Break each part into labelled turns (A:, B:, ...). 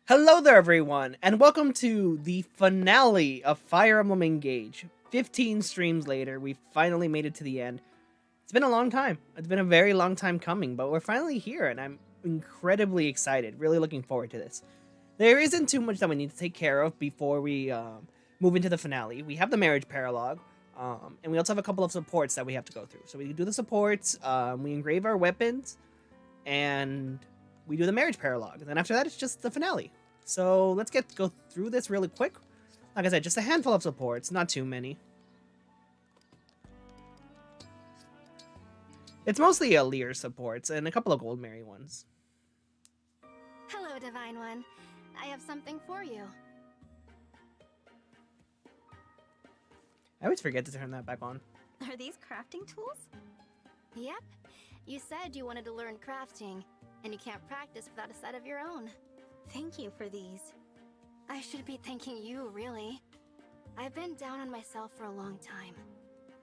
A: Hello there, everyone, and welcome to the finale of Fire Emblem Engage. 15 streams later, we finally made it to the end. It's been a long time. It's been a very long time coming, but we're finally here, and I'm incredibly excited. Really looking forward to this. There isn't too much that we need to take care of before we move into the finale. We have the marriage paralogue, and we also have a couple of supports that we have to go through. So we do the supports, we engrave our weapons, and we do the marriage paralogue. And then after that, it's just the finale. So let's go through this really quick. Like I said, just a handful of supports, not too many. It's mostly Lear supports and a couple of Gold Mary ones.
B: Hello, Divine One. I have something for you.
A: I always forget to turn that back on.
C: Are these crafting tools?
B: Yep. You said you wanted to learn crafting, and you can't practice without a set of your own.
C: Thank you for these.
B: I should be thanking you, really. I've been down on myself for a long time.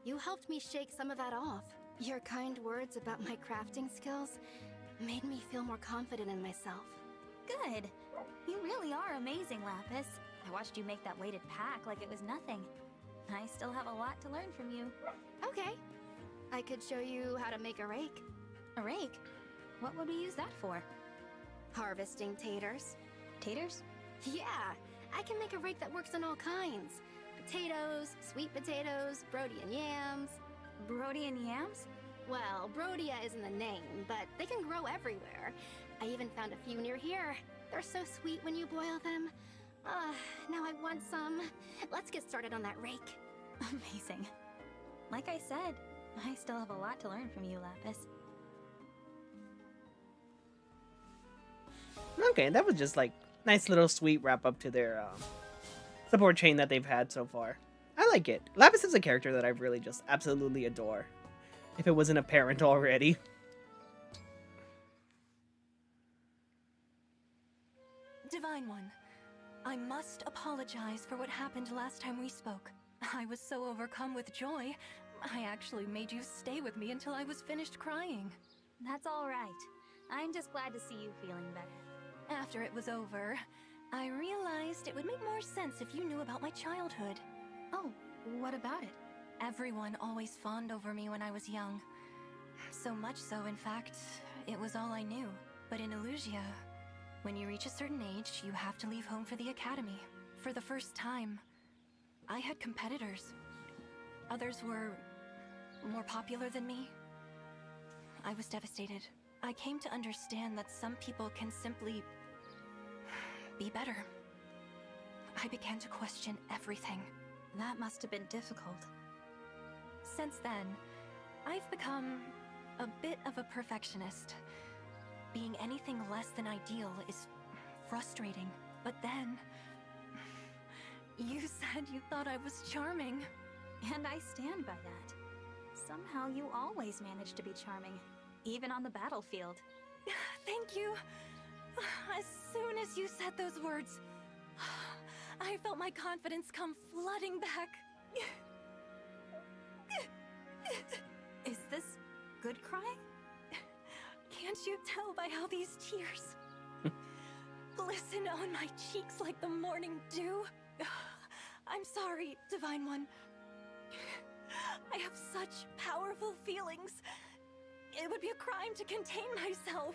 B: You helped me shake some of that off. Your kind words about my crafting skills made me feel more confident in myself.
C: Good. You really are amazing, Lapis. I watched you make that weighted pack like it was nothing. I still have a lot to learn from you.
B: Okay. I could show you how to make a rake.
C: A rake? What would we use that for?
B: Harvesting taters.
C: Taters?
B: Yeah, I can make a rake that works on all kinds. Potatoes, sweet potatoes, Brodian yams.
C: Brodian yams?
B: Well, Brodia isn't the name, but they can grow everywhere. I even found a few near here. They're so sweet when you boil them. Now I want some. Let's get started on that rake.
C: Amazing. Like I said, I still have a lot to learn from you, Lapis.
A: Okay, that was just like nice little sweet wrap up to their support chain that they've had so far. I like it. Lapis is a character that I really just absolutely adore. If it wasn't apparent already.
D: Divine One, I must apologize for what happened last time we spoke. I was so overcome with joy, I actually made you stay with me until I was finished crying.
C: That's all right. I'm just glad to see you feeling better.
D: After it was over, I realized it would make more sense if you knew about my childhood.
C: Oh, what about it?
D: Everyone always fawned over me when I was young. So much so, in fact, it was all I knew. But in Illusia, when you reach a certain age, you have to leave home for the academy. For the first time, I had competitors. Others were more popular than me. I was devastated. I came to understand that some people can simply be better. I began to question everything.
C: That must have been difficult.
D: Since then, I've become a bit of a perfectionist. Being anything less than ideal is frustrating. But then, you said you thought I was charming.
C: And I stand by that. Somehow you always manage to be charming, even on the battlefield.
D: Thank you. As soon as you said those words, I felt my confidence come flooding back.
C: Is this good crying?
D: Can't you tell by how these tears glisten on my cheeks like the morning dew? I'm sorry, Divine One. I have such powerful feelings. It would be a crime to contain myself.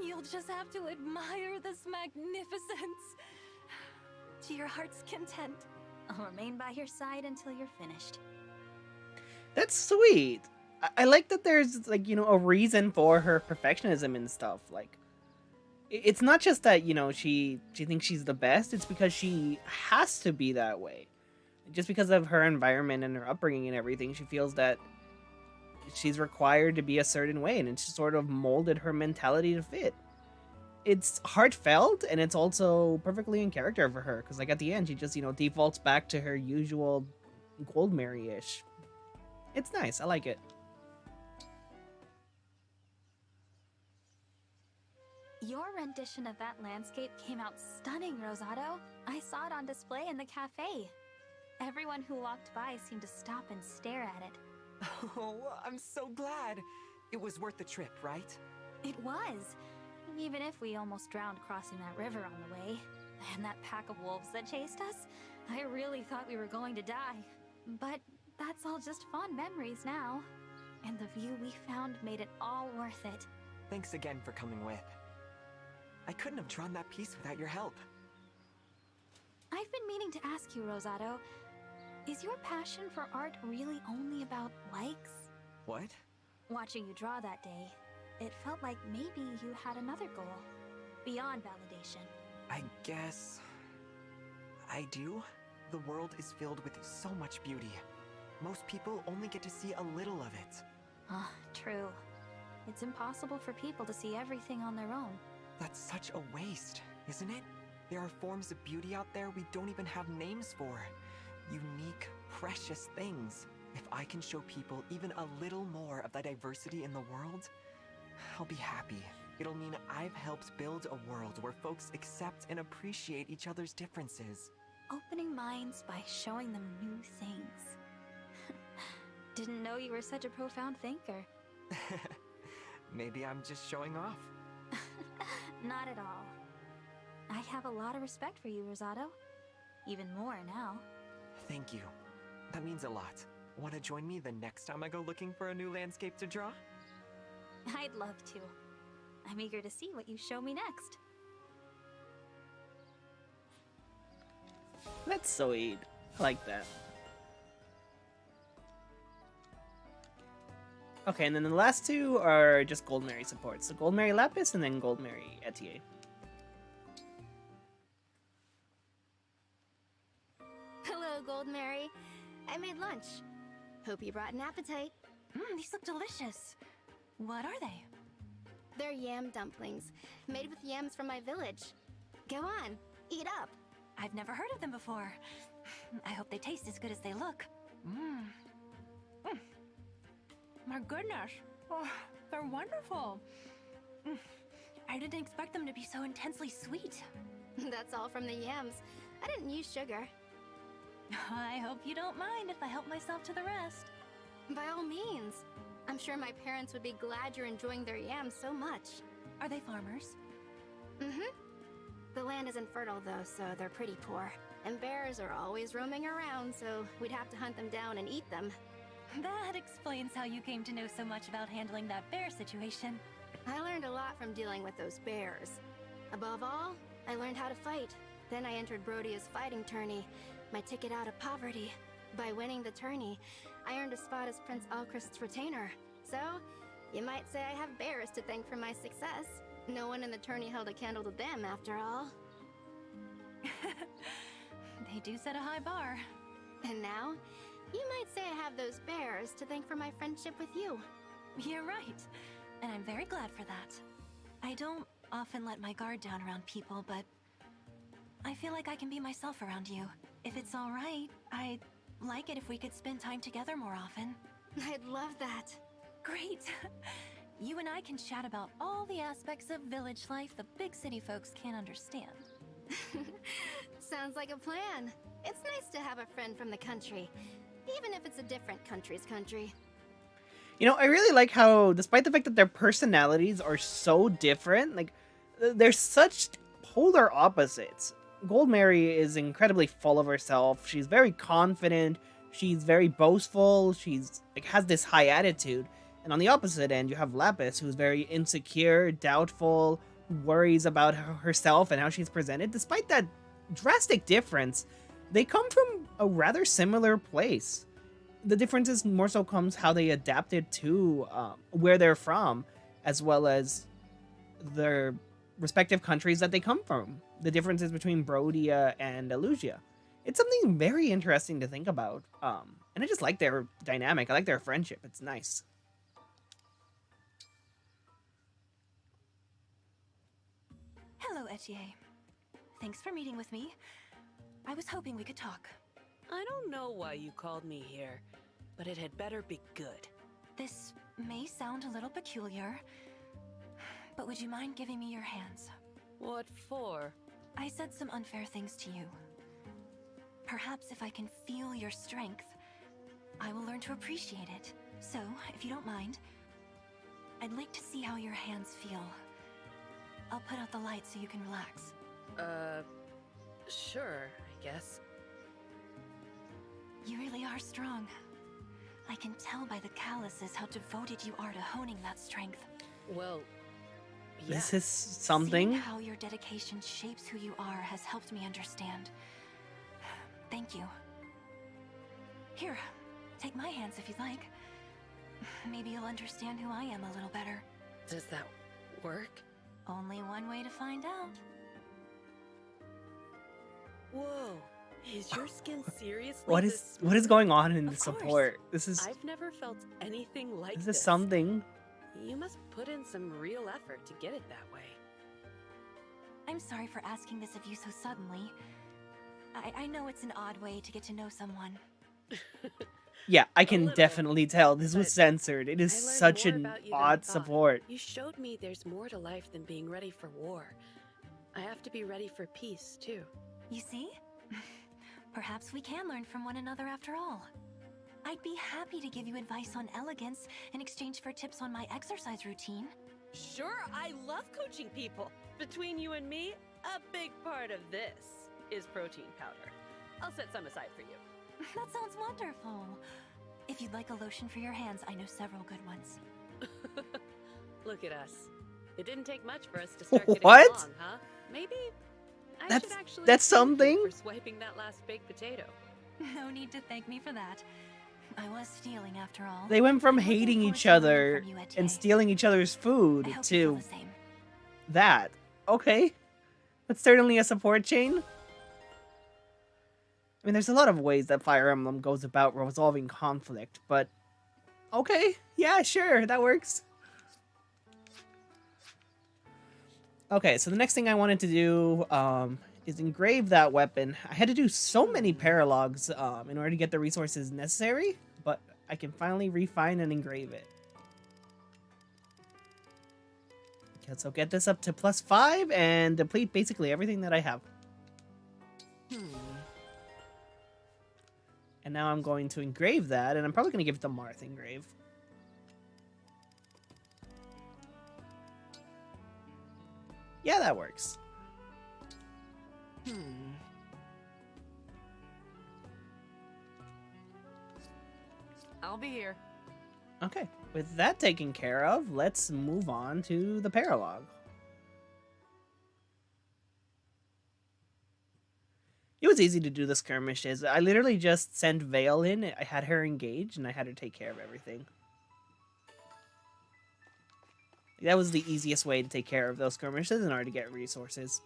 D: You'll just have to admire this magnificence. To your heart's content.
C: I'll remain by your side until you're finished.
A: That's sweet. I like that there's like, a reason for her perfectionism and stuff. Like, it's not just that, she thinks she's the best. It's because she has to be that way. Just because of her environment and her upbringing and everything, she feels that she's required to be a certain way, and it's just sort of molded her mentality to fit. It's heartfelt, and it's also perfectly in character for her, because like at the end, she just, defaults back to her usual Gold Mary-ish. It's nice. I like it.
C: Your rendition of that landscape came out stunning, Rosado. I saw it on display in the cafe. Everyone who walked by seemed to stop and stare at it.
E: Oh, I'm so glad. It was worth the trip, right?
C: It was. Even if we almost drowned crossing that river on the way. And that pack of wolves that chased us, I really thought we were going to die. But that's all just fond memories now. And the view we found made it all worth it.
E: Thanks again for coming with. I couldn't have drawn that piece without your help.
C: I've been meaning to ask you, Rosado, is your passion for art really only about likes?
E: What?
C: Watching you draw that day, it felt like maybe you had another goal, beyond validation.
E: I guess... I do? The world is filled with so much beauty. Most people only get to see a little of it.
C: Ah, true. It's impossible for people to see everything on their own.
E: That's such a waste, isn't it? There are forms of beauty out there we don't even have names for. Unique, precious things. If I can show people even a little more of the diversity in the world, I'll be happy. It'll mean I've helped build a world where folks accept and appreciate each other's differences.
C: Opening minds by showing them new things. Didn't know you were such a profound thinker.
E: Maybe I'm just showing off.
C: Not at all. I have a lot of respect for you, Rosado. Even more now.
E: Thank you. That means a lot. Want to join me the next time I go looking for a new landscape to draw?
C: I'd love to. I'm eager to see what you show me next.
A: That's sweet. I like that. Okay, and then the last two are just Gold Mary supports. So Gold Mary Lapis and then Gold Mary Etier.
B: Hello, Gold Mary. I made lunch. Hope you brought an appetite.
D: These look delicious. What are they?
B: They're yam dumplings, made with yams from my village. Go on, eat up.
D: I've never heard of them before. I hope they taste as good as they look. My goodness. Oh, they're wonderful. I didn't expect them to be so intensely sweet.
B: That's all from the yams. I didn't use sugar.
D: I hope you don't mind if I help myself to the rest.
B: By all means. I'm sure my parents would be glad you're enjoying their yams so much.
D: Are they farmers?
B: Mm-hmm. The land isn't fertile though, so they're pretty poor. And bears are always roaming around, so we'd have to hunt them down and eat them.
D: That explains how you came to know so much about handling that bear situation.
B: I learned a lot from dealing with those bears. Above all, I learned how to fight. Then I entered Brodia's fighting tourney, my ticket out of poverty. By winning the tourney, I earned a spot as Prince Alchrist's retainer. So, you might say I have bears to thank for my success. No one in the tourney held a candle to them, after all.
D: They do set a high bar.
B: And now, you might say I have those bears to thank for my friendship with you.
D: You're right, and I'm very glad for that. I don't often let my guard down around people, but I feel like I can be myself around you. If it's all right, I'd like it if we could spend time together more often.
B: I'd love that.
D: Great! You and I can chat about all the aspects of village life the big city folks can't understand.
B: Sounds like a plan. It's nice to have a friend from the country, even if it's a different country's country.
A: You know, I really like how, despite the fact that their personalities are so different, like, they're such polar opposites. Gold Mary is incredibly full of herself. She's very confident. She's very boastful. She's, like, has this high attitude. And on the opposite end, you have Lapis, who's very insecure, doubtful, worries about herself and how she's presented. Despite that drastic difference, they come from a rather similar place. The difference is more so comes how they adapted to where they're from, as well as their respective countries that they come from. The differences between Brodia and Elusia. It's something very interesting to think about. And I just like their dynamic. I like their friendship. It's nice.
D: Hello, Etier. Thanks for meeting with me. I was hoping we could talk.
F: I don't know why you called me here, but it had better be good.
D: This may sound a little peculiar, but would you mind giving me your hands?
F: What for?
D: I said some unfair things to you. Perhaps if I can feel your strength, I will learn to appreciate it. So, if you don't mind, I'd like to see how your hands feel. I'll put out the light so you can relax.
F: Sure, I guess.
D: You really are strong. I can tell by the calluses how devoted you are to honing that strength.
F: Well, yeah.
A: This is something.
D: Seeing how your dedication shapes who you are has helped me understand. Thank you. Here, take my hands if you'd like. Maybe you'll understand who I am a little better.
F: Does that work?
D: Only one way to find out.
F: Whoa. Is your skin seriously
A: What is going on in the
F: Of course.
A: support? This is
F: I've never felt anything like
A: this is something.
F: You must put in some real effort to get it that way.
D: I'm sorry for asking this of you so suddenly. I know it's an odd way to get to know someone.
A: Yeah, I can
F: little,
A: definitely tell this was
F: but
A: censored. It is
F: I learned
A: such
F: more
A: an
F: about you than I
A: odd
F: thought.
A: support.
F: You showed me there's more to life than being ready for war. I have to be ready for peace, too.
D: You see? Perhaps we can learn from one another after all. I'd be happy to give you advice on elegance in exchange for tips on my exercise routine.
F: Sure, I love coaching people. Between you and me, a big part of this is protein powder. I'll set some aside for you.
D: That sounds wonderful. If you'd like a lotion for your hands, I know several good ones.
F: Look at us. It didn't take much for us to start getting
A: What?
F: along, huh? Maybe I
A: That's-
F: should actually
A: that's
F: thank you
A: something?
F: for swiping that last baked potato.
D: No need to thank me for that. I was stealing after all.
A: They went from
D: I'm looking
A: hating
D: forward
A: each
D: to learning
A: other
D: from you at
A: and
D: TA.
A: stealing each other's
D: I
A: food
D: hope you feel
A: to
D: the same.
A: that. Okay. That's certainly a support chain. I mean, there's a lot of ways that Fire Emblem goes about resolving conflict, but okay. Yeah, sure. That works. Okay, so the next thing I wanted to do is engrave that weapon. I had to do so many paralogs in order to get the resources necessary, but I can finally refine and engrave it. Okay, so get this up to +5 and deplete basically everything that I have. And now I'm going to engrave that, and I'm probably going to give it the Marth engrave. Yeah, that works.
F: I'll be here.
A: Okay, with that taken care of, let's move on to the paralogue. It was easy to do the skirmishes. I literally just sent Vale in, I had her engaged, and I had her take care of everything. That was the easiest way to take care of those skirmishes in order to get resources.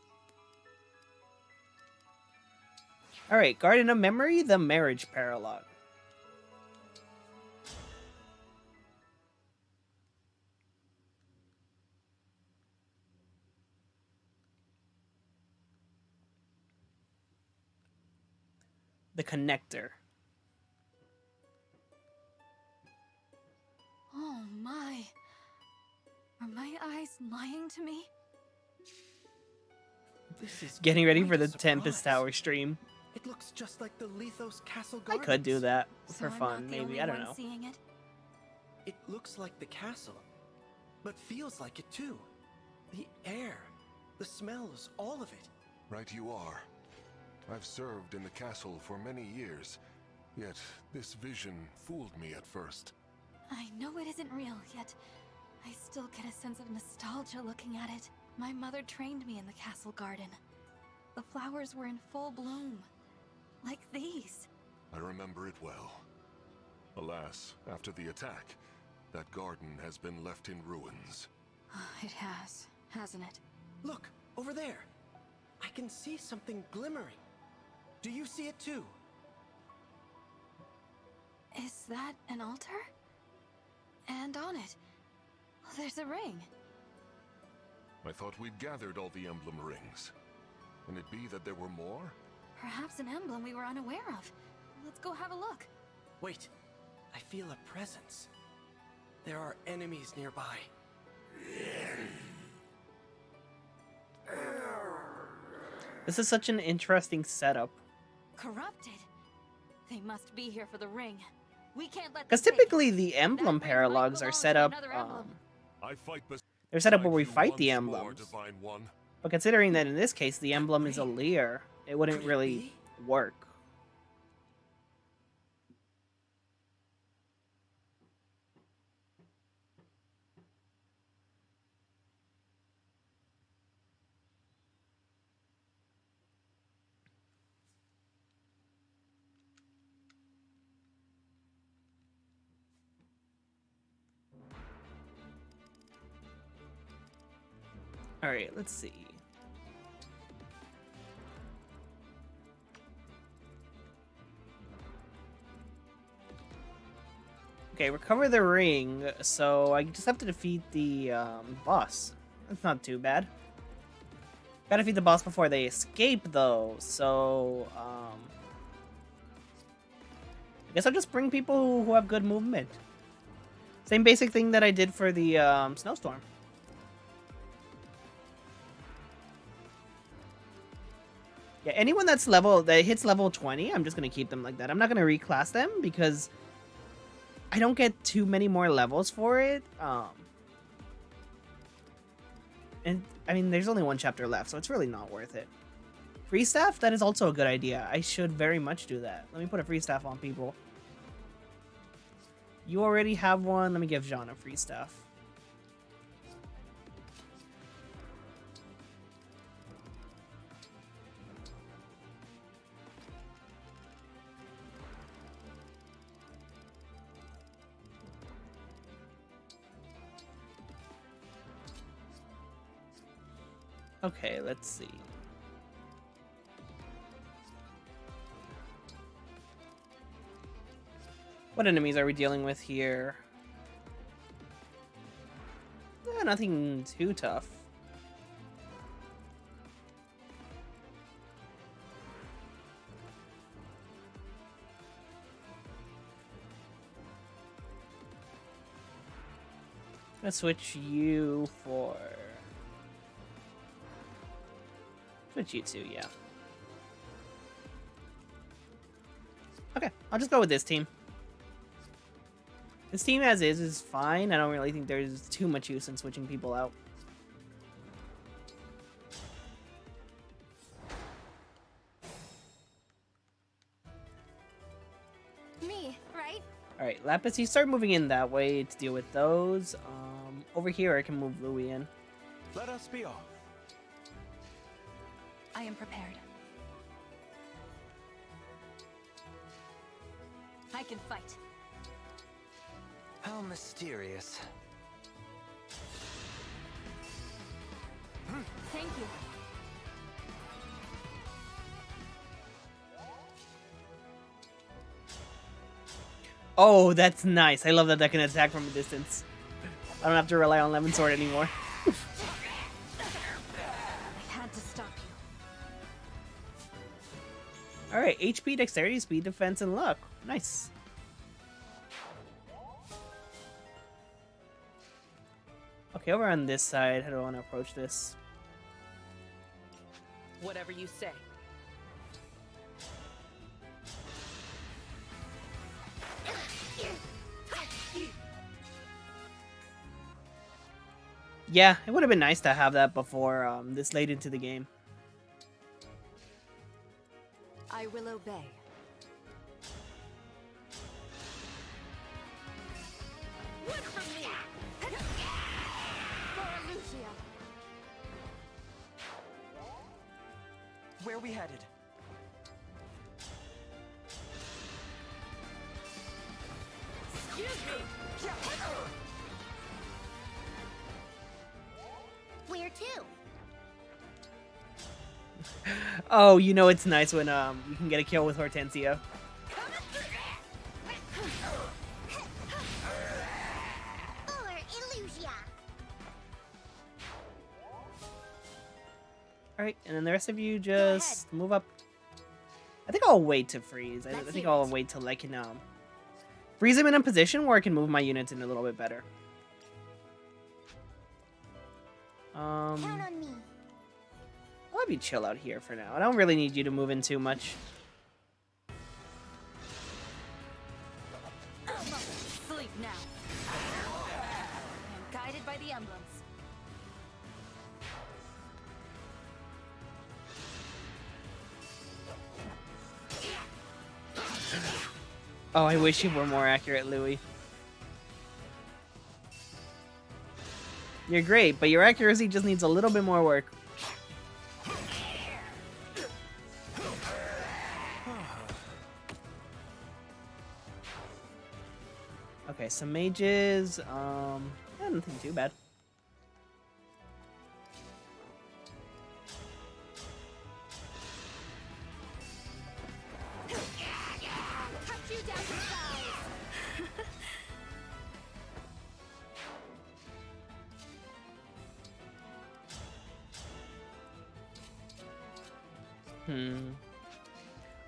A: Alright, Garden of Memory, the Marriage Paralogue. The Connector.
C: Oh my. Are my eyes lying to me?
E: This is
A: Getting ready
E: quite
A: for
E: a
A: the Tempest
E: surprise.
A: Tower stream.
E: It looks just like the Lethos Castle
A: I
E: Gardens.
A: could do that
C: So
A: for
C: I'm
A: fun,
C: not the
A: maybe.
C: only
A: I don't
C: one
A: know.
C: seeing it?
E: It looks like the castle, but feels like it too. The air, the smells, all of it.
G: Right you are. I've served in the castle for many years, yet this vision fooled me at first.
C: I know it isn't real, yet I still get a sense of nostalgia looking at it. My mother trained me in the castle garden. The flowers were in full bloom. Like these.
G: I remember it well. Alas, after the attack, that garden has been left in ruins.
C: It has, hasn't it?
E: Look, over there. I can see something glimmering. Do you see it too?
C: Is that an altar? And on it, there's a ring.
G: I thought we'd gathered all the emblem rings. Can it be that there were more?
C: Perhaps an emblem we were unaware of. Let's go have a look.
E: Wait, I feel a presence. There are enemies nearby.
A: This is such an interesting setup.
C: Corrupted. They must be here for the ring. We can't let
A: Because
C: them take it.
A: typically the emblem
C: That ring might
A: paralogs are
C: belong
A: set
C: to
A: up.
C: another emblem.
G: I fight
A: They're set up where we
G: beside you
A: fight the
G: once more,
A: emblems.
G: Divine One.
A: But considering that in this case the emblem is a Lear, it wouldn't
E: Could it
A: really
E: be?
A: work. All right, let's see. Okay, recover the ring, so I just have to defeat the boss. That's not too bad. Gotta defeat the boss before they escape, though, so I guess I'll just bring people who have good movement. Same basic thing that I did for the snowstorm. Yeah, anyone that hits level 20, I'm just gonna keep them like that. I'm not gonna reclass them because I don't get too many more levels for it. And I mean, there's only one chapter left, so it's really not worth it. Free staff? That is also a good idea. I should very much do that. Let me put a free staff on people. You already have one. Let me give Jean a free staff. Okay, let's see. What enemies are we dealing with here? Nothing too tough. Let's switch you for... Switch you two, yeah. Okay, I'll just go with this team. This team as is fine. I don't really think there's too much use in switching people out.
B: Me, right?
A: Alright, Lapis, you start moving in that way to deal with those. Over here I can move Louis in.
H: Let us be off.
D: I am prepared.
C: I can fight.
E: How mysterious.
C: Thank you.
A: Oh, that's nice. I love that can attack from a distance. I don't have to rely on Lemon Sword anymore.
C: I had to stop you.
A: Alright, HP, Dexterity, Speed, Defense, and Luck. Nice. Okay, over on this side, how do I want to approach this?
F: Whatever you say.
A: Yeah, it would have been nice to have that before this late into the game.
C: I will obey.
B: One from me. For Lucia.
E: Where are we headed?
B: Excuse me. Where to?
A: Oh, you know it's nice when you can get a kill with Hortensio.
B: Or Illusia.
A: Alright, and then the rest of you just move up. I think I'll wait to freeze. I
B: Let's
A: think
B: hear
A: I'll
B: it.
A: wait till I can freeze him in a position where I can move my units in a little bit better.
B: Count on me.
A: I'll have you chill out here for now. I don't really need you to move in too much.
C: Sleep now. I am guided by the emblems.
A: Oh, I wish you were more accurate, Louis. You're great, but your accuracy just needs a little bit more work. Okay, some mages. Nothing too bad.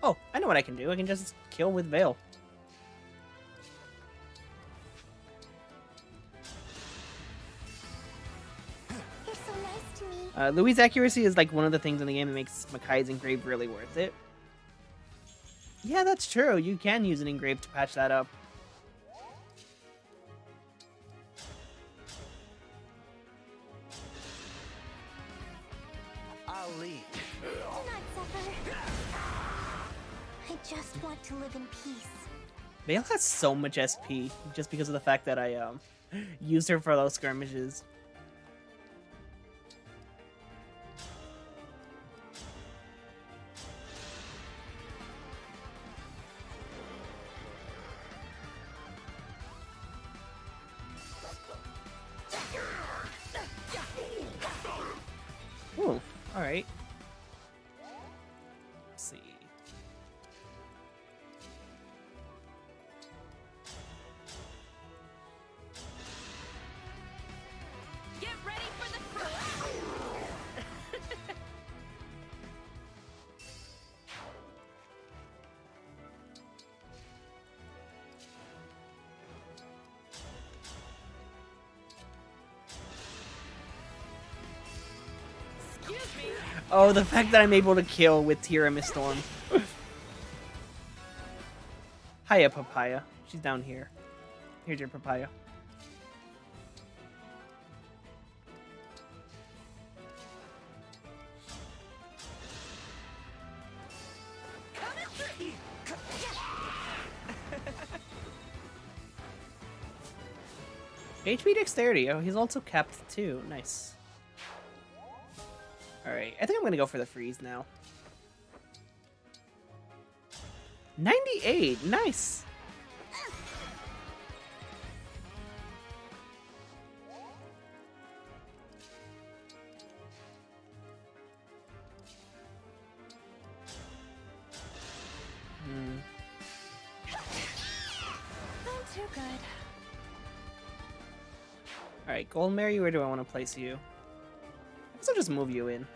A: Oh, I know what I can do. I can just kill with Veil.
B: You're so nice to me.
A: Louis' accuracy is like one of the things in the game that makes Makai's engrave really worth it. Yeah, that's true. You can use an engrave to patch that up.
E: I'll lead.
B: Do not suffer. I just want to live in peace.
A: Veil has so much SP just because of the fact that I used her for those skirmishes. Ooh, alright. Let's see.
F: Get ready for the crush! Excuse me.
A: Oh, the fact that I'm able to kill with Tiramisu Storm. Hiya, Papaya. She's down here. Here's your Papaya. HP Dexterity. Oh, he's also capped too. Nice. Alright, I think I'm gonna go for the freeze now. 98! Nice!
C: I'm too good.
A: Alright, Gold Mary, where do I want to place you? I guess I'll just move you in.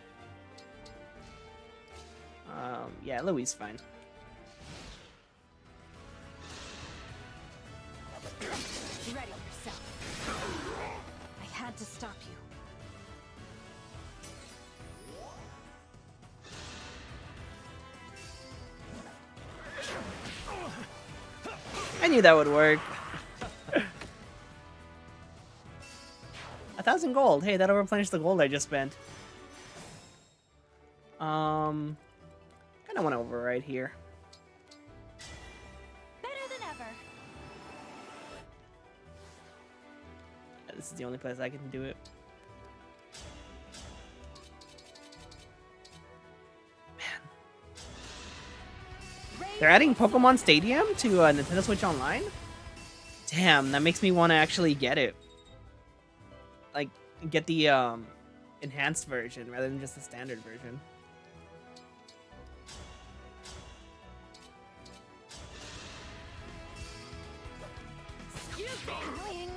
A: Yeah, Louis is fine.
C: Ready yourself. I had to stop you.
A: I knew that would work. 1,000 gold. Hey, that'll replenish the gold I just spent. Kind of want to override here.
C: Better than ever.
A: Yeah, this is the only place I can do it. Man. They're adding Pokemon Stadium to Nintendo Switch Online? Damn, that makes me want to actually get it. Like, get the enhanced version rather than just the standard version.
B: Annoying.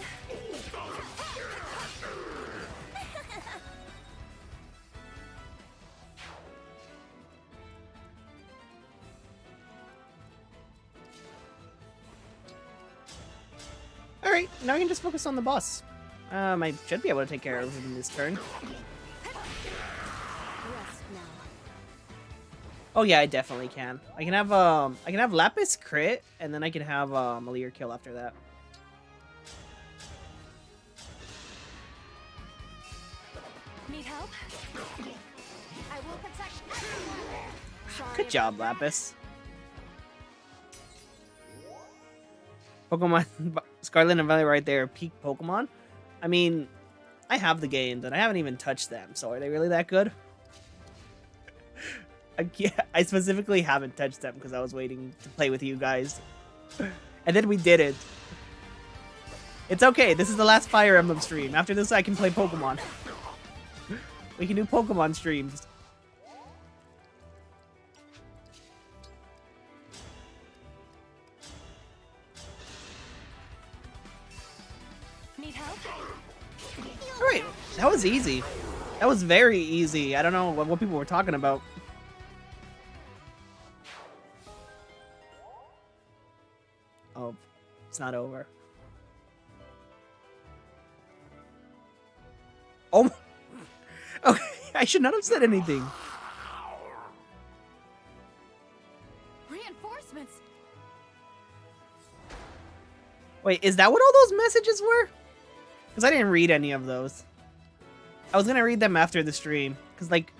A: Alright, now I can just focus on the boss. I should be able to take care of him this turn.
B: Rest now.
A: Oh yeah, I definitely can. I can have Lapis crit, and then I can have Malir kill after that.
C: Need help?
B: I will protect everyone. Sorry
A: Good job,
B: about that.
A: Lapis. Pokemon Scarlet and Violet right there, peak Pokemon. I mean, I have the games and I haven't even touched them, so are they really that good? I specifically haven't touched them because I was waiting to play with you guys. And then we did it. It's okay, this is the last Fire Emblem stream. After this I can play Pokemon. We can do Pokemon streams.
D: Need help?
A: Alright, that was easy. That was very easy. I don't know what people were talking about. Oh, it's not over. Oh, okay. I should not have said anything.
C: Reinforcements.
A: Wait, is that what all those messages were? Because I didn't read any of those. I was gonna read them after the stream. Because like,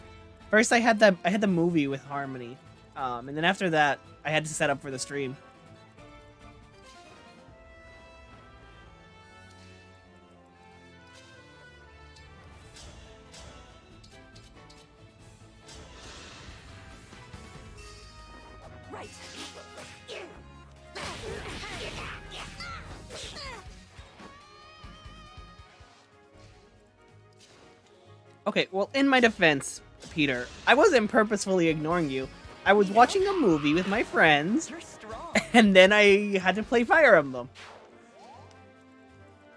A: first I had the movie with Harmony, and then after that I had to set up for the stream.
D: Right.
A: Okay, well, in my defense, Peter, I wasn't purposefully ignoring you. I was watching a movie with my friends,
E: You're strong.
A: and then I had to play Fire Emblem.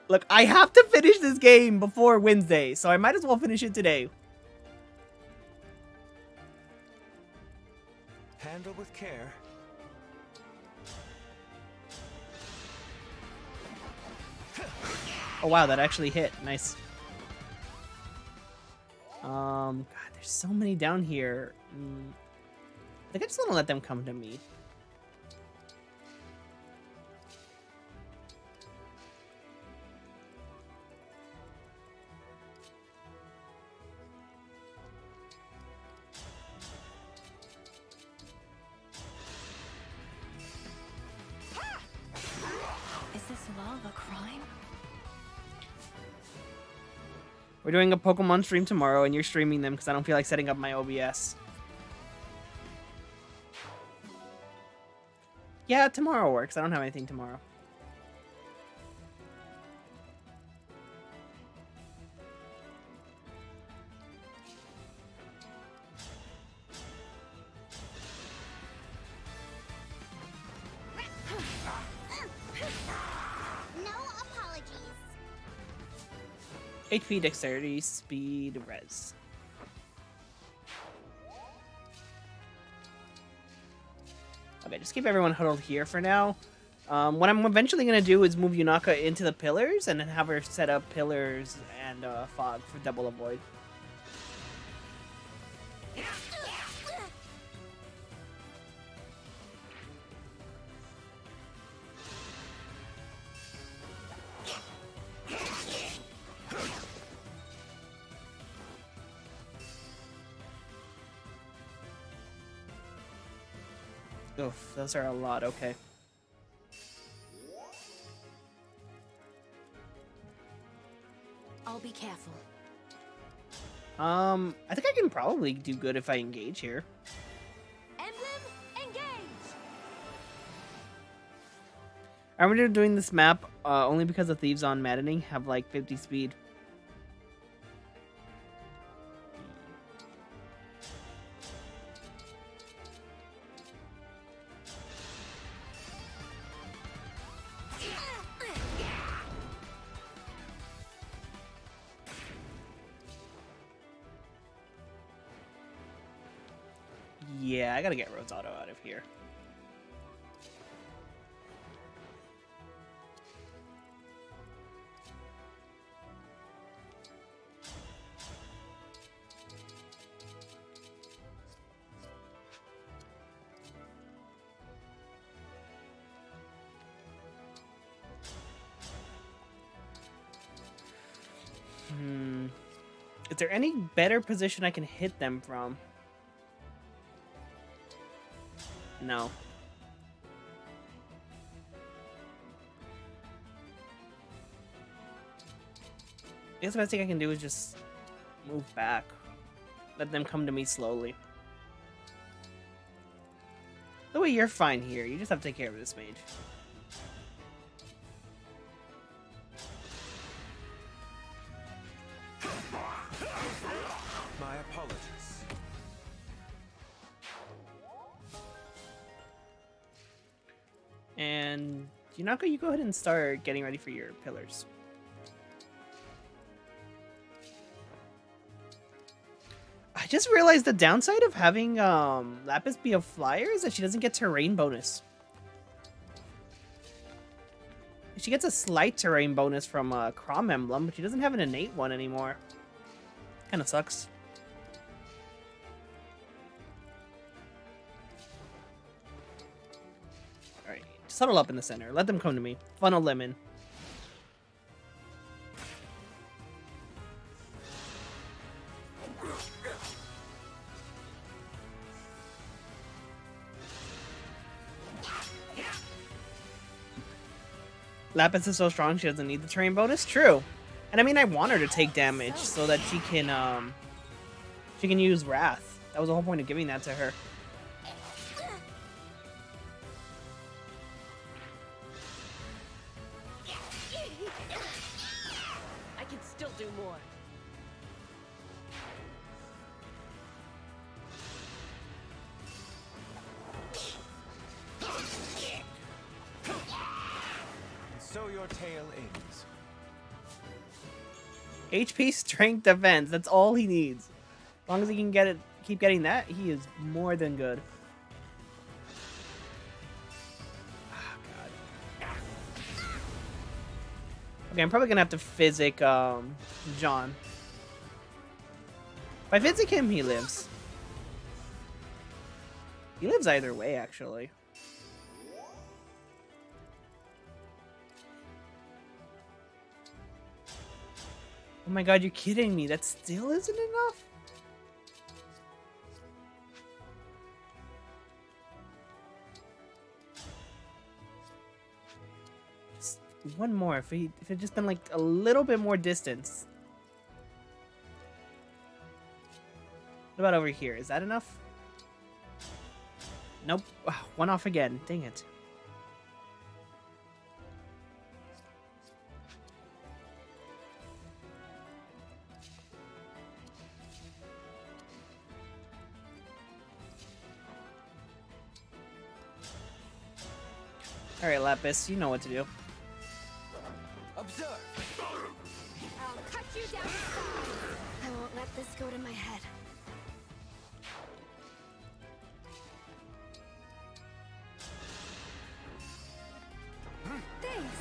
A: Look, I have to finish this game before Wednesday, so I might as well finish it today.
H: Handle with care.
A: Oh wow, that actually hit. Nice. God, there's so many down here. I think I just want to let them come to me.
D: Is this love a crime?
A: We're doing a Pokemon stream tomorrow, and you're streaming them because I don't feel like setting up my OBS. Yeah, tomorrow works. I don't have anything tomorrow.
B: No apologies.
A: HP, Dexterity, Speed, Res. Okay, just keep everyone huddled here for now. What I'm eventually going to do is move Yunaka into the pillars and then have her set up pillars and fog for double avoid. Oof, those are a lot, okay.
B: I'll be careful.
A: I think I can probably do good if I engage here.
C: Emblem Engage.
A: I remember doing this map only because the thieves on Maddening have like 50 speed. Yeah, I gotta get Rhodes Auto out of here. Is there any better position I can hit them from? No. guess the best thing I can do is just move back. Let them come to me slowly. The way you're fine here. You just have to take care of this mage.
H: My apologies.
A: And Yunako, you go ahead and start getting ready for your pillars. I just realized the downside of having Lapis be a flyer is that she doesn't get terrain bonus. She gets a slight terrain bonus from Crom Emblem, but she doesn't have an innate one anymore. Kinda sucks. Alright, just huddle up in the center. Let them come to me. Funnel lemon. Lapis is so strong she doesn't need the terrain bonus. True. And I mean, I want her to take damage so that she can use Wrath. That was the whole point of giving that to her.
F: I can still do more.
H: So your tale ends.
A: HP, strength, defense. That's all he needs. As long as he can get it, keep getting that, he is more than good. Oh, God. Okay, I'm probably gonna have to physic John. If I physic him, he lives. He lives either way, actually. Oh my god, you're kidding me. That still isn't enough? Just one more. If it had just been like a little bit more distance. What about over here? Is that enough? Nope. One off again. Dang it. Alright, Lapis, you know what to do.
E: Observe!
B: I'll cut you down to size. I won't let this go to my head. Thanks.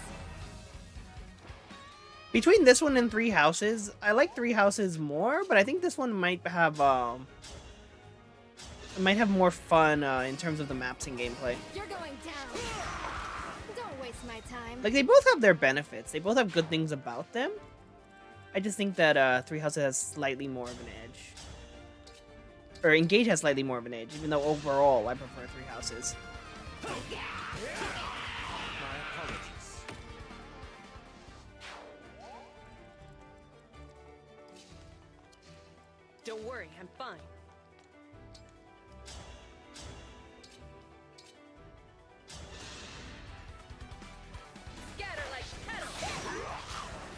A: Between this one and Three Houses, I like Three Houses more, but I think this one might have more fun in terms of the maps and gameplay.
B: You're going down. Don't waste my time.
A: Like, they both have their benefits. They both have good things about them. I just think that Three Houses has slightly more of an edge. Or Engage has slightly more of an edge, even though overall I prefer Three Houses.
H: My apologies.
F: Don't worry, I'm fine. Scatter like petals.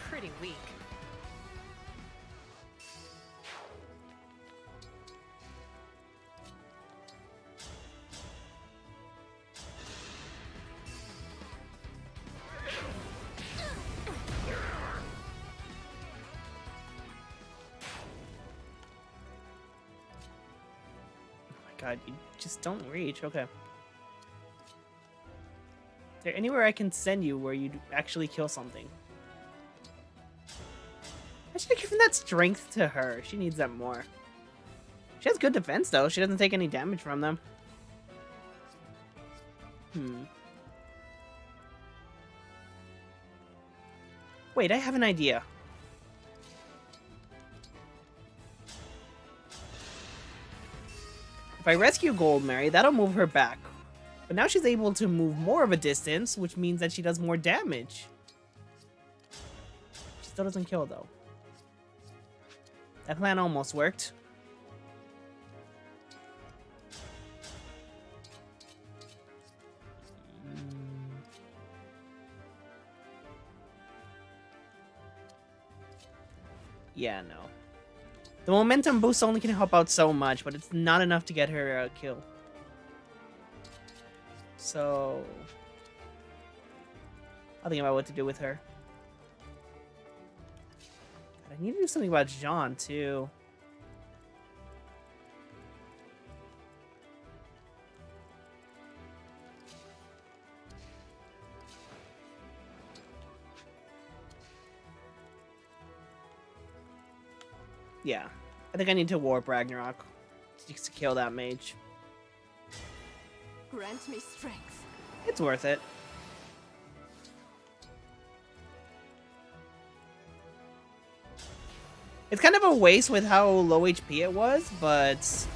F: Pretty weak.
A: God, you just don't reach. Okay. Is there anywhere I can send you where you'd actually kill something? I should have given that strength to her. She needs that more. She has good defense, though. She doesn't take any damage from them. Wait, I have an idea. If I rescue Gold Mary, that'll move her back. But now she's able to move more of a distance, which means that she does more damage. She still doesn't kill, though. That plan almost worked. Yeah, no. The momentum boost only can help out so much, but it's not enough to get her a kill. So... I'll think about what to do with her. God, I need to do something about Jean, too. Yeah. I think I need to warp Ragnarok to kill that mage.
C: Grant me strength.
A: It's worth it. It's kind of a waste with how low HP it was, but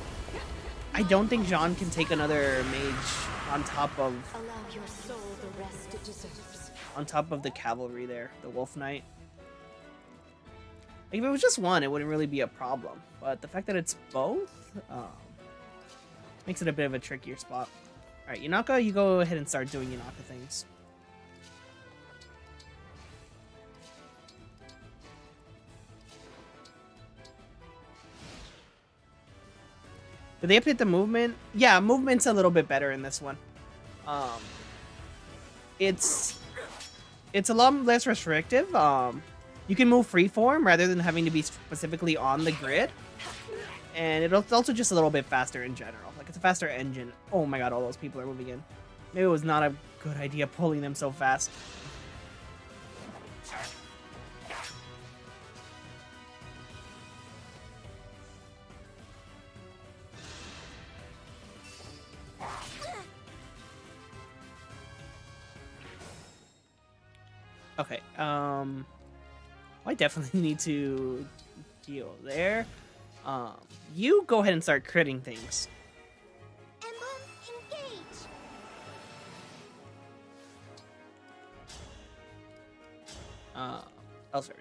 A: I don't think Jean can take another mage on top of the cavalry there, the Wolf Knight. Like, if it was just one, it wouldn't really be a problem. But the fact that it's both makes it a bit of a trickier spot. Alright, Yunaka, you go ahead and start doing Yunaka things. Did they update the movement? Yeah, movement's a little bit better in this one. It's a lot less restrictive. You can move freeform rather than having to be specifically on the grid. And it's also just a little bit faster in general. Like, it's a faster engine. Oh my god, all those people are moving in. Maybe it was not a good idea pulling them so fast. Okay, I definitely need to heal there. You go ahead and start critting things.
B: Emblem Engage!
A: I'll search.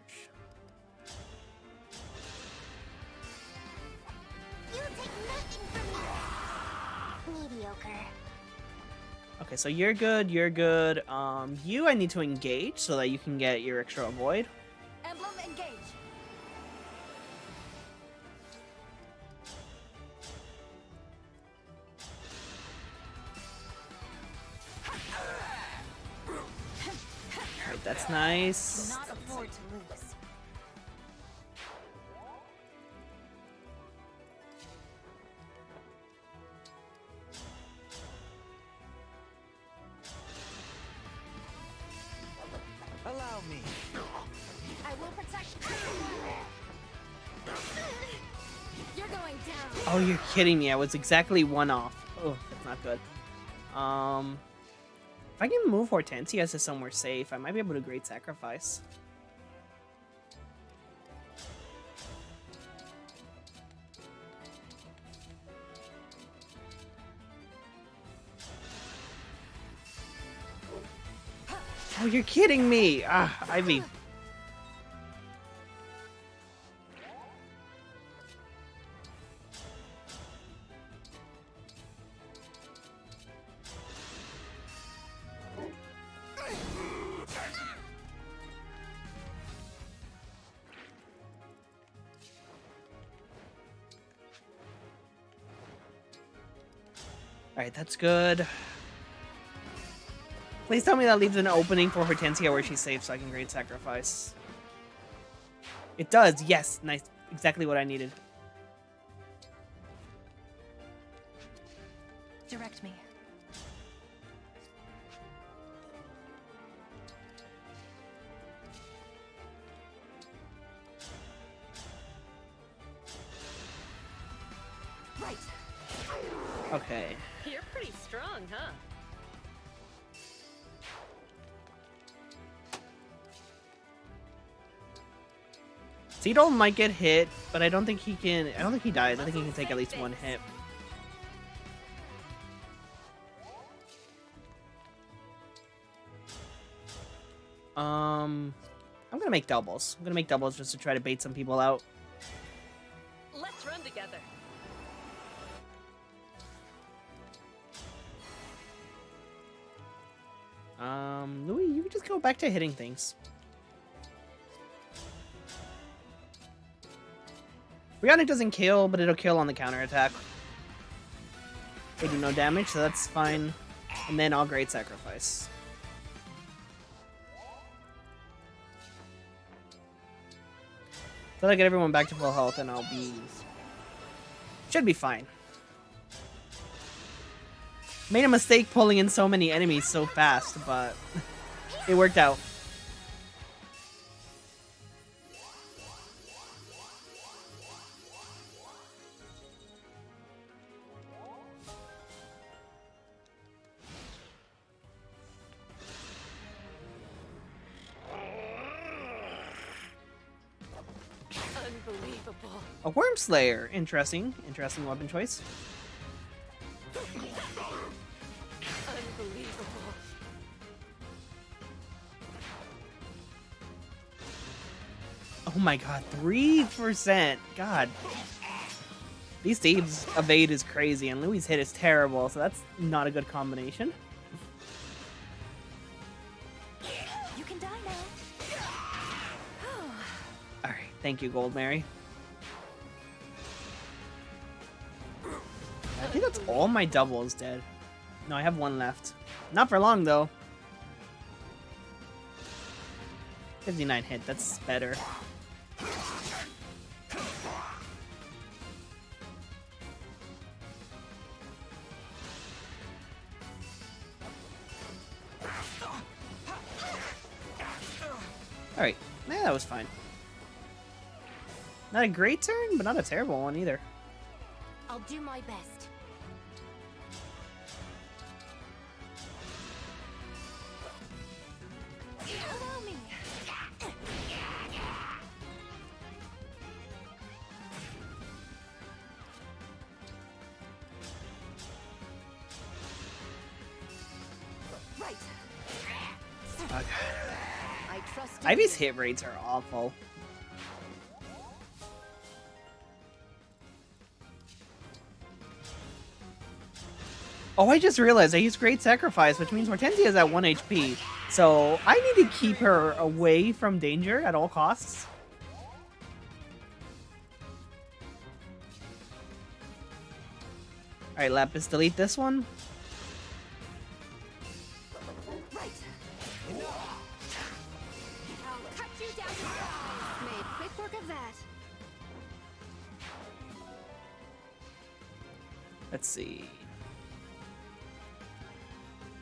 B: You take nothing from me! Mediocre.
A: Okay, so you're good, you're good. I need to engage so that you can get your extra avoid.
C: Emblem Engage.
A: Alright, that's nice.
C: Not afford to lose.
E: Allow me.
B: I will protect everyone! You're going down!
A: Oh, you're kidding me. I was exactly one off. Oh, that's not good. If I can move Hortensia to somewhere safe, I might be able to Great Sacrifice. Oh, you're kidding me! Ah, Ivy. Alright, that's good. Please tell me that leaves an opening for Hortensia where she's safe so I can Great Sacrifice. It does, yes. Nice. Exactly what I needed.
D: Direct me.
C: Right.
A: Okay.
F: You're pretty strong, huh?
A: Cedal might get hit, but I don't think he can. I don't think he dies. I think he can take at least one hit. I'm gonna make doubles. I'm gonna make doubles just to try to bait some people out.
F: run together.
A: Louis, you can just go back to hitting things. Bionic doesn't kill, but it'll kill on the counterattack. They do no damage, so that's fine. And then I'll Great Sacrifice. So I get everyone back to full health and I'll be... Should be fine. Made a mistake pulling in so many enemies so fast, but it worked out.
F: Unbelievable.
A: A Worm Slayer. Interesting. Interesting weapon choice.
F: Unbelievable.
A: Oh my god, 3%. God. These Steve's evade is crazy, and Louis' hit is terrible, so that's not a good combination.
D: You can die now.
A: Alright, thank you, Gold Mary. I think that's all my doubles dead. No, I have one left. Not for long, though. 59 hit, that's better. Alright, yeah, that was fine. Not a great turn, but not a terrible one either.
B: I'll do my best.
D: Allow me. Right.
A: Okay.
B: I trust
A: Ivy's hit rates are awful. Oh, I just realized I used Great Sacrifice, which means Hortensia is at 1 HP. So I need to keep her away from danger at all costs. Alright, Lapis, delete this one.
B: Right. I'll cut you down to size. Made quick work of that.
A: Let's see.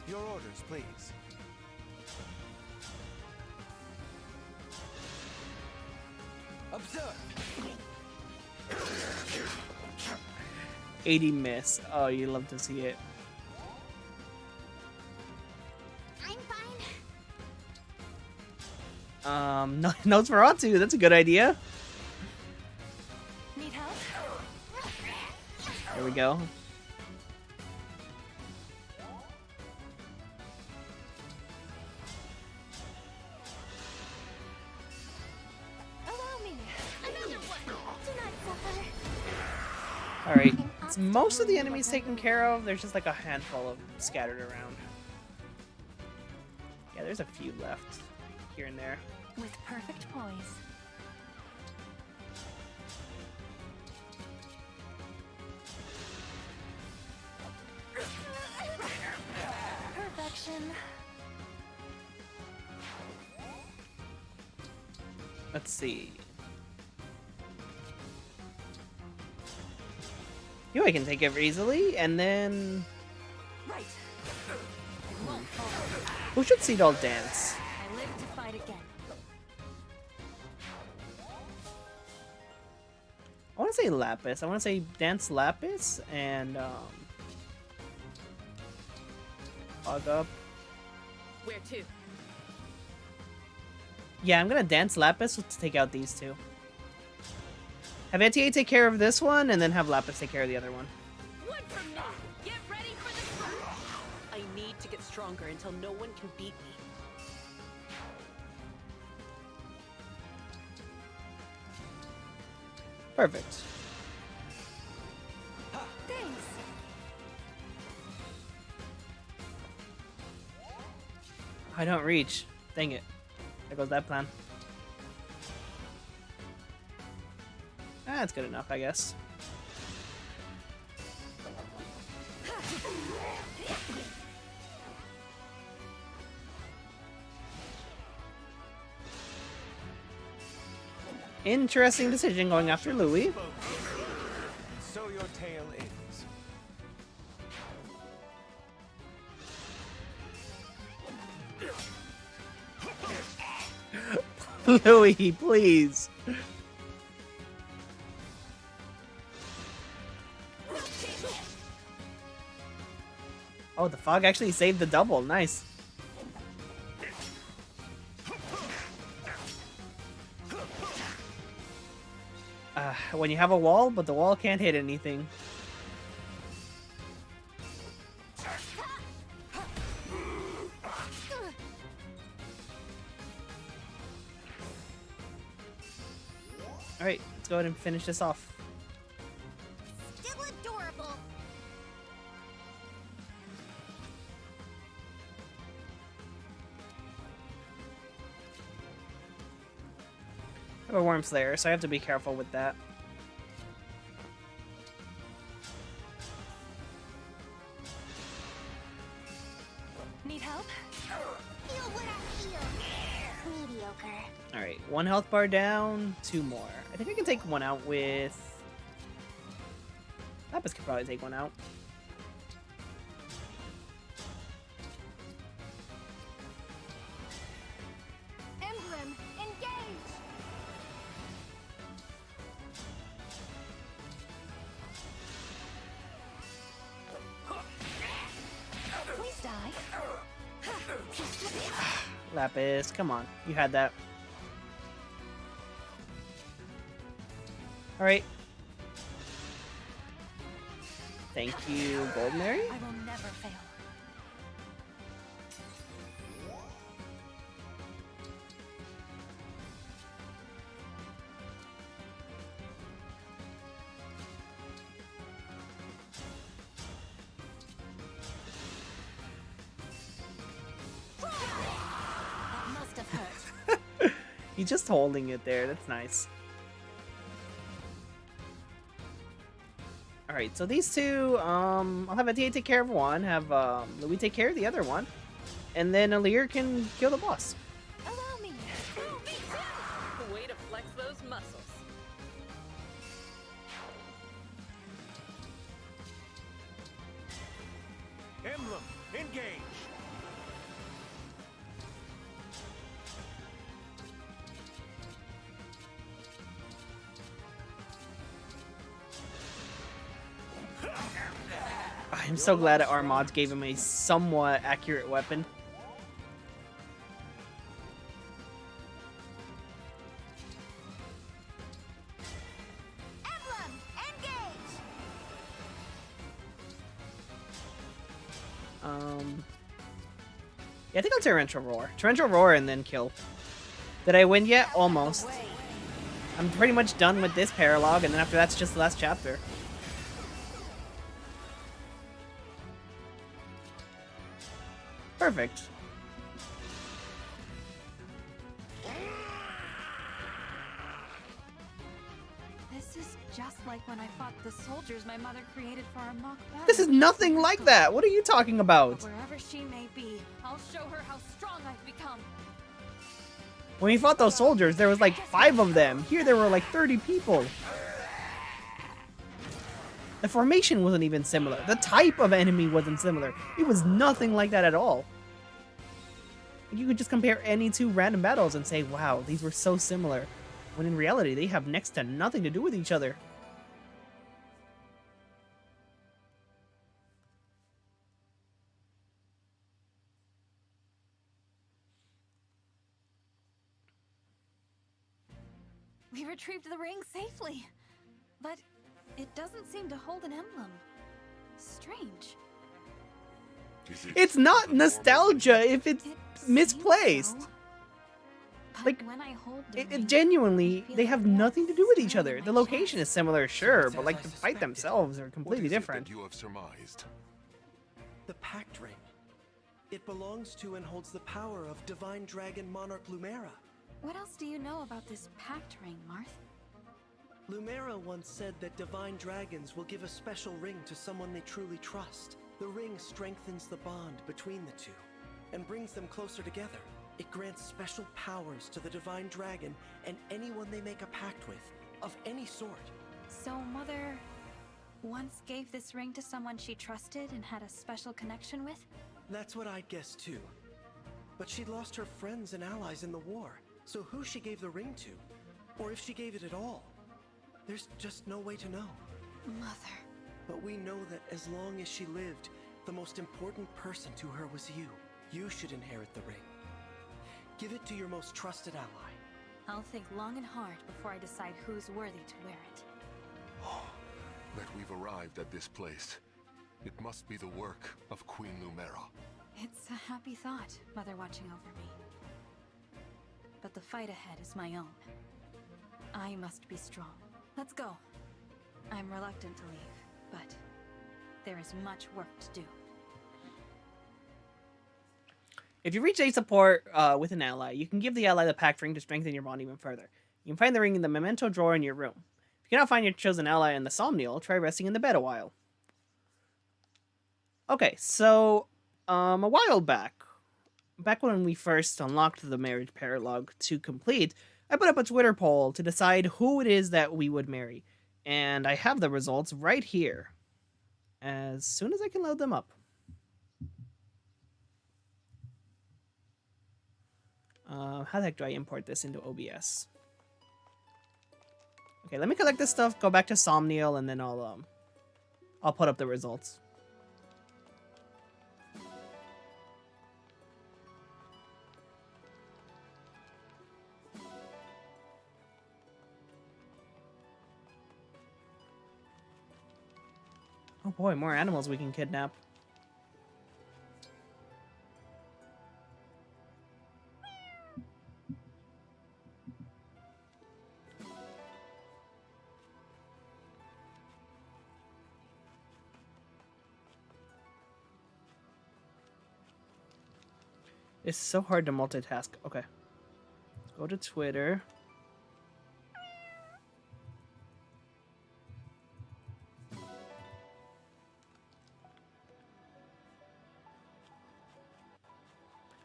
H: Your orders, please.
A: 80 miss. Oh, you love to see it.
B: I'm fine.
A: No, notes for Atu. That's a good idea.
D: Need help?
A: There we go.
D: Allow me.
B: Another one. Do not suffer.
A: Alright. It's most of the enemies taken care of. There's just like a handful of scattered around. Yeah, there's a few left here and there.
D: With perfect poise. Perfection.
A: Let's see. You I can take it easily, and then
D: Right. It won't fall.
A: who should see Doll dance?
D: I live to fight again.
A: I want to say Lapis. I want to say Dance Lapis and Hog Up.
F: Where to?
A: Yeah, I'm gonna Dance Lapis to take out these two. Have Etier take care of this one, and then have Lapis take care of the other one.
F: One from me. Get ready for the fight. I need to get stronger until no one can beat me.
A: Perfect. I don't reach. Dang it. There goes that plan. That's good enough, I guess. Interesting decision going after Louis.
H: And so your tale ends.
A: Louis, please. Oh, the fog actually saved the double. Nice. When you have a wall, but the wall can't hit anything. Alright, let's go ahead and finish this off.
B: Still adorable.
A: I have a Worm Slayer, so I have to be careful with that.
D: Need help?
B: Feel what I feel. Mediocre.
A: Alright, 1 health bar down, 2 more. I think I can take one out with... Lapis could probably take one out.
B: Emblem Engage.
D: Please die.
A: Lapis, come on. You had that. Alright. Thank you, Golden Mary.
D: I will never fail.
B: That must have hurt.
A: He's just holding it there. That's nice. Alright, so these two, I'll have Atia take care of one, have Louis take care of the other one, and then Alir can kill the boss.
D: Allow me.
F: The way to flex those muscles.
H: Emblem Engage.
A: I'm so glad that our mods gave him a somewhat accurate weapon.
B: Emblem Engage.
A: Yeah, I think I'll Torrential Roar. Torrential Roar and then kill. Did I win yet? Almost. I'm pretty much done with this paralogue, and then after that's just the last chapter. Perfect.
C: This is just like when I fought the soldiers my mother created for our mock battle.
A: This is nothing like that. What are you talking about?
C: But wherever she may be, I'll show her how strong I've become.
A: When we fought those soldiers, there was like 5 of them. Here there were like 30 people. The formation wasn't even similar. The type of enemy wasn't similar. It was nothing like that at all. You could just compare any 2 random battles and say, wow, these were so similar. When in reality, they have next to nothing to do with each other.
C: We retrieved the ring safely, but it doesn't seem to hold an emblem. Strange.
G: Is it
A: It's not
G: the
A: nostalgia if it's
C: It
A: misplaced.
C: seems so, but
A: Like,
C: when I hold the
A: It
C: ring,
A: genuinely,
C: I
A: they
C: feel
A: have
C: a warmth
A: nothing to do with each
C: stirring
A: other.
C: in
A: The
C: my
A: location is
C: chest.
A: similar, sure, but
E: as
A: like
E: I
A: the fight
E: suspected.
A: themselves are
G: What
A: completely
G: is it
A: different.
G: that you have surmised?
E: The pact ring.
I: It belongs to and holds the power of Divine Dragon Monarch Lumera.
C: What else do you know about this pact ring, Marth?
I: Lumera once said that divine dragons will give a special ring to someone they truly trust. The ring strengthens the bond between the two and brings them closer together. It grants special powers to the divine dragon and anyone they make a pact with, of any sort.
C: So Mother once gave this ring to someone she trusted and had a special connection with?
I: That's what I'd guess too. But she'd lost her friends and allies in the war, so who she gave the ring to, or if she gave it at all, there's just no way to know.
C: Mother.
I: But we know that as long as she lived, the most important person to her was you. You should inherit the ring. Give it to your most trusted ally.
C: I'll think long and hard before I decide who's worthy to wear it.
G: That we've arrived at this place. It must be the work of Queen Lumera.
C: It's a happy thought, Mother watching over me. But the fight ahead is my own. I must be strong. Let's go. I'm reluctant to leave, but there is much work to do.
A: If you reach A support with an ally, you can give the ally the pact ring to strengthen your bond even further. You can find the ring in the memento drawer in your room. If you cannot find your chosen ally in the Somnial, try resting in the bed a while. Okay, so a while back when we first unlocked the marriage paralogue to complete, I put up a Twitter poll to decide who it is that we would marry. And I have the results right here, as soon as I can load them up. How the heck do I import this into OBS? Okay, let me collect this stuff, go back to Somnial, and then I'll put up the results. Oh boy, more animals we can kidnap. It's so hard to multitask. Okay. Let's go to Twitter.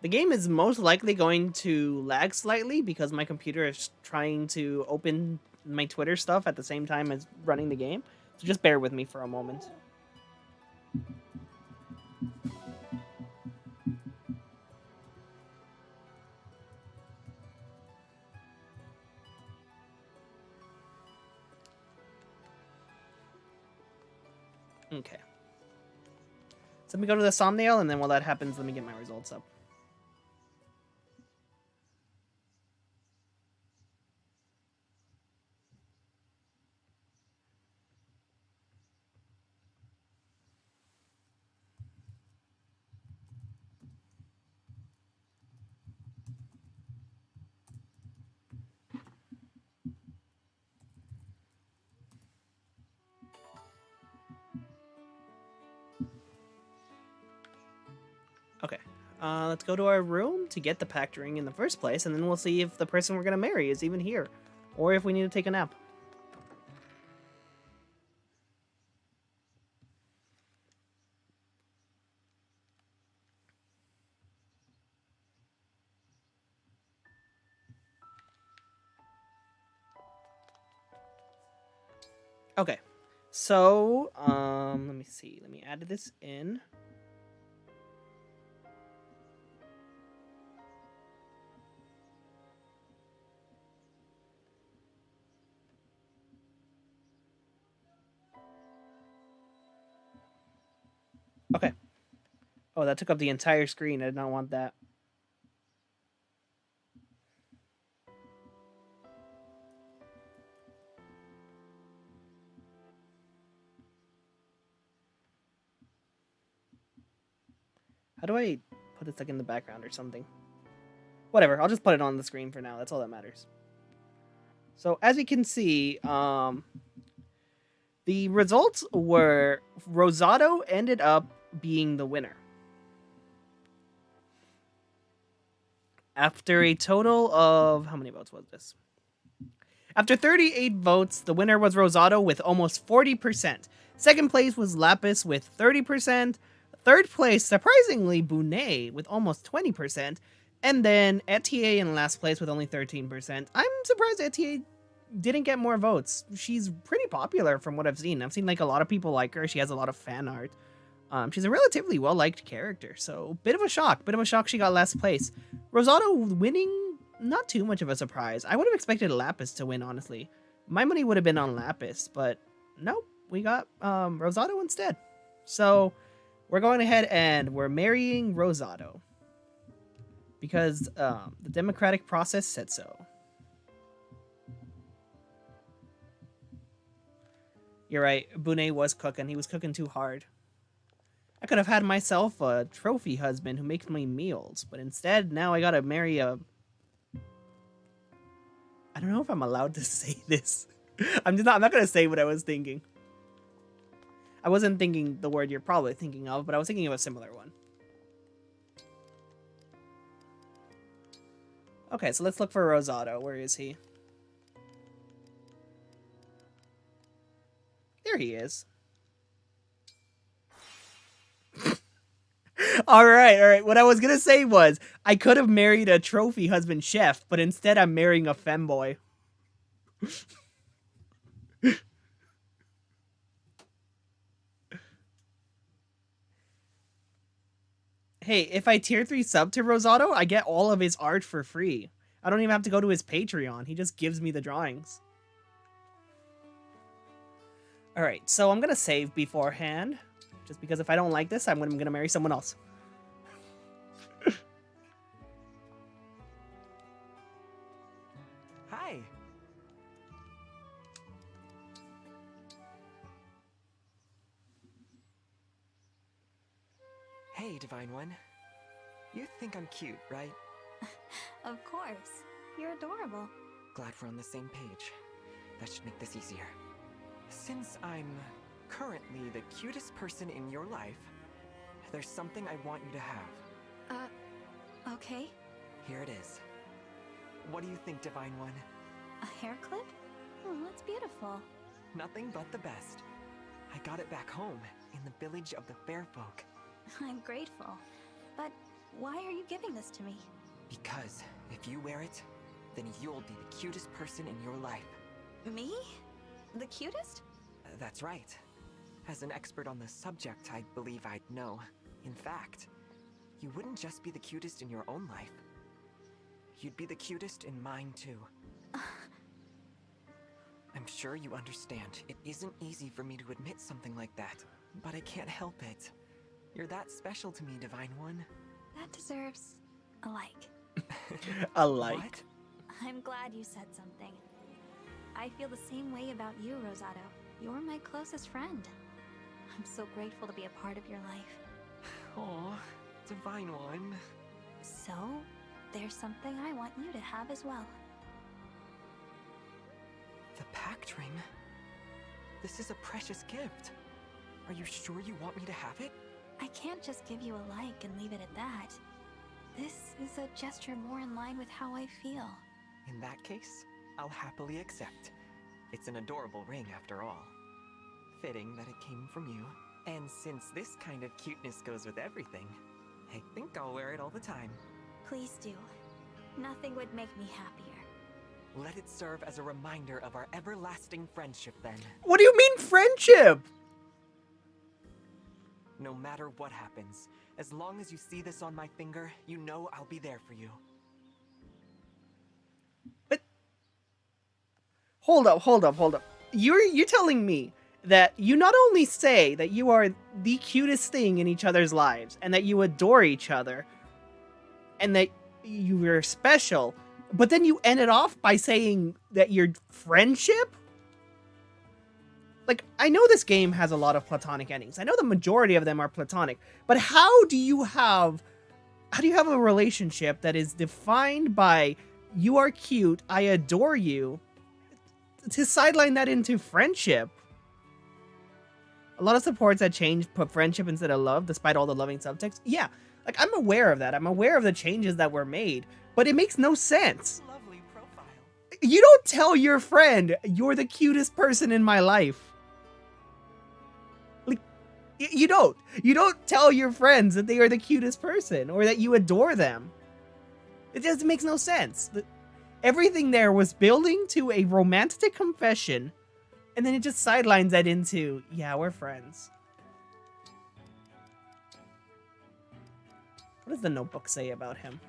A: The game is most likely going to lag slightly because my computer is trying to open my Twitter stuff at the same time as running the game. So just bear with me for a moment. Okay. So let me go to the Somnial, and then while that happens, let me get my results up. Okay, let's go to our room to get the pact ring in the first place, and then we'll see if the person we're going to marry is even here, or if we need to take a nap. Okay, so, let me see, let me add this in. Okay. Oh, that took up the entire screen. I did not want that. How do I put this like in the background or something? Whatever, I'll just put it on the screen for now. That's all that matters. So as you can see, the results were Rosado ended up being the winner. After a total of how many votes was this? After 38 votes, the winner was Rosado with almost 40%. Second place was Lapis with 30%. Third place, surprisingly, Bunet with almost 20%. And then Etier in last place with only 13%. I'm surprised Etier didn't get more votes. She's pretty popular from what I've seen. I've seen like a lot of people like her. She has a lot of fan art. She's a relatively well-liked character, so bit of a shock. Bit of a shock she got last place. Rosado winning, not too much of a surprise. I would have expected Lapis to win, honestly. My money would have been on Lapis, but nope, we got Rosado instead. So we're going ahead and we're marrying Rosado because the democratic process said so. You're right, Bunet was cooking. He was cooking too hard. I could have had myself a trophy husband who makes me meals, but instead, now I gotta marry a... I don't know if I'm allowed to say this. I'm not gonna say what I was thinking. I wasn't thinking the word you're probably thinking of, but I was thinking of a similar one. Okay, so let's look for Rosado. Where is he? There he is. All right. What I was going to say was I could have married a trophy husband chef, but instead I'm marrying a femboy. Hey, if I tier 3 sub to Rosado, I get all of his art for free. I don't even have to go to his Patreon. He just gives me the drawings. All right, so I'm going to save beforehand. Just because if I don't like this, I'm going to marry someone else.
E: Hi. Hey, Divine One. You think I'm cute, right?
C: Of course. You're adorable.
E: Glad we're on the same page. That should make this easier. Since I'm currently the cutest person in your life, there's something I want you to have.
C: Okay.
E: Here it is. What do you think, Divine One?
C: A hair clip? Oh, that's beautiful.
E: Nothing but the best. I got it back home, in the village of the fair folk.
C: I'm grateful. But why are you giving this to me?
E: Because if you wear it, then you'll be the cutest person in your life.
C: Me? The cutest?
E: That's right. As an expert on the subject, I believe I'd know. In fact, you wouldn't just be the cutest in your own life. You'd be the cutest in mine too. I'm sure you understand. It isn't easy for me to admit something like that, but I can't help it. You're that special to me, Divine One.
C: That deserves a like.
A: A like.
E: What?
C: I'm glad you said something. I feel the same way about you, Rosado. You're my closest friend. I'm so grateful to be a part of your life.
E: Aw, Divine One.
C: So, there's something I want you to have as well.
E: The pact ring? This is a precious gift. Are you sure you want me to have it?
C: I can't just give you a like and leave it at that. This is a gesture more in line with how I feel.
E: In that case, I'll happily accept. It's an adorable ring after all. Fitting that it came from you. And since this kind of cuteness goes with everything, I think I'll wear it all the time.
C: Please do. Nothing would make me happier.
E: Let it serve as a reminder of our everlasting friendship then.
A: What do you mean friendship?
E: No matter what happens, as long as you see this on my finger, you know I'll be there for you.
A: But hold up. You're telling me that you not only say that you are the cutest thing in each other's lives and that you adore each other and that you are special, but then you end it off by saying that your friendship? Like, I know this game has a lot of platonic endings. I know the majority of them are platonic, but how do you have a relationship that is defined by you are cute, I adore you, to sideline that into friendship? A lot of supports that change put friendship instead of love, despite all the loving subtext. Yeah, like, I'm aware of that. I'm aware of the changes that were made, but it makes no sense.
E: Lovely profile.
A: You don't tell your friend you're the cutest person in my life. Like, you don't. You don't tell your friends that they are the cutest person or that you adore them. It just makes no sense. Everything there was building to a romantic confession, and then it just sidelines that into, yeah, we're friends. What does the notebook say about him?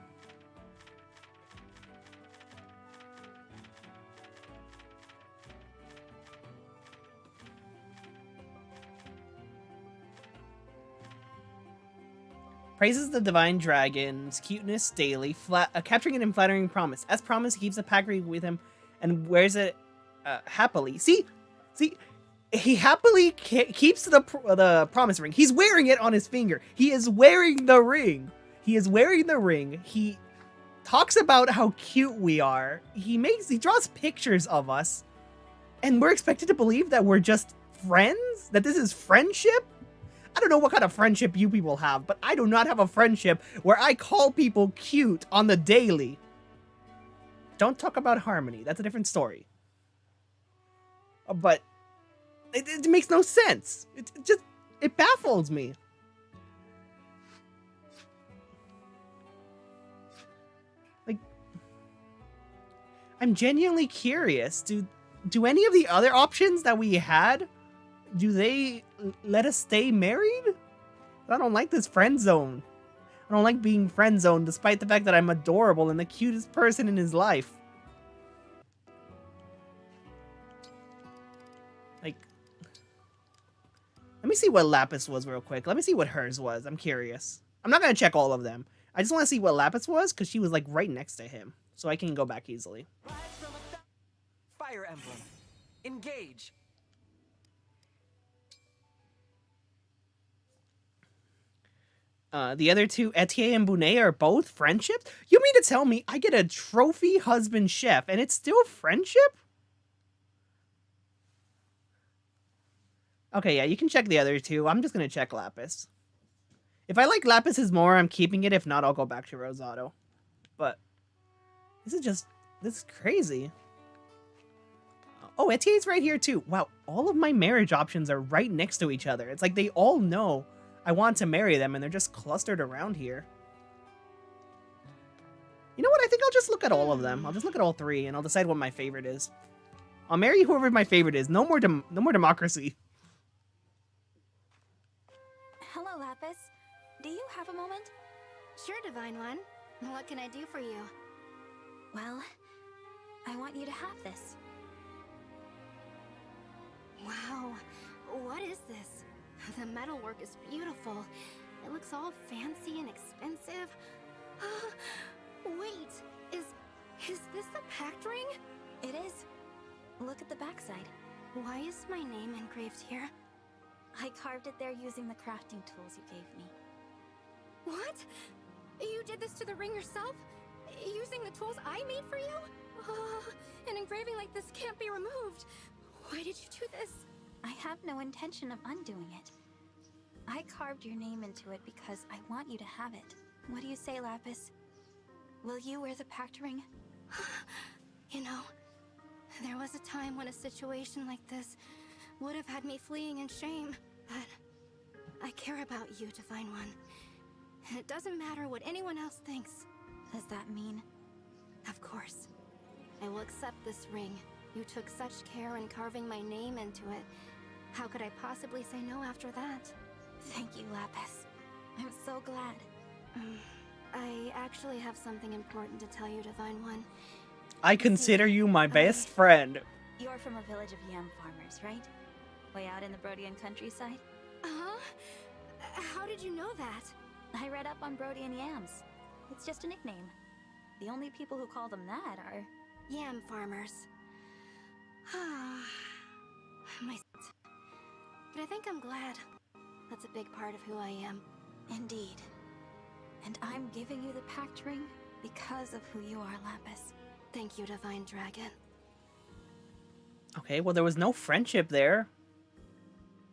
A: Praises the divine dragon's cuteness daily, capturing it in flattering promise. As promised, he keeps a pack ring with him and wears it happily. See, he happily keeps the promise ring. He's wearing it on his finger. He is wearing the ring. He is wearing the ring. He talks about how cute we are. He draws pictures of us, and we're expected to believe that we're just friends. That this is friendship. I don't know what kind of friendship you people have, but I do not have a friendship where I call people cute on the daily. Don't talk about harmony. That's a different story. But it makes no sense. It baffles me. Like, I'm genuinely curious. Do any of the other options that we had, do they let us stay married? I don't like this friend zone. I don't like being friend zoned despite the fact that I'm adorable and the cutest person in his life. Like, let me see what Lapis was real quick. Let me see what hers was. I'm curious. I'm not going to check all of them. I just want to see what Lapis was because she was like right next to him. So I can go back easily.
E: Fire Emblem. Engage.
A: The other two, Etienne and Bonet, are both friendships? You mean to tell me I get a trophy husband chef and it's still friendship? Okay, yeah, you can check the other two. I'm just going to check Lapis. If I like Lapis's more, I'm keeping it. If not, I'll go back to Rosado. But this is crazy. Oh, Etienne's right here too. Wow, all of my marriage options are right next to each other. It's like they all know I want to marry them, and they're just clustered around here. You know what? I think I'll just look at all of them. I'll just look at all three, and I'll decide what my favorite is. I'll marry whoever my favorite is. No more democracy.
C: Hello, Lapis. Do you have a moment?
B: Sure, Divine One. What can I do for you?
C: Well, I want you to have this.
B: Wow, what is this? The metalwork is beautiful. It looks all fancy and expensive. Wait, is this the pact ring?
C: It is. Look at the backside.
B: Why is my name engraved here?
C: I carved it there using the crafting tools you gave me.
B: What? You did this to the ring yourself? Using the tools I made for you? An engraving like this can't be removed. Why did you do this?
C: I have no intention of undoing it. I carved your name into it because I want you to have it. What do you say, Lapis? Will you wear the pact ring?
B: You know, there was a time when a situation like this would have had me fleeing in shame, but I care about you, Divine One. And it doesn't matter what anyone else thinks.
C: Does that mean?
B: Of course. I will accept this ring. You took such care in carving my name into it. How could I possibly say no after that?
C: Thank you, Lapis. I'm so glad.
B: I actually have something important to tell you, Divine One.
A: I consider you my best friend.
C: You're from a village of yam farmers, right? Way out in the Brodian countryside?
B: Uh-huh. How did you know that?
C: I read up on Brodian yams. It's just a nickname. The only people who call them that are...
B: yam farmers. But I think I'm glad. That's a big part of who I am.
C: Indeed. And I'm giving you the pact ring because of who you are, Lapis.
B: Thank you, Divine Dragon.
A: Okay, well, there was no friendship there.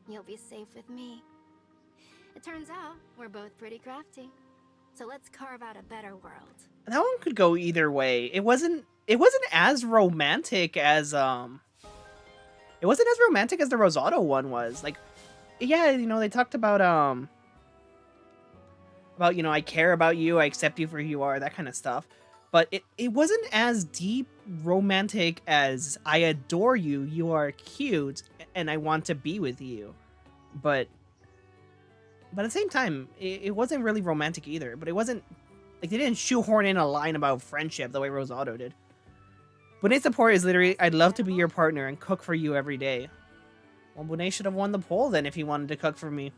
B: You'll be safe with me. It turns out we're both pretty crafty. So let's carve out a better world.
A: That one could go either way. It wasn't as romantic as the Rosado one was. Like, yeah, they talked about I care about you, I accept you for who you are, that kind of stuff. But it wasn't as deep romantic as I adore you, you are cute, and I want to be with you. But at the same time, it wasn't really romantic either. But it wasn't like they didn't shoehorn in a line about friendship the way Rosado did. Bunei's support is literally, I'd love to be your partner and cook for you every day. Well, Bunei should have won the poll then if he wanted to cook for me.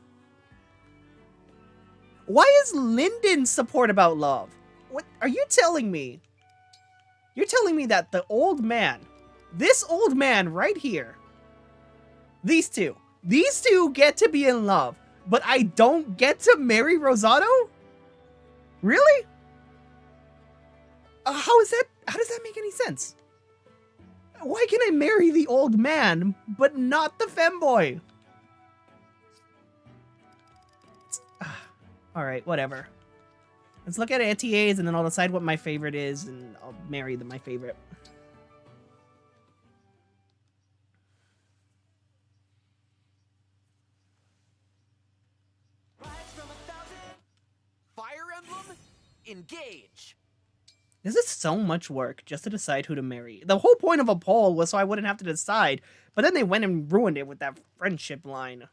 A: Why is Linden's support about love? What are you telling me? You're telling me that the old man, this old man right here, these two get to be in love, but I don't get to marry Rosado? Really? How does that make any sense? Why can I marry the old man, but not the femboy? Alright, whatever. Let's look at ATAs and then I'll decide what my favorite is and I'll marry my favorite.
E: Fire Emblem Engage.
A: This is so much work just to decide who to marry. The whole point of a poll was so I wouldn't have to decide, but then they went and ruined it with that friendship line.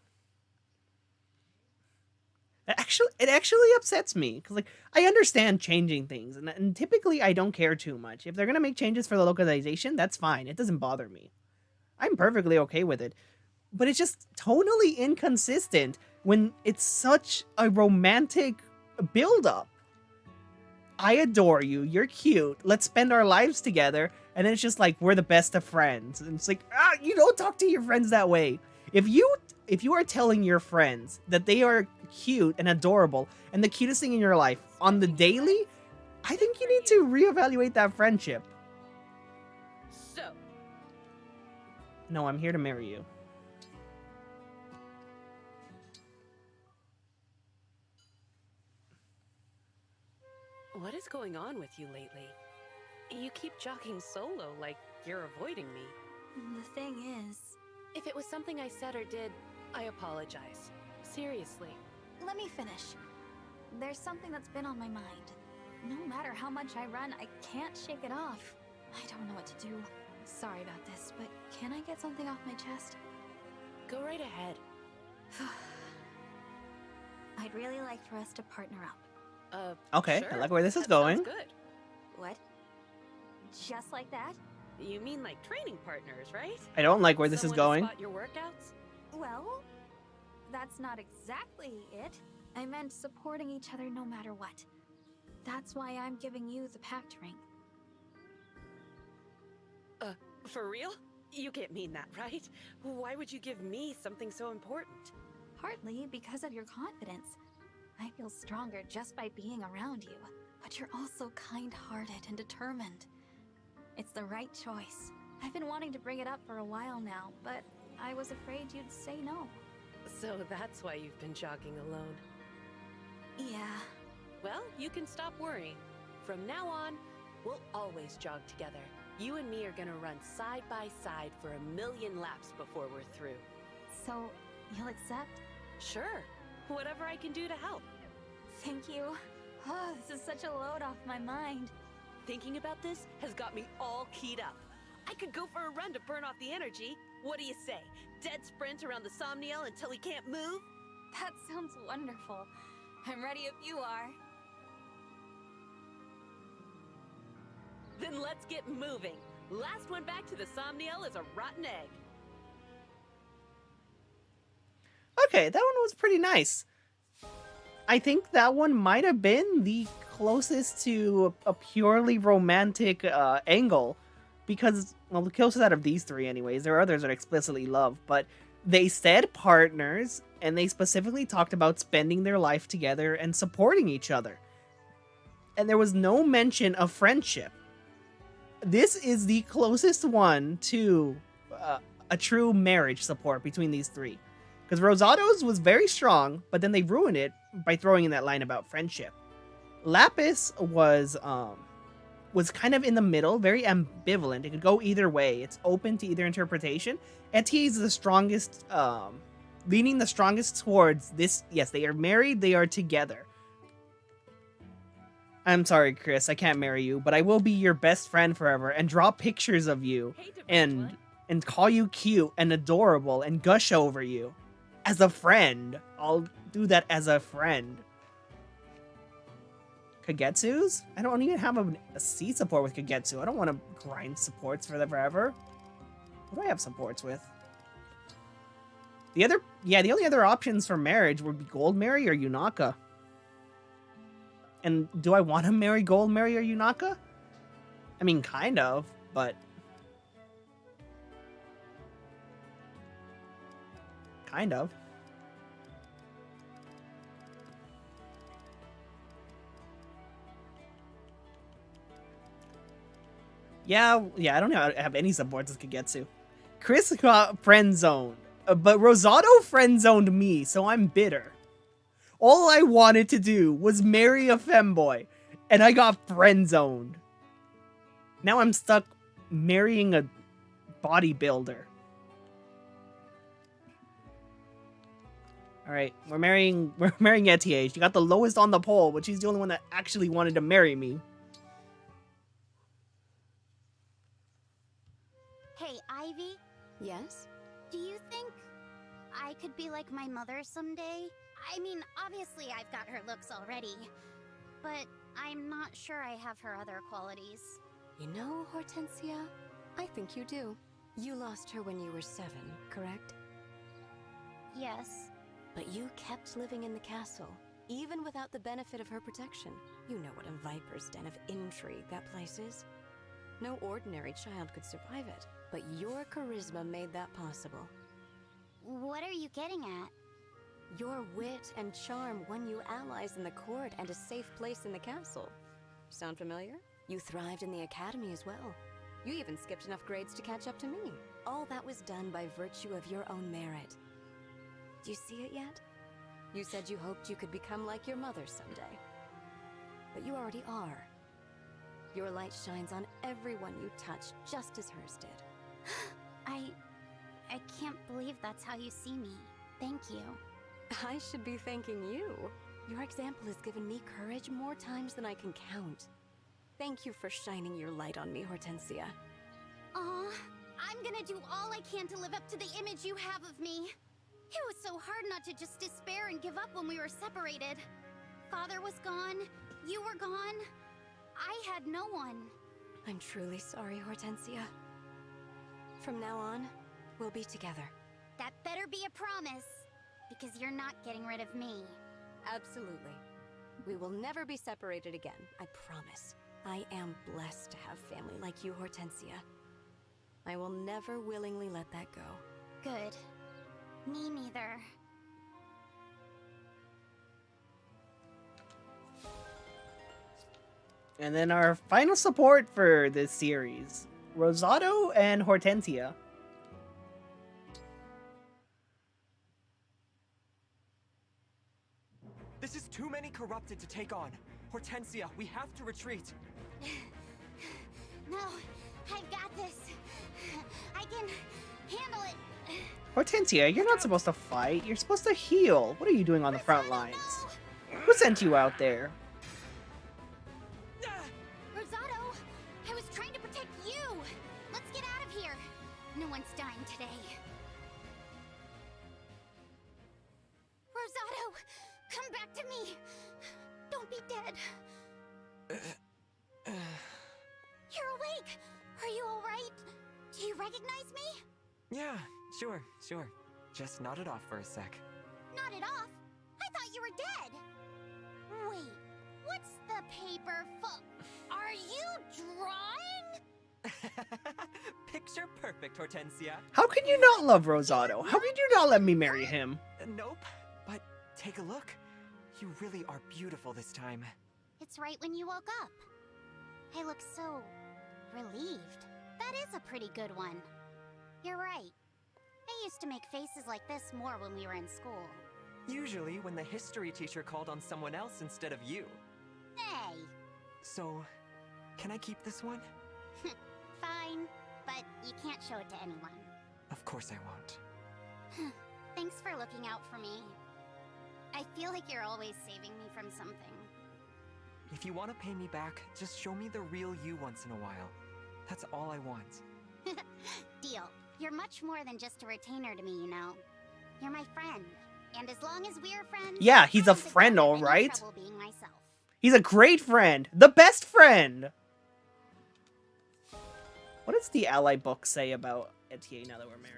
A: It actually upsets me because, like, I understand changing things, and typically I don't care too much. If they're gonna make changes for the localization, that's fine. It doesn't bother me. I'm perfectly okay with it. But it's just tonally inconsistent when it's such a romantic build-up. I adore you. You're cute. Let's spend our lives together. And then it's just like, we're the best of friends. And it's like, you don't talk to your friends that way. If you are telling your friends that they are cute and adorable and the cutest thing in your life on the daily, I think you need to reevaluate that friendship.
F: So,
A: No, I'm here to marry you.
F: what is going on with you lately? You keep jogging solo like you're avoiding me.
C: The thing is,
F: If it was something I said or did, I apologize. Seriously.
C: let me finish. There's something that's been on my mind. No matter how much I run, I can't shake it off. I don't know what to do. Sorry about this, but can I get something off my chest?
F: Go right ahead.
C: I'd really like for us to partner up.
A: Okay,
F: Sure.
A: I like where this is
F: That sounds
A: going.
F: good.
C: What? Just like that?
F: You mean like training partners, right?
A: I don't like where this is
F: Someone to
A: going.
F: spot your workouts?
C: Well, that's not exactly it. I meant supporting each other no matter what. That's why I'm giving you the pact ring.
F: For real? You can't mean that, right? Why would you give me something so important?
C: Partly because of your confidence. I feel stronger just by being around you. But you're also kind-hearted and determined. It's the right choice. I've been wanting to bring it up for a while now, but I was afraid you'd say no.
F: So that's why you've been jogging alone.
C: Yeah.
F: Well, you can stop worrying. From now on, we'll always jog together. You and me are gonna run side by side for 1,000,000 laps before we're through.
C: So, you'll accept?
F: Sure. Whatever I can do to help.
C: Thank you. Oh, this is such a load off my mind.
F: Thinking about this has got me all keyed up. I could go for a run to burn off the energy. What do you say? Dead sprint around the Somniel until he can't move?
C: That sounds wonderful. I'm ready if you are.
F: Then let's get moving. Last one back to the Somniel is a rotten egg.
A: Okay, that one was pretty nice. I think that one might have been the closest to a purely romantic angle. Because, well, the closest out of these three anyways. There are others that explicitly love. But they said partners, and they specifically talked about spending their life together and supporting each other. And there was no mention of friendship. This is the closest one to a true marriage support between these three. Because Rosado's was very strong, but then they ruined it by throwing in that line about friendship. Lapis was was kind of in the middle, very ambivalent. It could go either way. It's open to either interpretation. Etier is the strongest, leaning the strongest towards this. Yes, they are married. They are together. I'm sorry, Chris. I can't marry you, but I will be your best friend forever and draw pictures of you and call you cute and adorable and gush over you as a friend. I'll do that as a friend. Kagetsu's? I don't even have a C support with Kagetsu. I don't want to grind supports for them forever. What do I have supports with? The only other options for marriage would be Gold Mary or Yunaka. And do I want to marry Gold Mary or Yunaka? I mean, kind of, but... Kind of. Yeah, I don't have any supports as Kagetsu. Chris got friend-zoned, but Rosado friend-zoned me, so I'm bitter. All I wanted to do was marry a femboy, and I got friend-zoned. Now I'm stuck marrying a bodybuilder. Alright, we're marrying Etier. She got the lowest on the poll, but she's the only one that actually wanted to marry me.
J: Hey, Ivy?
B: Yes?
J: Do you think I could be like my mother someday? I mean, obviously I've got her looks already, but I'm not sure I have her other qualities.
B: You know, Hortensia, I think you do. You lost her when you were 7, correct?
J: Yes.
B: But you kept living in the castle, even without the benefit of her protection. You know what a viper's den of intrigue that place is. No ordinary child could survive it, but your charisma made that possible.
J: What are you getting at?
B: Your wit and charm won you allies in the court and a safe place in the castle. Sound familiar? You thrived in the academy as well. You even skipped enough grades to catch up to me. All that was done by virtue of your own merit. Do you see it yet? You said you hoped you could become like your mother someday. But you already are. Your light shines on everyone you touch, just as hers did.
J: I can't believe that's how you see me. Thank you.
B: I should be thanking you. Your example has given me courage more times than I can count. Thank you for shining your light on me, Hortensia.
J: Aw, I'm gonna do all I can to live up to the image you have of me. It was so hard not to just despair and give up when we were separated. Father was gone, you were gone. I had no one.
B: I'm truly sorry, Hortensia. From now on, we'll be together.
J: That better be a promise, because you're not getting rid of me.
B: Absolutely. We will never be separated again, I promise. I am blessed to have family like you, Hortensia. I will never willingly let that go.
J: Good. Me neither.
A: And then our final support for this series, Rosado and Hortensia.
E: This is too many corrupted to take on. Hortensia, we have to retreat.
J: No, I've got this. I can handle it.
A: Hortensia, you're not supposed to fight. You're supposed to heal. What are you doing on the front lines? Who sent you out there?
J: Rosado, I was trying to protect you. Let's get out of here. No one's dying today. Rosado, come back to me. Don't be dead. You're awake. Are you all right? Do you recognize me?
E: Yeah, sure. Just nodded off for a sec.
J: Nodded off? I thought you were dead. Wait, what's the paper for? Are you drawing?
E: Picture perfect, Hortensia.
A: How can you not love Rosado? How could you not let me marry him?
E: Nope, but take a look. You really are beautiful this time.
J: It's right when you woke up. I look so relieved. That is a pretty good one. You're right. I used to make faces like this more when we were in school.
E: Usually when the history teacher called on someone else instead of you.
J: Hey!
E: So, Can I keep this one?
J: Fine, but you can't show it to anyone.
E: Of course I won't.
J: Thanks for looking out for me. I feel like you're always saving me from something.
E: If you want to pay me back, just show me the real you once in a while. That's all I want.
J: Deal. You're much more than just a retainer to me, you know. You're my friend. And as long as we're friends...
A: Yeah, he's
J: I
A: a
J: don't think
A: friend,
J: I'll have any
A: alright.
J: trouble being myself.
A: He's a great friend. The best friend. What does the ally book say about Etienne now that we're married?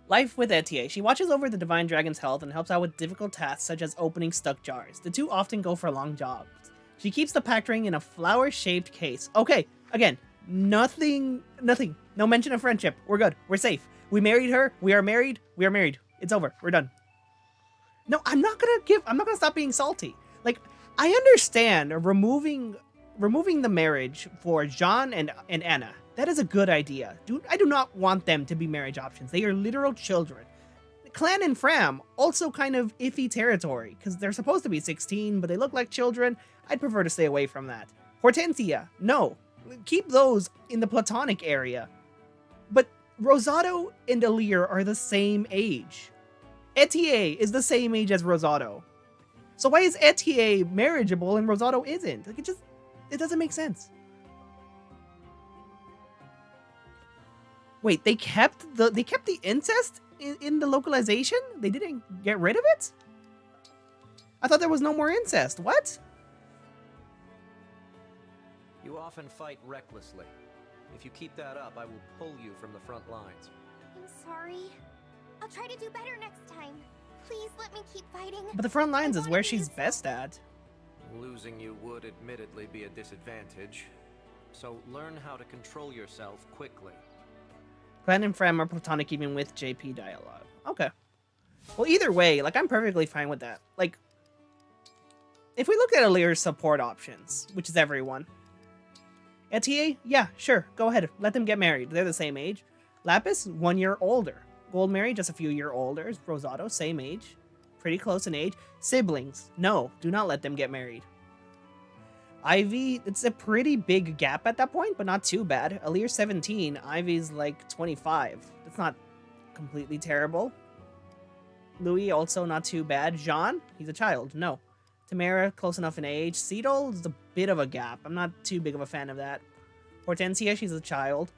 A: Life with Etienne. She watches over the Divine Dragon's health and helps out with difficult tasks such as opening stuck jars. The two often go for long jobs. She keeps the pact ring in a flower-shaped case. Okay, again, nothing. No mention of friendship. We're good. We're safe. We married her. We are married. We are married. It's over. We're done. No, I'm not gonna stop being salty. Like, I understand removing the marriage for Jean and Anna. That is a good idea. I do not want them to be marriage options. They are literal children. Clan and Fram, also kind of iffy territory, because they're supposed to be 16, but they look like children. I'd prefer to stay away from that. Hortensia, no. Keep those in the platonic area. But Rosado and Alir are the same age. Etienne is the same age as Rosado. So why is Etienne marriageable and Rosado isn't? Like, it doesn't make sense. Wait, they kept the incest in the localization? They didn't get rid of it? I thought there was no more incest. What?
K: You often fight recklessly. If you keep that up, I will pull you from the front lines.
J: I'm sorry. I'll try to do better next time. Please let me keep fighting.
A: But the front lines is where she's best at.
K: Losing you would admittedly be a disadvantage. So learn how to control yourself quickly.
A: Clan and Fram are platonic even with JP dialogue. Okay. Well, either way, like, I'm perfectly fine with that. Like, if we look at Alir's support options, which is everyone. Etienne, yeah, sure, go ahead. Let them get married. They're the same age. Lapis, 1 year older. Goldmary, just a few years older. Rosado, same age. Pretty close in age. Siblings, no, do not let them get married. Ivy, it's a pretty big gap at that point, but not too bad. Alir's 17, Ivy's like 25. That's not completely terrible. Louis, also not too bad. Jean, he's a child, no. Tamara, close enough in age. Cedal is a bit of a gap. I'm not too big of a fan of that. Hortensia, she's a child.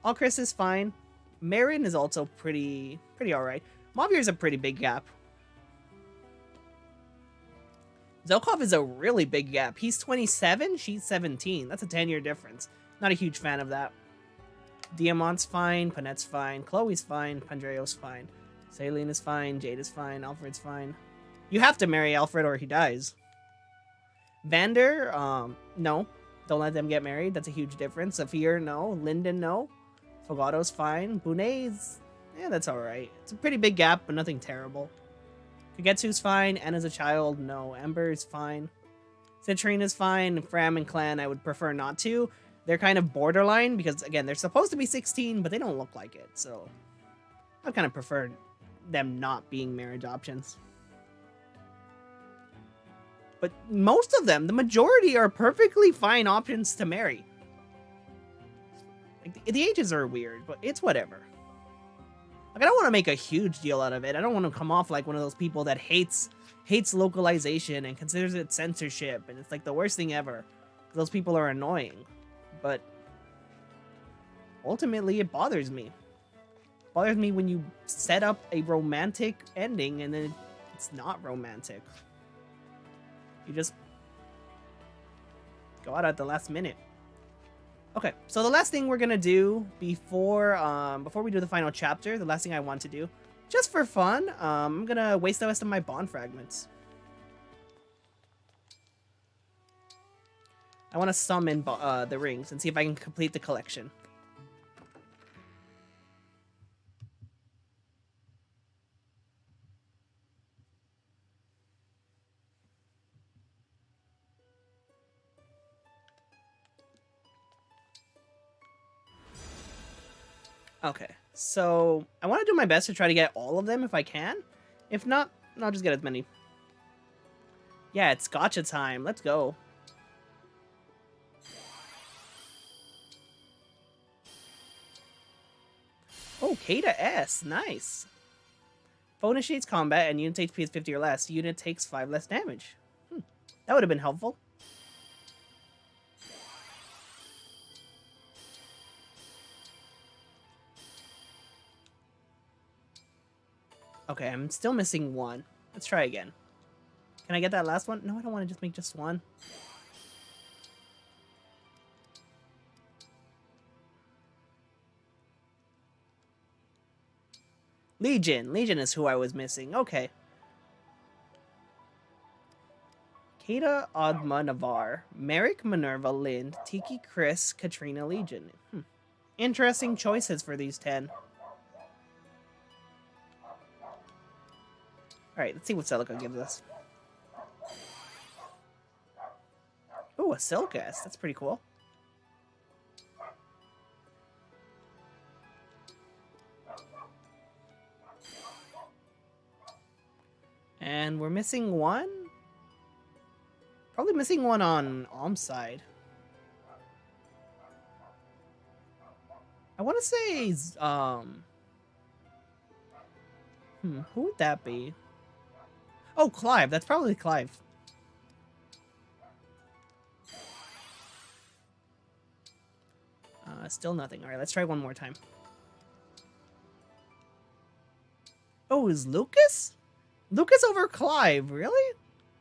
A: Alchris is fine. Marin is also pretty alright. Mauvier is a pretty big gap. Zelkov is a really big gap. He's 27, she's 17. That's a 10-year difference. Not a huge fan of that. Diamant's fine, Panette's fine, Chloe's fine, Pandreo's fine. Celine is fine, Jade is fine, Alfred's fine. You have to marry Alfred or he dies. Vander, no. Don't let them get married. That's a huge difference. Saphir, no. Linden, no. Fogato's fine. Bunet's, yeah, that's alright. It's a pretty big gap, but nothing terrible. Kagetsu's fine. Anna's a child. No. Ember's fine. Citrina's fine. Fram and Clan, I would prefer not to. They're kind of borderline because, again, they're supposed to be 16, but they don't look like it. So I kind of prefer them not being marriage options. But most of them, the majority, are perfectly fine options to marry. Like, the ages are weird, but it's whatever. Like, I don't want to make a huge deal out of it. I don't want to come off like one of those people that hates localization and considers it censorship, and it's like the worst thing ever. Those people are annoying. But ultimately, it bothers me. It bothers me when you set up a romantic ending and then it's not romantic. You just go out at the last minute. Okay, so the last thing we're gonna do before we do the final chapter, the last thing I want to do, just for fun, I'm gonna waste the rest of my bond fragments. I want to summon the rings and see if I can complete the collection. Okay, so I want to do my best to try to get all of them if I can. If not, I'll just get as many. Yeah, it's gotcha time. Let's go. Oh, K to S. Nice. Foe initiates combat and unit HP is 50 or less. Unit takes 5 less damage. That would have been helpful. Okay, I'm still missing one. Let's try again. Can I get that last one? No, I don't want to just make just one. Legion. Legion is who I was missing. Okay. Kata, Odma, Navar, Merrick, Minerva, Lind, Tiki, Chris, Katrina, Legion. Interesting choices for these 10. Alright, let's see what Celica gives us. Oh, a Silcast. That's pretty cool. And we're missing one? Probably missing one on Alm's side. I want to say, who would that be? Oh, Clive. That's probably Clive. Still nothing. All right, let's try one more time. Oh, is Lucas? Lucas over Clive? Really?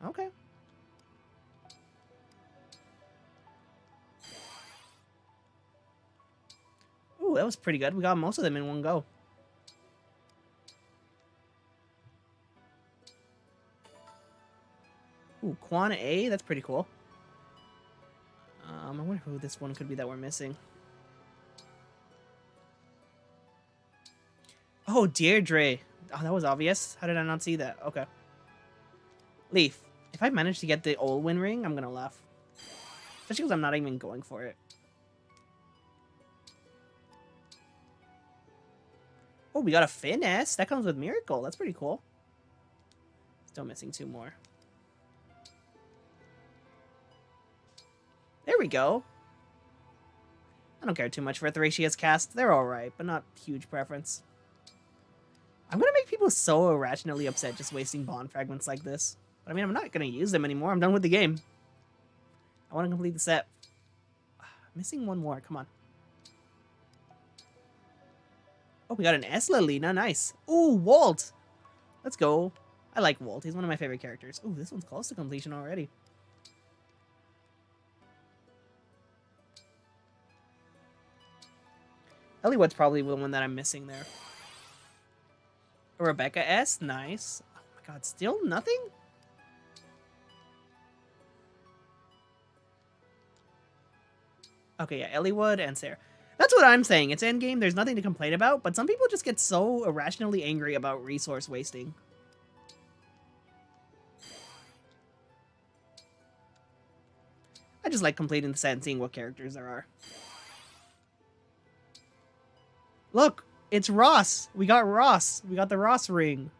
A: Okay. Ooh, that was pretty good. We got most of them in one go. Ooh, Quan A? That's pretty cool. I wonder who this one could be that we're missing. Oh, Deirdre. Oh, that was obvious. How did I not see that? Okay. Leaf. If I manage to get the Olwyn ring, I'm gonna laugh. Especially because I'm not even going for it. Oh, we got a Finesse. That comes with Miracle. That's pretty cool. Still missing 2 more. There we go. I don't care too much for Thrasia's cast. They're alright, but not huge preference. I'm gonna make people so irrationally upset just wasting bond fragments like this. But I mean, I'm not gonna use them anymore. I'm done with the game. I want to complete the set. Missing one more. Come on. Oh, we got an Eslalina. Nice. Ooh, Walt. Let's go. I like Walt. He's one of my favorite characters. Ooh, this one's close to completion already. Elliott's probably the one that I'm missing there. Rebecca S. Nice. Oh my god, still nothing? Okay, yeah, Elliowood and Sarah. That's what I'm saying. It's endgame. There's nothing to complain about, but some people just get so irrationally angry about resource wasting. I just like completing the set and seeing what characters there are. Look, it's Ross. We got Ross. We got the Ross ring.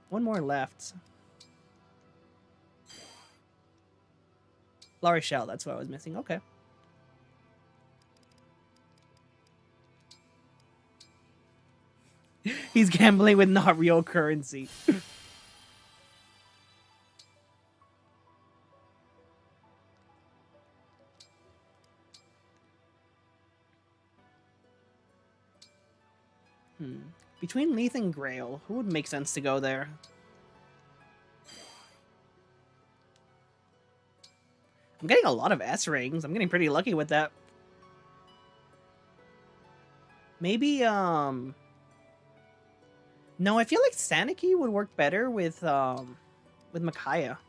A: One more left. La Rochelle, that's what I was missing. Okay. He's gambling with not real currency. Between Leith and Grail, who would make sense to go there? I'm getting a lot of S rings. I'm getting pretty lucky with that. Maybe, no, I feel like Saniki would work better with Micaiah.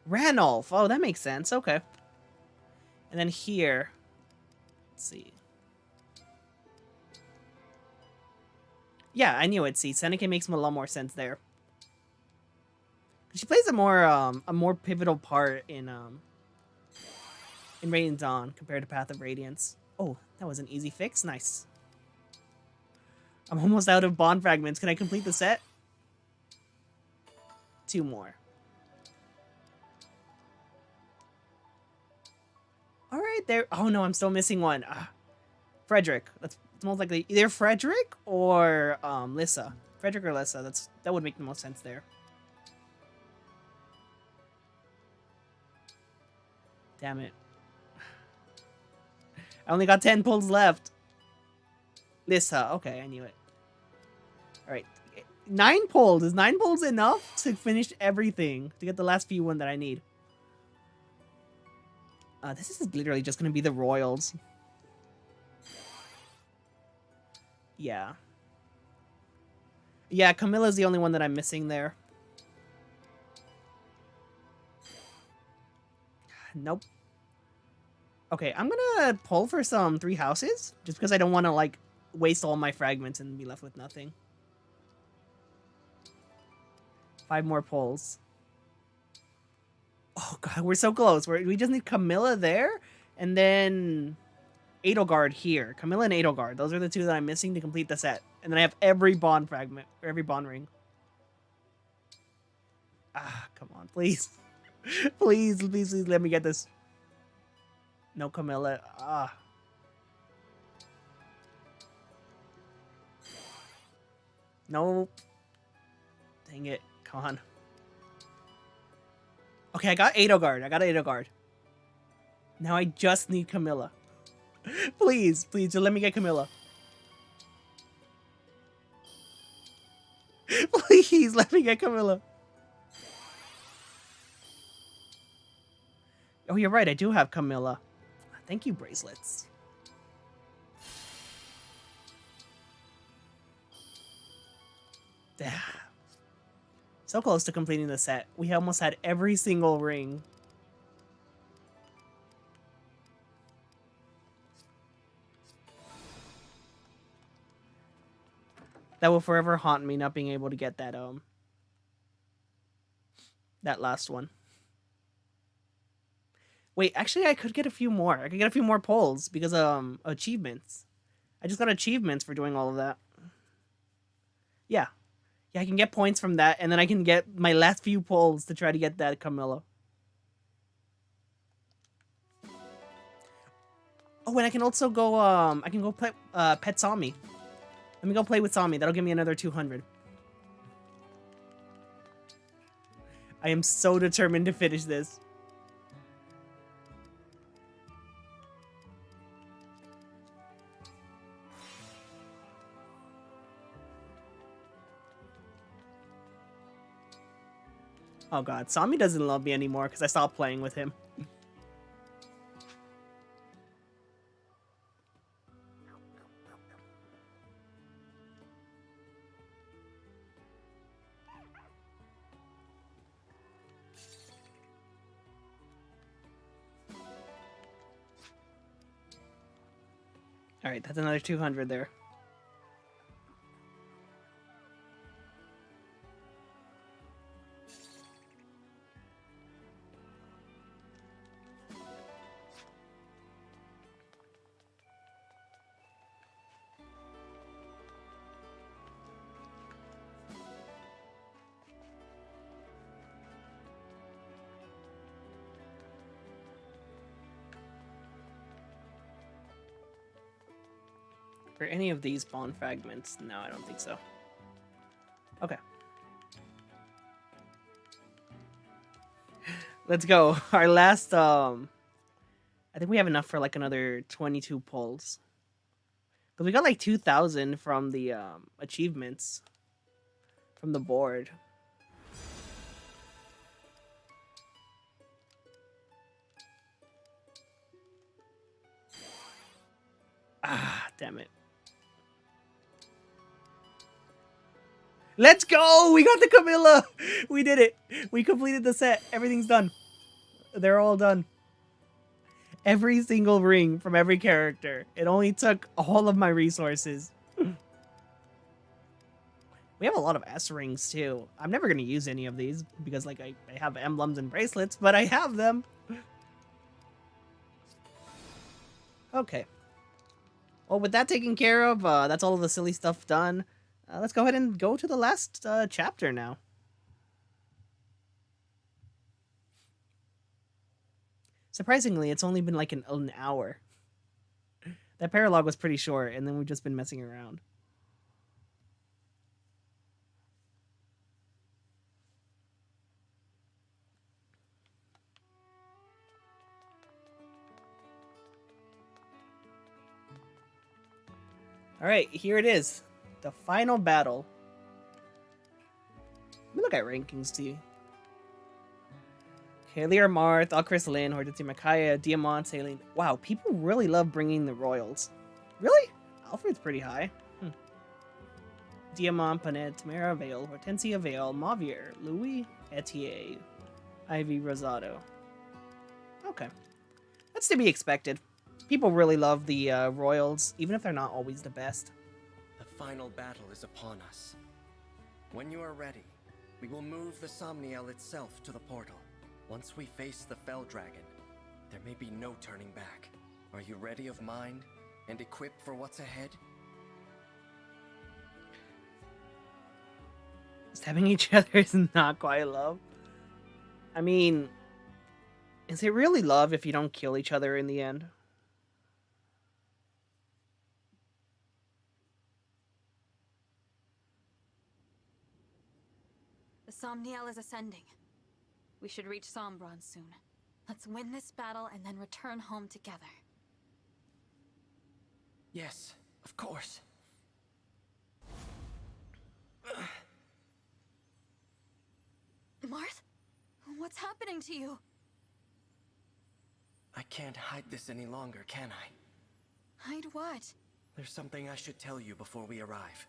A: Ranulph. Oh, that makes sense. Okay. And then here, let's see. Yeah, I knew it. See, Seneca makes a lot more sense there. She plays a more pivotal part in in Radiant Dawn compared to Path of Radiance. Oh, that was an easy fix. Nice. I'm almost out of bond fragments. Can I complete the set? 2 more. All right, there. Oh no, I'm still missing one. Frederick. That's most likely either Frederick or Lissa. Frederick or Lissa. That would make the most sense there. Damn it. I only got 10 pulls left. Lissa. Okay, I knew it. All right. 9 pulls. Is 9 pulls enough to finish everything? To get the last few one that I need? This is literally just going to be the Royals. Yeah. Yeah, Camilla's the only one that I'm missing there. Nope. Okay, I'm gonna pull for some 3 houses. Just because I don't want to, like, waste all my fragments and be left with nothing. 5 more pulls. Oh god, we're so close. We just need Camilla there, and then Edelgard here. Camilla and Edelgard. Those are the 2 that I'm missing to complete the set. And then I have every bond fragment, or every bond ring. Ah, come on, please. Please, please, please let me get this. No Camilla. Ah. Nope. Dang it. Come on. Okay, I got Edelgard. Now I just need Camilla. Please, please, just let me get Camilla. Please, let me get Camilla. Oh, you're right, I do have Camilla. Thank you, bracelets. Damn. So close to completing the set. We almost had every single ring. That will forever haunt me not being able to get that that last one. Wait, actually I could get a few more. I could get a few more pulls because achievements. I just got achievements for doing all of that. Yeah. Yeah, I can get points from that, and then I can get my last few pulls to try to get that Camilla. Oh, and I can also go, I can go play, pet Sami. Let me go play with Sami. That'll give me another 200. I am so determined to finish this. Oh god, Sami doesn't love me anymore because I stopped playing with him. Alright, that's another 200 there. For any of these bond fragments? No, I don't think so. Okay. Let's go. Our last, I think we have enough for like another 22 pulls. Because we got like 2,000 from the achievements from the board. Ah, damn it. Let's go! We got the Camilla! We did it! We completed the set. Everything's done. They're all done. Every single ring from every character. It only took all of my resources. We have a lot of S rings too. I'm never going to use any of these because like I have emblems and bracelets, but I have them. Okay. Well, with that taken care of, that's all of the silly stuff done. Let's go ahead and go to the last chapter now. Surprisingly, it's only been like an hour. That paralogue was pretty short, and then we've just been messing around. Alright, here it is. The final battle. Let me look at rankings too. Okay, Lear Marth, Alchris Lin, Hordensi Makaya, Diamant, Saline. Wow, people really love bringing the royals. Really? Alfred's pretty high. Diamant, Panet, Tamara Vale, Hortensia Vale, Mavier, Louis Etier, Ivy Rosado. Okay. That's to be expected. People really love the royals, even if they're not always the best.
L: The final battle is upon us. When you are ready, we will move the Somniel itself to the portal. Once we face the Fell Dragon, there may be no turning back. Are you ready of mind and equipped for what's ahead?
A: Stabbing each other is not quite love. I mean, is it really love if you don't kill each other in the end?
C: The Somniel is ascending. We should reach Sombron soon. Let's win this battle and then return home together.
L: Yes, of course.
C: Marth? What's happening to you?
L: I can't hide this any longer, can I?
C: Hide what?
L: There's something I should tell you before we arrive.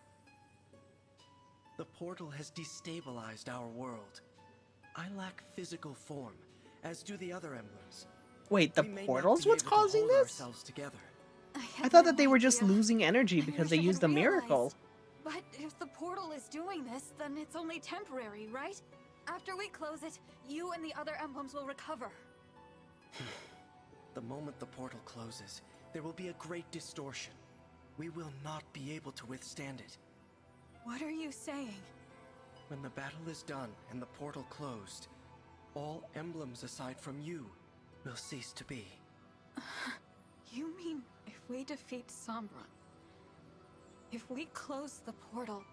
L: The portal has destabilized our world. I lack physical form, as do the other emblems.
A: Wait, the portal's what's causing this?
L: Together.
A: I thought that they were just losing energy because they used the miracle.
C: But if the portal is doing this, then it's only temporary, right? After we close it, you and the other emblems will recover.
L: The moment the portal closes, there will be a great distortion. We will not be able to withstand it.
C: What are you saying?
L: When the battle is done and the portal closed, all emblems aside from you will cease to be.
C: You mean if we defeat Sombron, if we close the portal,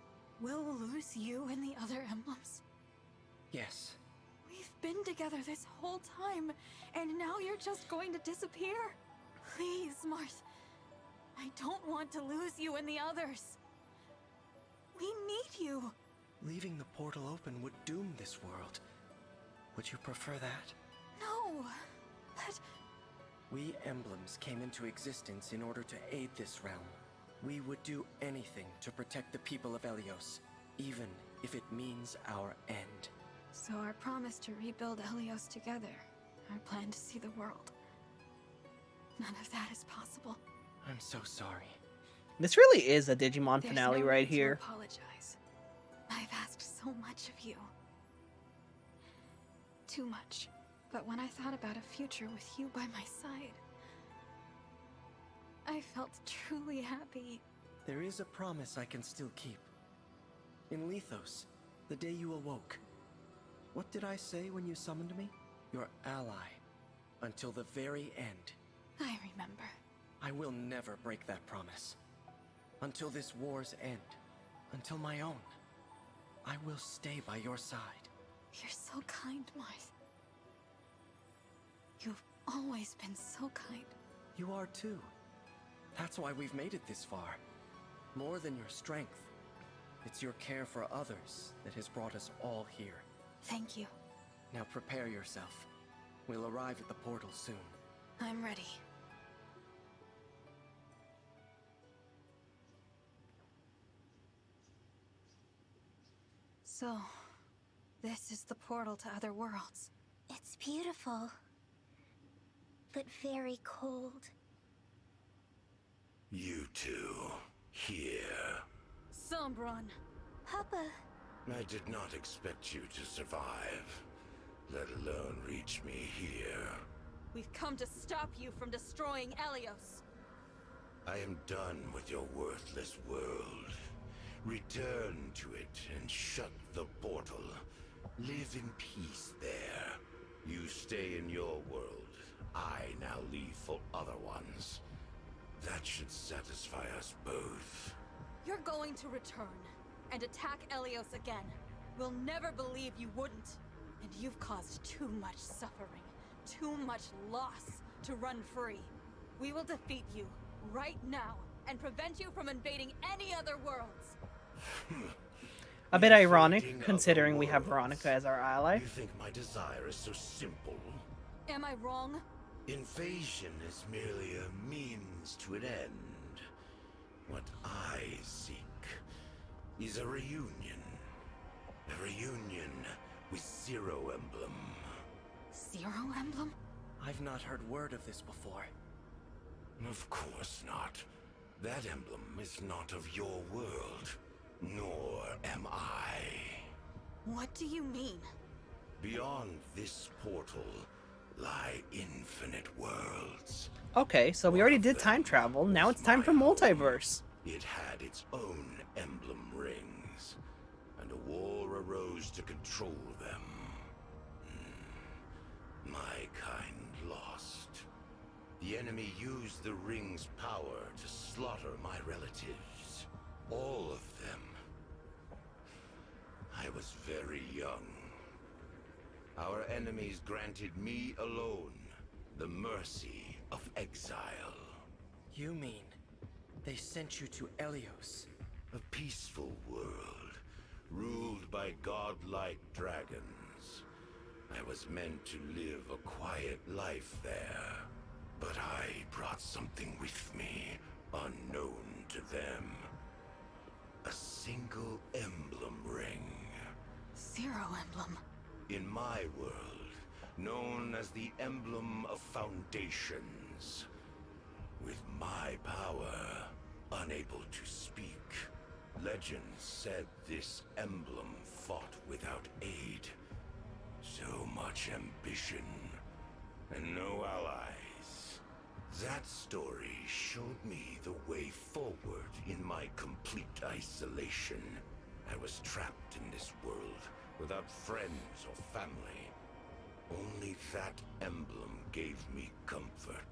C: we'll lose you and the other emblems?
L: Yes.
C: We've been together this whole time, and now you're just going to disappear? Please, Marth. I don't want to lose you and the others. We need you.
L: Leaving the portal open would doom this world. Would you prefer that?
C: No, but...
L: We emblems came into existence in order to aid this realm. We would do anything to protect the people of Elyos, even if it means our end.
C: So our promise to rebuild Elyos together, our plan to see the world, none of that is possible.
L: I'm so sorry.
A: This really is a Digimon
C: There's
A: finale
C: no
A: right
C: need to
A: here.
C: Apologize. I've asked so much of you. Too much. But when I thought about a future with you by my side, I felt truly happy.
L: There is a promise I can still keep. In Lethos, the day you awoke, what did I say when you summoned me? Your ally, until the very end.
C: I remember.
L: I will never break that promise. Until this war's end, until my own, I will stay by your side.
C: You're so kind, Marth. You've always been so kind.
L: You are too. That's why we've made it this far. More than your strength, it's your care for others that has brought us all here.
C: Thank you.
L: Now prepare yourself. We'll arrive at the portal soon.
C: I'm ready. So, this is the portal to other worlds.
J: It's beautiful, but very cold.
M: You two, here.
C: Sombron.
J: Papa.
M: I did not expect you to survive, let alone reach me here.
C: We've come to stop you from destroying Elyos.
M: I am done with your worthless world. Return to it and shut the portal. Live in peace there. You stay in your world. I now leave for other ones. That should satisfy us both.
C: You're going to return and attack Elios again. We'll never believe you wouldn't. And you've caused too much suffering, too much loss to run free. We will defeat you right now and prevent you from invading any other worlds.
A: A bit ironic, considering we have Veronica as our ally.
M: You think my desire is so simple?
C: Am I wrong?
M: Invasion is merely a means to an end. What I seek is a reunion. A reunion with Zero Emblem.
C: Zero Emblem?
L: I've not heard word of this before.
M: Of course not. That emblem is not of your world, nor am I.
C: What do you mean?
M: Beyond this portal lie infinite worlds.
A: Okay, so we already did time travel. Now it's time for multiverse.
M: It had its own emblem rings, and a war arose to control them. My kind lost. The enemy used the ring's power to slaughter my relatives. All of them. I was very young. Our enemies granted me alone the mercy of exile.
L: You mean they sent you to Elios?
M: A peaceful world, ruled by godlike dragons. I was meant to live a quiet life there, but I brought something with me, unknown to them. A single emblem ring.
C: Zero Emblem.
M: In my world, known as the Emblem of Foundations. With my power, unable to speak, legends said this emblem fought without aid. So much ambition, and no allies. That story showed me the way forward in my complete isolation. I was trapped in this world, without friends or family. Only that emblem gave me comfort.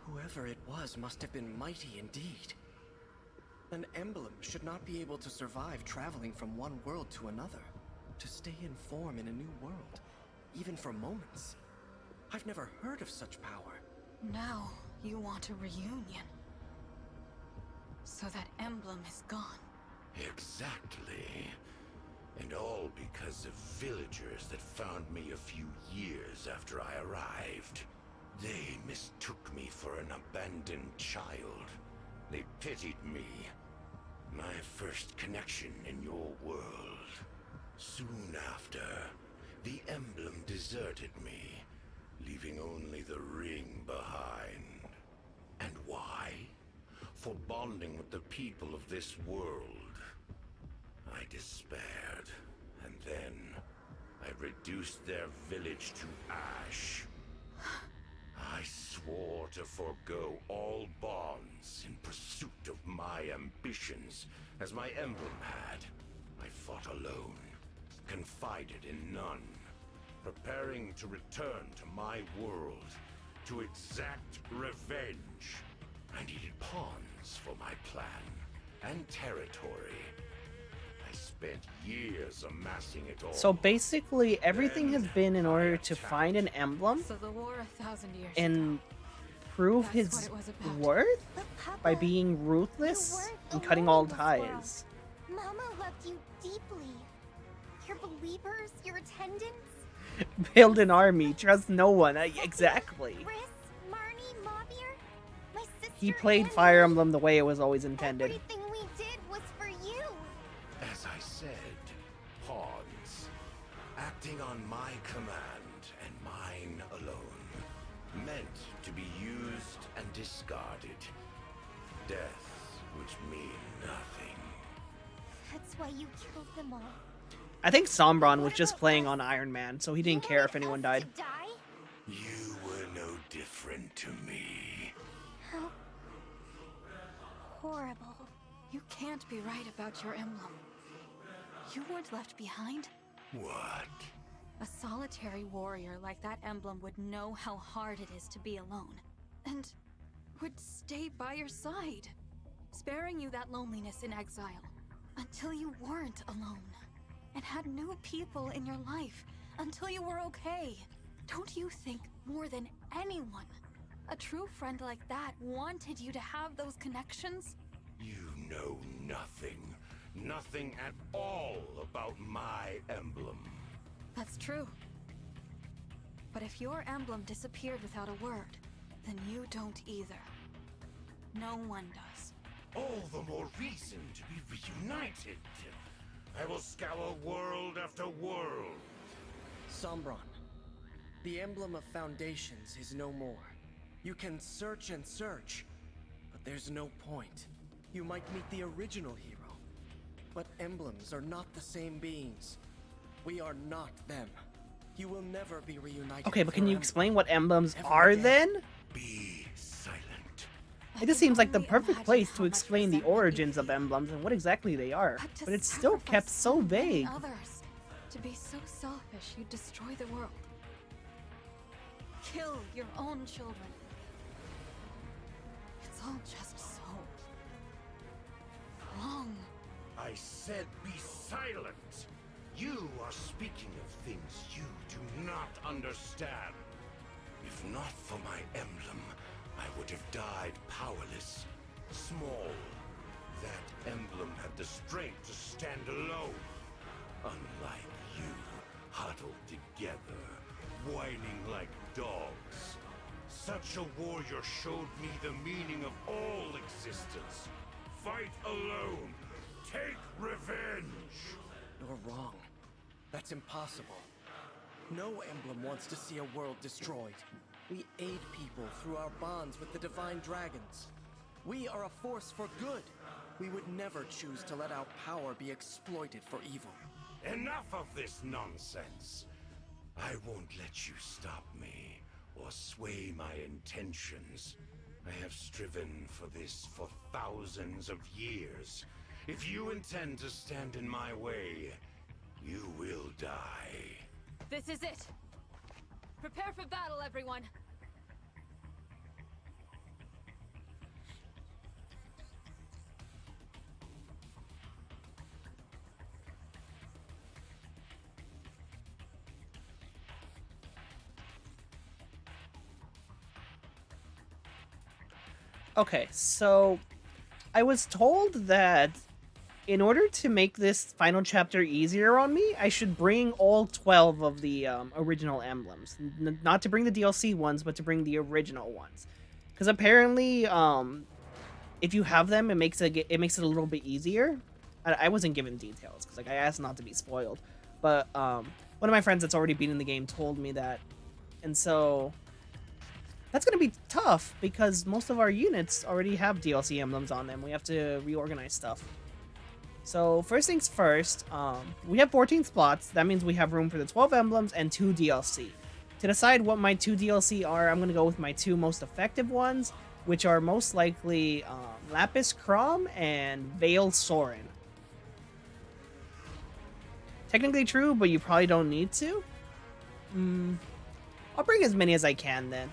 L: Whoever it was must have been mighty indeed. An emblem should not be able to survive traveling from one world to another, to stay in form in a new world, even for moments. I've never heard of such power.
C: Now you want a reunion. So that emblem is gone.
M: Exactly. And all because of villagers that found me a few years after I arrived. They mistook me for an abandoned child. They pitied me. My first connection in your world. Soon after, the emblem deserted me, leaving only the ring behind. And why? For bonding with the people of this world. I despaired, and then I reduced their village to ash. I swore to forego all bonds in pursuit of my ambitions, as my emblem had. I fought alone, confided in none, preparing to return to my world, to exact revenge. I needed pawns for my plan, and territory. I spent years amassing it all.
A: So basically, everything has been in order to find an emblem
C: So the war 1,000 years
A: and prove his
C: That's what it was about.
A: worth
J: But Papa,
A: by being ruthless
J: you weren't
A: and cutting all
J: alone in this world.
A: ties.
J: Mama loved you deeply. Your believers, your attendants,
A: Build an army, trust no one. Exactly.
J: Riss, Marnie, Mabir, my sister.
A: He played
J: and
A: Fire
J: me.
A: Emblem the way it was always intended.
J: Everything we did was for you.
M: As I said, pawns, acting on my command and mine alone, meant to be used and discarded. Deaths which mean nothing.
J: That's why you killed them all.
A: I think Sombron was just playing on Iron Man, so he didn't
J: You
A: care
J: wanted
A: if anyone
J: us
A: died.
J: to die?
M: You were no different to me.
C: horrible. You can't be right about your emblem. You weren't left behind.
M: What?
C: A solitary warrior like that emblem would know how hard it is to be alone, and would stay by your side, sparing you that loneliness in exile, until you weren't alone, and had new people in your life, until you were okay. Don't you think more than anyone, a true friend like that wanted you to have those connections?
M: You know nothing. Nothing at all about my emblem.
C: That's true. But if your emblem disappeared without a word, then you don't either. No one does.
M: All the more reason to be reunited. I will scour world after world.
L: Sombron, the emblem of foundations is no more. You can search and search, but there's no point. You might meet the original hero, but emblems are not the same beings. We are not them. You will never be reunited.
A: Okay, but can you
L: forever.
A: explain what emblems
L: Ever
A: are
L: again.
A: then?
M: Be silent.
A: It just seems like the perfect place to explain the origins of emblems and what exactly they are, but it's still kept so vague.
C: Others. To be so selfish, you'd destroy the world. Kill your own children. It's all just so wrong.
M: I said be silent. You are speaking of things you do not understand. If not for my emblem, I would have died powerless, small. That emblem had the strength to stand alone. Unlike you, huddled together, whining like dogs. Such a warrior showed me the meaning of all existence. Fight alone. Take revenge.
L: You're wrong. That's impossible. No emblem wants to see a world destroyed. We aid people through our bonds with the divine dragons. We are a force for good. We would never choose to let our power be exploited for evil.
M: Enough of this nonsense. I won't let you stop me or sway my intentions. I have striven for this for thousands of years. If you intend to stand in my way, you will die.
C: This is it. Prepare for battle, everyone.
A: Okay, so I was told that in order to make this final chapter easier on me, I should bring all 12 of the original emblems. Not to bring the DLC ones, but to bring the original ones. Because apparently, if you have them, it makes it a little bit easier. I wasn't given details, because like I asked not to be spoiled. But one of my friends that's already beaten the game told me that. And so that's going to be tough, because most of our units already have DLC emblems on them. We have to reorganize stuff. So first things first, we have 14 slots. That means we have room for the 12 emblems and 2 DLC. To decide what my 2 DLC are, I'm going to go with my 2 most effective ones, which are most likely Lapis Crom and Veil Sorin. Technically true, but you probably don't need to. I'll bring as many as I can then.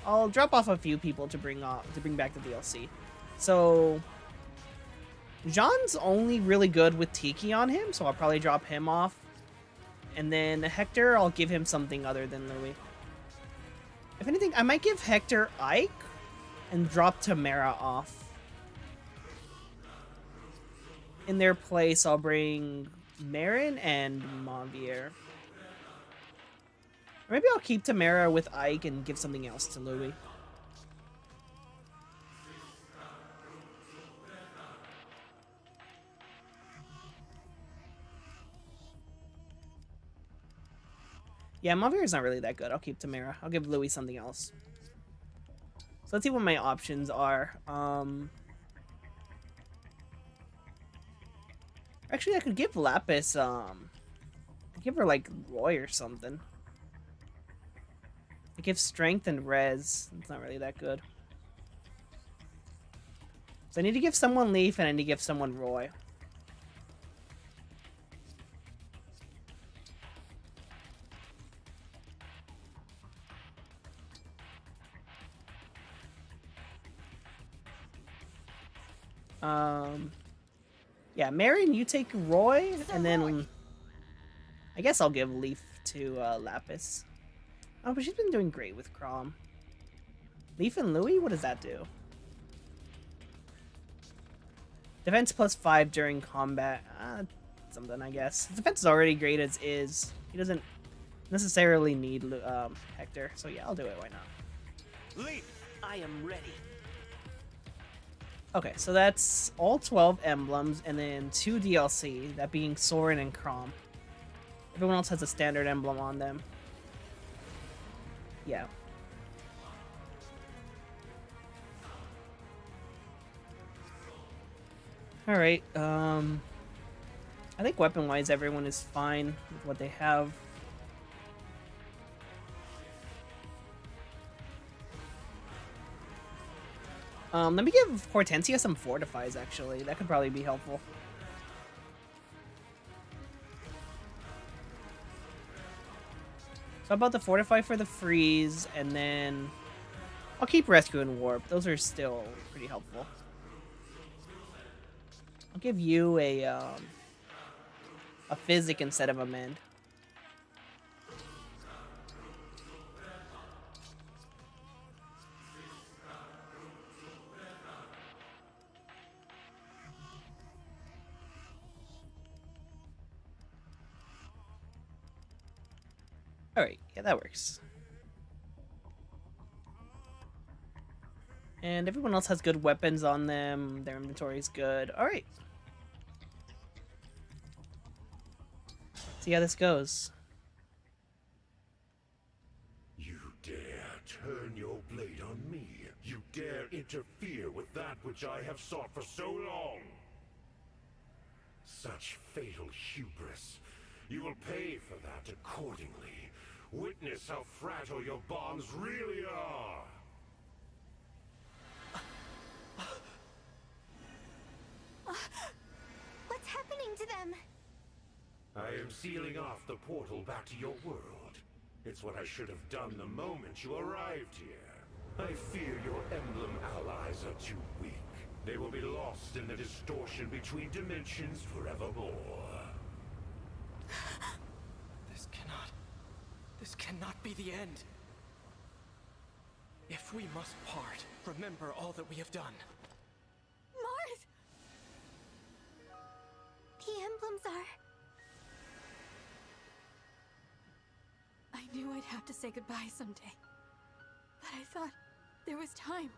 A: I'll drop off a few people to bring back the DLC. So Jean's only really good with Tiki on him, so I'll probably drop him off. And then Hector, I'll give him something other than Louis. If anything, I might give Hector Ike and drop Tamara off. In their place, I'll bring Marin and Monvier. Or maybe I'll keep Tamara with Ike and give something else to Louis. Yeah, Monvier is not really that good. I'll keep Tamara. I'll give Louis something else. So let's see what my options are. Actually, I could give Lapis, I'd give her, like, Roy or something. I give Strength and Res. It's not really that good. So I need to give someone Leaf and I need to give someone Roy. Yeah, Marion, you take Roy, and then I guess I'll give Leaf to Lapis. Oh, but she's been doing great with Crom. Leaf and Louie, what does that do? Defense +5 during combat. Something, I guess. His defense is already great as is. He doesn't necessarily need Hector, so yeah, I'll do it. Why not?
H: Leaf, I am ready.
A: Okay, so that's all 12 emblems, and then 2 DLC, that being Soren and Crom. Everyone else has a standard emblem on them. Yeah. Alright, I think weapon-wise everyone is fine with what they have. Let me give Hortensia some fortifies, actually. That could probably be helpful. So how about the fortify for the freeze, and then I'll keep rescue and warp. Those are still pretty helpful. I'll give you a physic instead of a mend. Alright, yeah, that works. And everyone else has good weapons on them. Their inventory is good. Alright. See how this goes.
M: You dare turn your blade on me. You dare interfere with that which I have sought for so long. Such fatal hubris. You will pay for that accordingly. Witness how fragile your bonds really are.
J: What's happening to them?
M: I am sealing off the portal back to your world. It's what I should have done the moment you arrived here. I fear your emblem allies are too weak. They will be lost in the distortion between dimensions forevermore.
L: This cannot be the end. If we must part, remember all that we have done.
J: Mars! The emblems are...
C: I knew I'd have to say goodbye someday. But I thought there was time.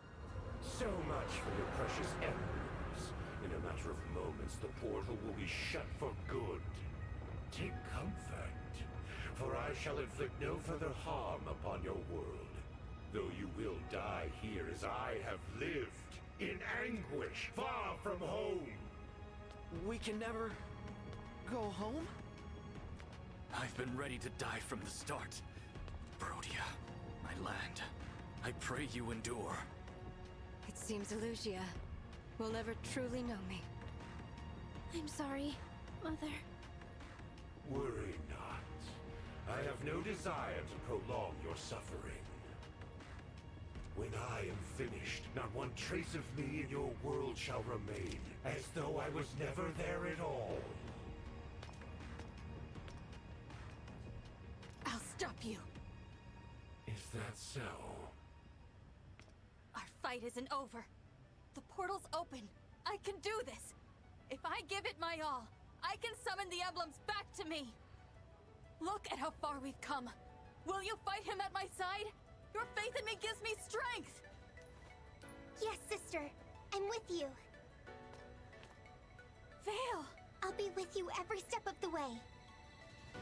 M: So much for your precious emblems. In a matter of moments, the portal will be shut for good. Take comfort, for I shall inflict no further harm upon your world. Though you will die here as I have lived, in anguish, far from home.
L: We can never go home?
N: I've been ready to die from the start. Brodia, my land, I pray you endure.
B: It seems Elusia will never truly know me.
J: I'm sorry, Mother.
M: Worry not. I have no desire to prolong your suffering. When I am finished, not one trace of me in your world shall remain, as though I was never there at all.
C: I'll stop you.
M: Is that so?
C: Our fight isn't over. The portal's open. I can do this. If I give it my all, I can summon the emblems back to me. Look at how far we've come. Will you fight him at my side? Your faith in me gives me strength.
J: Yes, sister. I'm with you.
C: Vale!
J: I'll be with you every step of the way.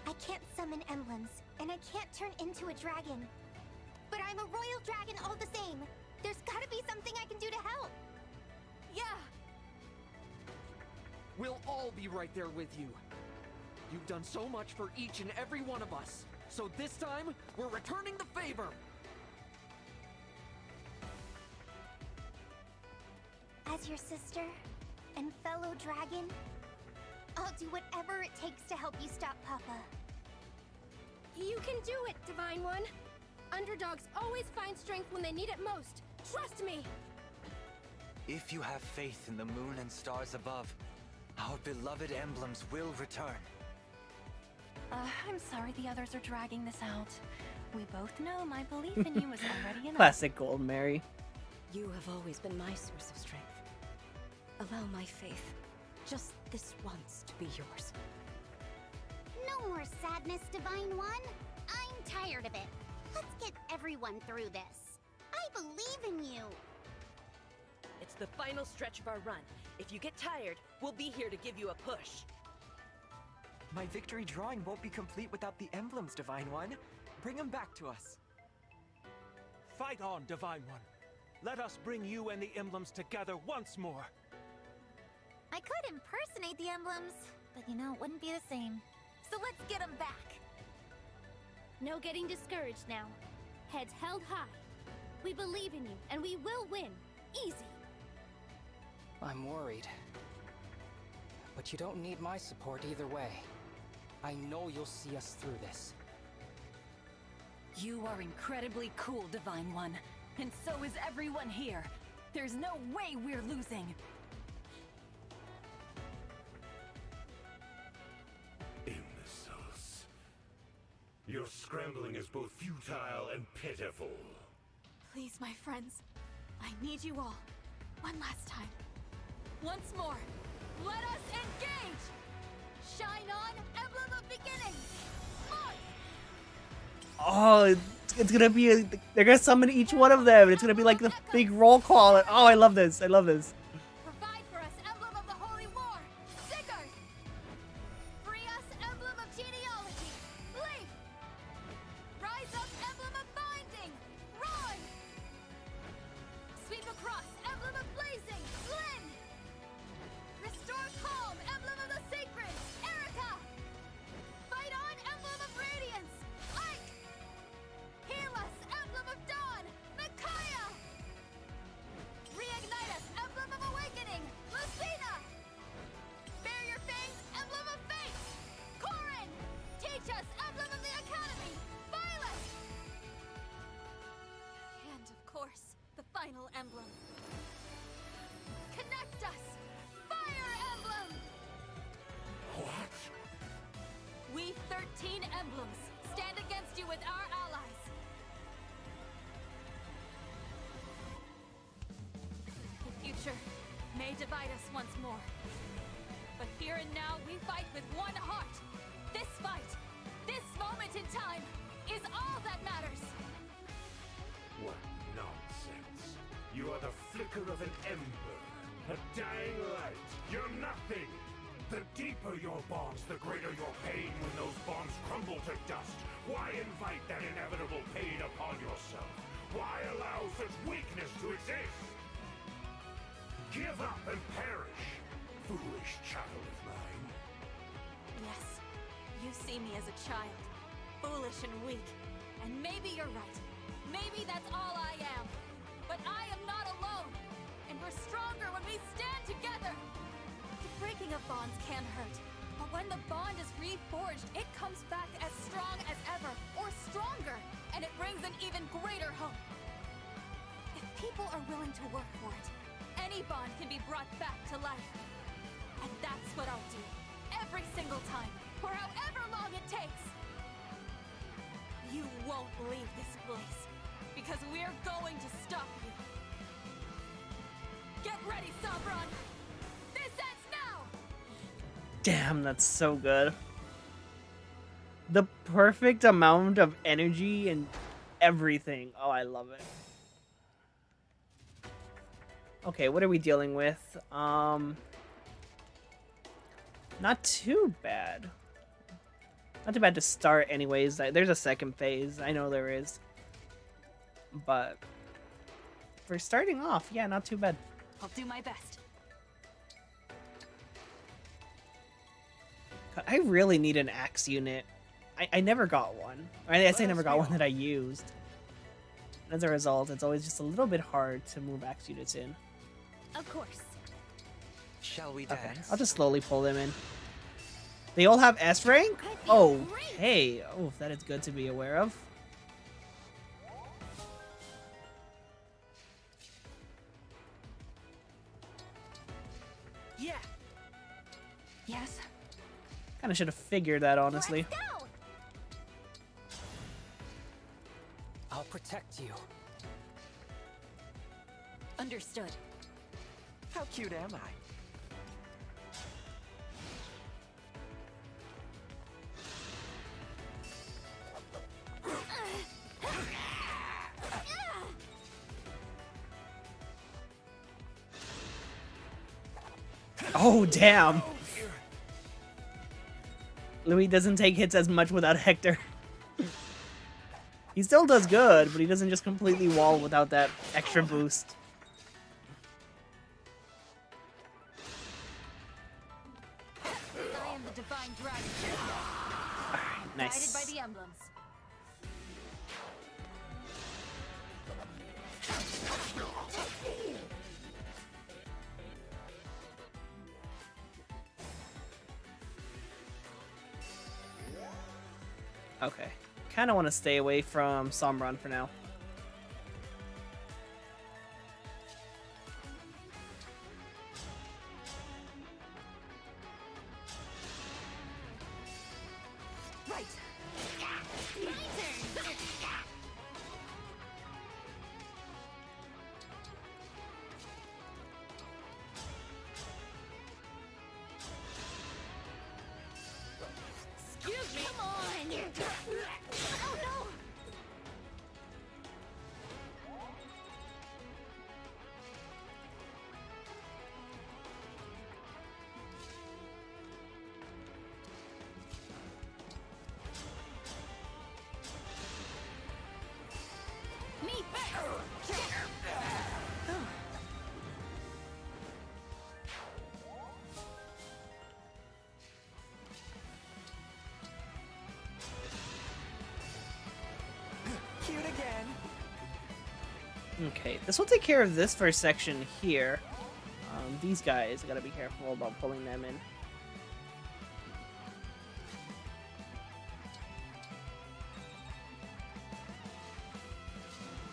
J: I can't summon emblems, and I can't turn into a dragon. But I'm a royal dragon all the same. There's gotta be something I can do to help.
C: Yeah!
O: We'll all be right there with you. You've done so much for each and every one of us. So this time, we're returning the favor.
J: As As your sister and fellow dragon, I'll do whatever it takes to help you stop Papa.
P: You can do it, Divine One. Underdogs always find strength when they need it most. Trust me!
Q: If you have faith in the moon and stars above, our beloved emblems will return.
D: I'm sorry the others are dragging this out. We both know my belief in you is already enough.
A: Classic Gold Mary.
F: You have always been my source of strength. Allow my faith, just this once, to be yours.
J: No more sadness, Divine One. I'm tired of it. Let's get everyone through this. I believe in you.
F: It's the final stretch of our run. If you get tired, we'll be here to give you a push.
E: My victory drawing won't be complete without the emblems, Divine One. Bring them back to us.
H: Fight on, Divine One. Let us bring you and the emblems together once more.
R: I could impersonate the emblems, but you know, it wouldn't be the same. So let's get them back.
P: No getting discouraged now. Heads held high. We believe in you, and we will win. Easy.
S: I'm worried. But you don't need my support either way. I know you'll see us through this.
T: You are incredibly cool, Divine One. And so is everyone here. There's no way we're losing.
M: Imbeciles. Your scrambling is both futile and pitiful.
C: Please, my friends. I need you all. One last time. Once more. Let us engage! Shine on, Emblem of Beginnings!
A: Oh, it's gonna be they're gonna summon each one of them. It's gonna be like the big roll call. Oh, I love this. I love this.
P: Provide for us, Emblem of the Holy War! Sigurd! Free us, Emblem of Genealogy! Leaf! Rise up, Emblem of Binding! Ron! Sweep across, Emblem of Blazing! Lyn! Restore calm, Emblem of the Sacred! Erica! Fight on, Emblem of Radiance! Ike! Heal us, Emblem of Dawn! Micaiah! Reignite us, Emblem of Awakening! Lucina! Bear your fangs, Emblem of Fate! Corin! Teach us, Emblem of the Academy! Violet!
C: And of course, the final emblem.
P: Connect us! Fire Emblem!
M: What?
C: We 13 emblems stand against you with our allies. The future may divide us once more. But here and now, we fight with one heart. This fight, this moment in time, is all that matters.
M: What nonsense. You are the flicker of an ember, a dying light. You're nothing. The deeper your bonds, the greater your pain when those bonds crumble to dust. Why invite that inevitable pain upon yourself? Why allow such weakness to exist? Give up and perish, foolish child of mine.
C: Yes, you see me as a child, foolish and weak. And maybe you're right. Maybe that's all I am. But I am not alone. And we're stronger when we stand together. The breaking of bonds can hurt. But when the bond is reforged, it comes back as strong as ever, or stronger. And it brings an even greater hope. If people are willing to work for it, any bond can be brought back to life. And that's what I'll do. Every single time, for however long it takes. You won't leave this place, because we're going to stop you. Get ready, Sabron! This ends now!
A: Damn, that's so good. The perfect amount of energy and everything. Oh, I love it. Okay, what are we dealing with? Not too bad. Not too bad to start anyways. There's a second phase. I know there is. But for starting off, yeah, not too bad.
T: I'll do my best.
A: God, I really need an axe unit. I never got one. I say never got one that I used. As a result, it's always just a little bit hard to move axe units in.
P: Of course.
Q: Shall we
A: Okay,
Q: dance?
A: I'll just slowly pull them in. They all have S rank? Oh, hey. Oh, that is good to be aware of.
O: Yeah.
D: Yes.
A: Kind of should have figured that, honestly.
S: I'll protect you.
T: Understood.
E: How cute am I?
A: Oh, damn. Louis doesn't take hits as much without Hector. He still does good, but he doesn't just completely wall without that extra boost.
T: I am the divine dragon.
A: Alright, nice.
T: Guided by the emblems.
A: Okay. Kind of want to stay away from Sombron for now.
T: Right. My turn.
P: Excuse me. Come on. Oh no.
T: Me first.
E: Cute again.
A: Okay, this will take care of this first section here. These guys, I gotta be careful about pulling them in.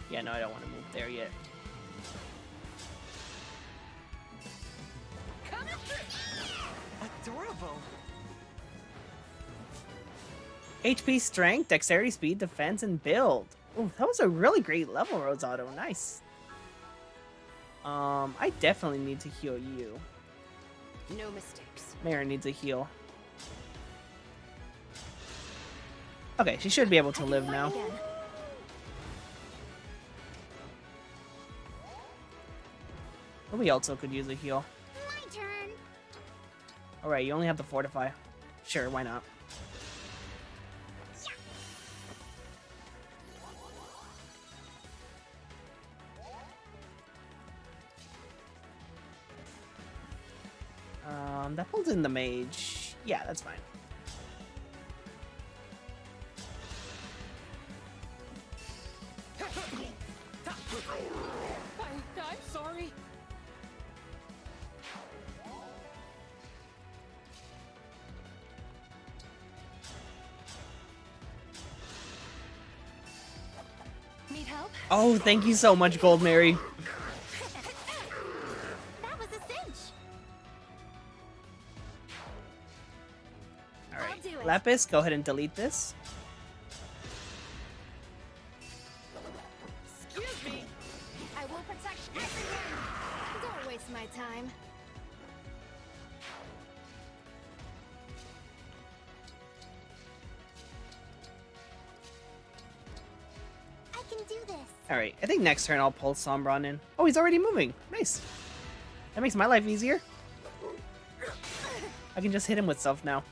A: Yeah, no, I don't want to move there yet.
E: Adorable.
A: HP, strength, dexterity, speed, defense, and build. Ooh, that was a really great level, Rosato. Nice. I definitely need to heal you.
F: No mistakes.
A: Mara needs a heal. Okay, she should be able to live now. We also could use a heal.
J: My turn.
A: Alright, you only have to fortify. Sure, why not? That pulls in the mage. Yeah, that's fine.
O: I'm sorry.
D: Need help?
A: Oh, thank you so much, Gold Mary.
R: That was a cinch.
A: Alright,
R: do it.
A: Lapis, go ahead and delete this.
B: Excuse me. I will protect everyone. Don't waste my time.
J: I can do this.
A: Alright, I think next turn I'll pull Sombron in. Oh, he's already moving. Nice. That makes my life easier. I can just hit him with stuff now.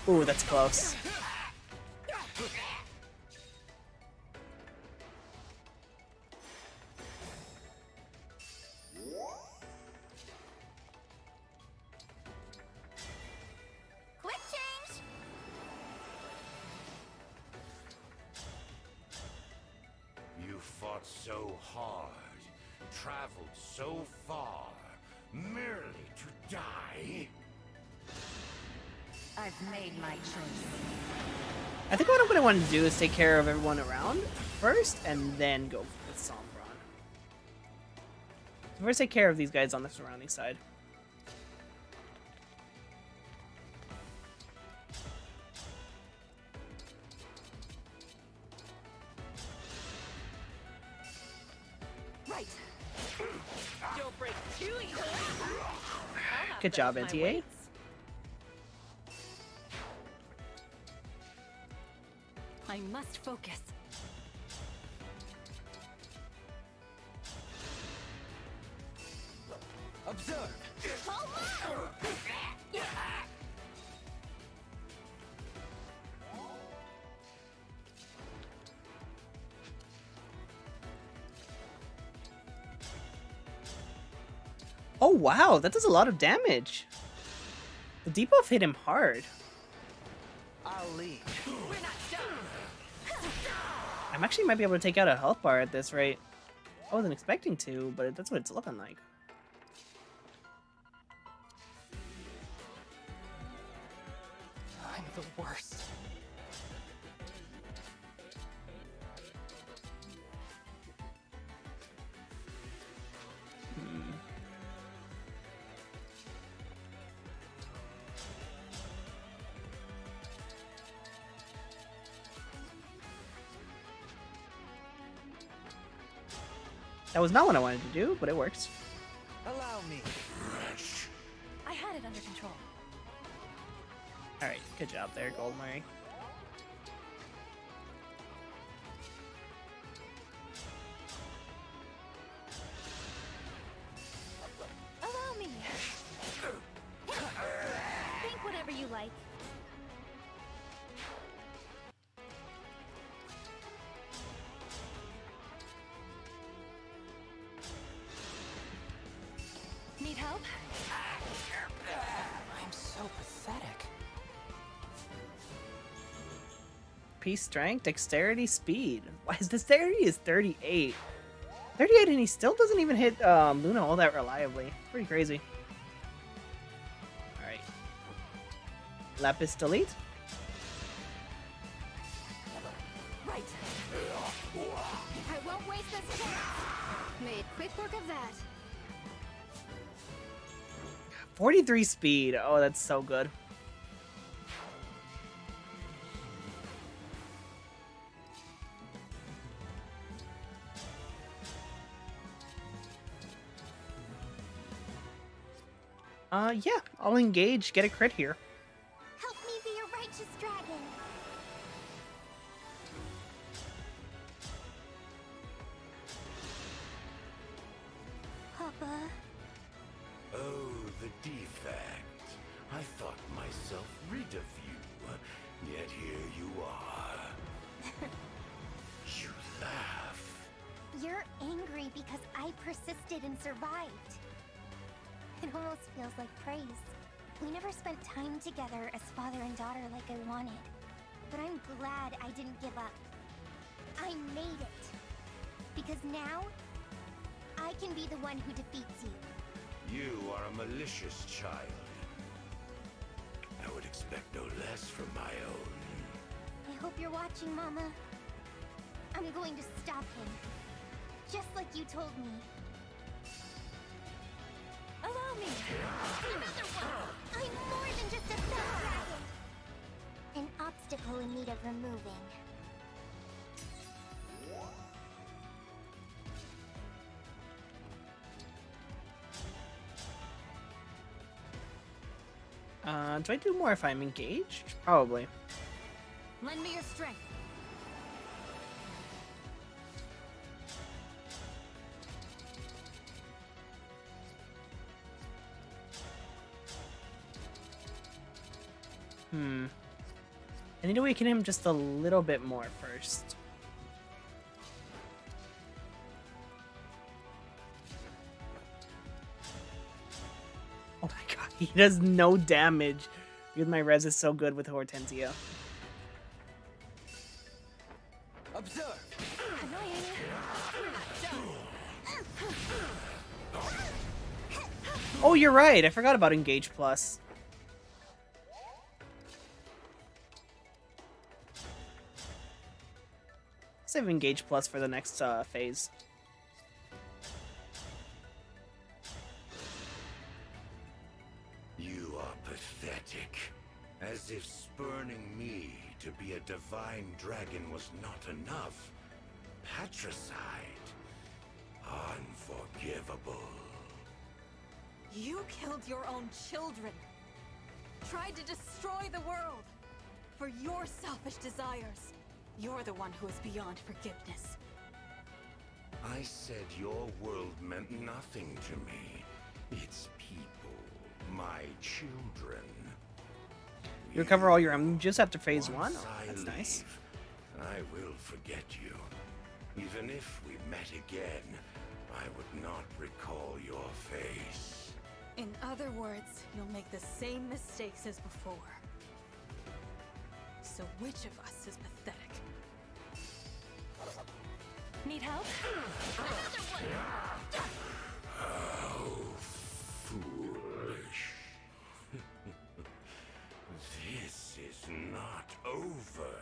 A: Ooh, that's close.
R: Quick change.
M: You fought so hard, traveled so far, merely to die?
T: I've made my choice.
A: I think what I'm going to want to do is take care of everyone around first, and then go with Sombron. So first take care of these guys on the surrounding side.
F: Right. Don't break too easily.
A: Good job, NTA.
T: I must focus.
L: Observe!
A: Oh wow, that does a lot of damage. The debuff hit him hard.
Q: I'll lead.
A: I actually might be able to take out a health bar at this rate. I wasn't expecting to, but that's what it's looking like.
S: I'm the worst.
A: That was not what I wanted to do, but it works.
Q: Allow me.
T: I had it under control.
A: Alright, good job there, Goldmurray.
J: Allow me. Think whatever you like.
T: Need help?
S: I'm so pathetic.
A: Peace, strength, dexterity, speed. Why his dexterity is 38. 38 and he still doesn't even hit Luna all that reliably. Pretty crazy. Alright. Lapis delete.
B: Right. I won't waste this chance. Made quick work of that.
A: 43 speed. Oh, that's so good. Yeah, I'll engage, get a crit here.
J: Help me be a righteous dragon. Papa.
M: Oh, the defect. I thought myself rid of you, yet here you are. You laugh.
J: You're angry because I persisted and survived. It almost feels like praise. We never spent time together as father and daughter like I wanted. But I'm glad I didn't give up. I made it. Because now, I can be the one who defeats you.
M: You are a malicious child. I would expect no less from my own.
J: I hope you're watching, Mama. I'm going to stop him. Just like you told me. Allow me! Another one! I'm more than just a fell dragon! An obstacle in need of removing.
A: Do I do more if I'm engaged? Probably.
T: Lend me your strength.
A: I need to awaken him just a little bit more first. Oh my god, he does no damage. Because my res is so good with Hortensia.
L: Observe!
B: Annoying.
A: Oh, you're right. I forgot about Engage Plus. Save Engage Plus for the next phase.
M: You are pathetic. As if spurning me to be a divine dragon was not enough. Patricide. Unforgivable.
C: You killed your own children. Tried to destroy the world. For your selfish desires. You're the one who is beyond forgiveness.
M: I said your world meant nothing to me. It's people, my children.
A: You recover all your just after phase 1? Oh, that's
M: Once I
A: nice.
M: leave, I will forget you. Even if we met again, I would not recall your face.
C: In other words, you'll make the same mistakes as before. So which of us is pathetic?
T: Need help?
M: How foolish. This is not over.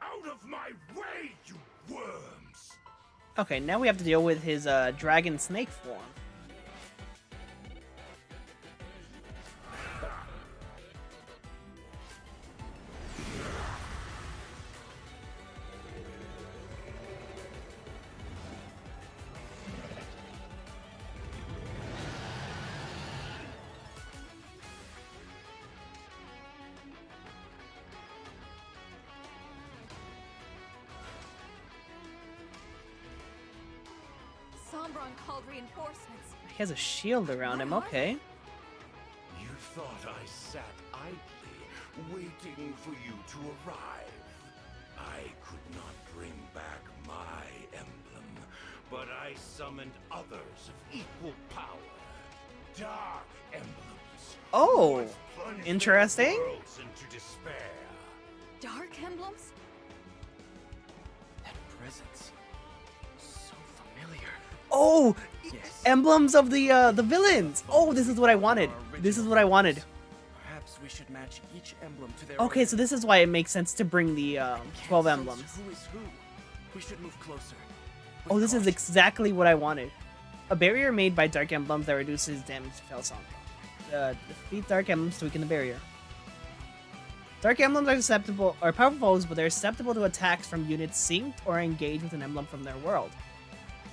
M: Out of my way, you worms!
A: Okay, now we have to deal with his dragon snake form.
C: Sombron called reinforcements.
A: He has a shield around him, okay.
M: You thought I sat idly, waiting for you to arrive. I could not bring back my emblem, but I summoned others of equal power. Dark emblems.
A: Oh,
M: who plunged their
A: interesting.
M: worlds into despair.
C: Dark emblems?
L: That presence. So familiar.
A: Oh, emblems of the villains. Oh, this is what I wanted. This is what I wanted.
L: Perhaps we should match each emblem to their
A: Okay, so this is why it makes sense to bring the 12 emblems.
L: Who is who? We should move closer.
A: Oh, this is exactly what I wanted. A barrier made by dark emblems that reduces damage to Felsong. Defeat dark emblems to weaken the barrier. Dark emblems are susceptible, are powerful foes, but they're susceptible to attacks from units synced or engaged with an emblem from their world.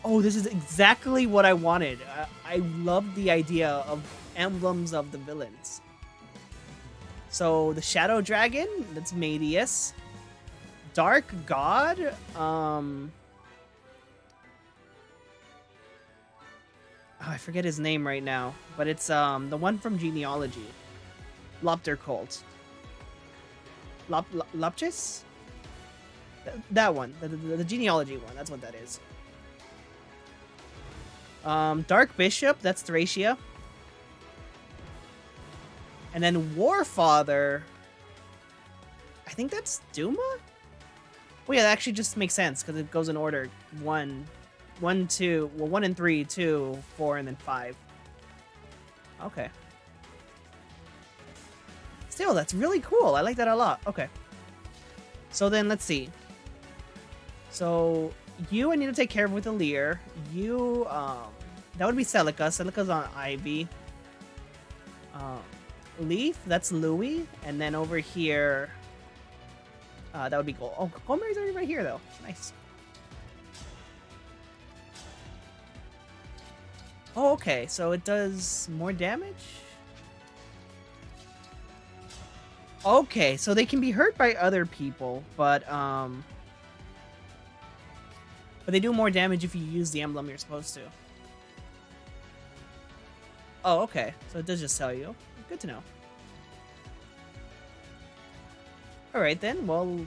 A: Oh, this is exactly what I wanted. I love the idea of emblems of the villains. So the Shadow Dragon, that's Medius. Dark God, oh, I forget his name right now, but it's the one from Genealogy. Lopter Colt. Lopchis? That one. The Genealogy one. That's what that is. Dark Bishop. That's Thracia. And then Warfather. I think that's Duma? Well, yeah, that actually just makes sense because it goes in order. 1, 2, well, 1 and 3, 2, 4, and then 5. Okay. Still, that's really cool. I like that a lot. Okay. So then, let's see. So, you I need to take care of with Alir. You, that would be Celica. Celica's on Ivy. Leaf, that's Louis. And then over here, that would be Gold. Oh, Goldberry's already right here, though. Nice. Oh, okay. So it does more damage? Okay, so they can be hurt by other people, but they do more damage if you use the emblem you're supposed to. Oh, okay. So it does just tell you. Good to know. Alright then, well,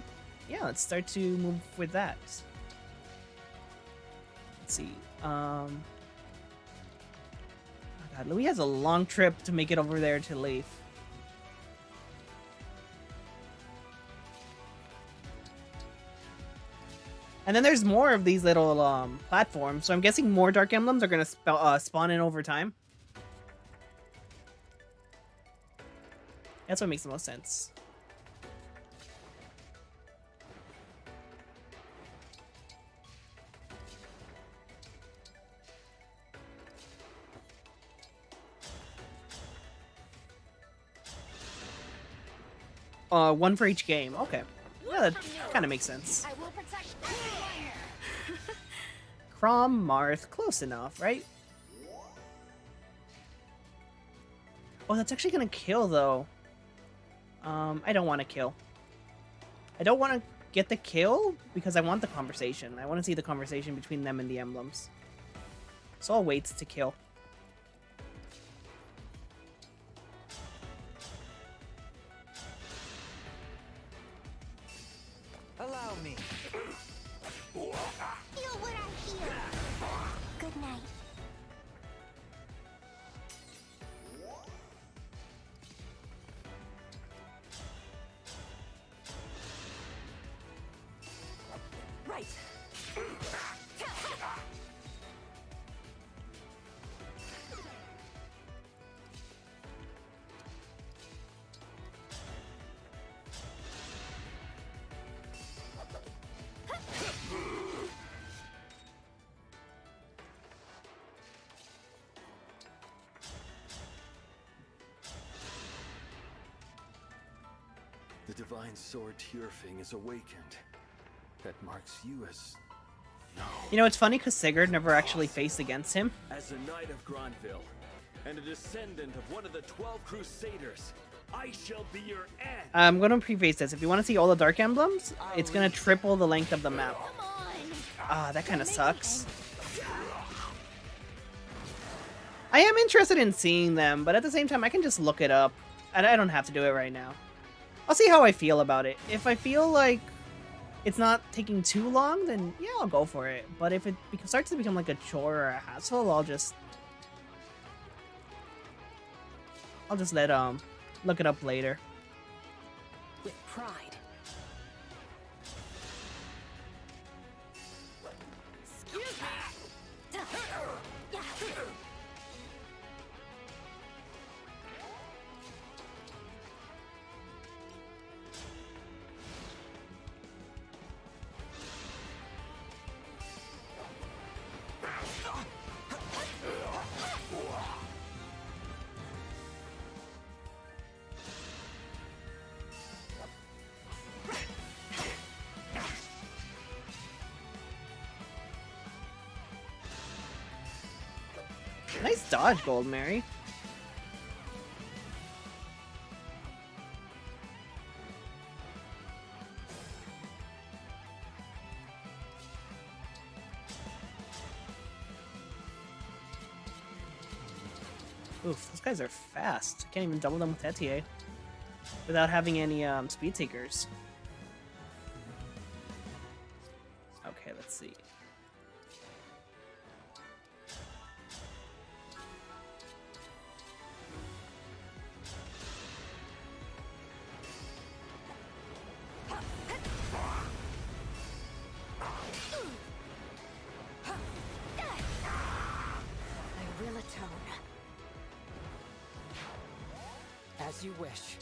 A: yeah, let's start to move with that. Let's see. Oh god, Louis has a long trip to make it over there to Leaf. And then there's more of these little platforms, so I'm guessing more Dark Emblems are going to spawn in over time. That's what makes the most sense. One for each game. Okay. Yeah, that kind of makes sense.
P: I will protect everyone.
A: Crom, Marth, close enough, right? Oh, that's actually gonna kill, though. I don't want to kill. I don't want to get the kill because I want the conversation. I want to see the conversation between them and the emblems. So I'll wait to kill.
Q: Allow me.
J: Feel what I feel. Good night.
P: Right.
N: The divine sword Tyrfing is awakened. That marks you as... No.
A: You know, it's funny because Sigurd never actually faced against him.
N: As a knight of Granville, and a descendant of one of the 12 Crusaders, I shall be your end.
A: I'm going to preface this. If you want to see all the Dark Emblems, it's going to triple the length of the map. Ah, that kind of sucks. I am interested in seeing them, but at the same time, I can just look it up. And I don't have to do it right now. I'll see how I feel about it. If I feel like it's not taking too long, then yeah, I'll go for it. But if it starts to become like a chore or a hassle, I'll just let look it up later.
T: With pride.
P: Excuse me.
A: Nice dodge, Gold Mary. Oof, those guys are fast. I can't even double them with Etier without having any speed seekers. Okay, let's see.
T: I will atone.
S: As you wish.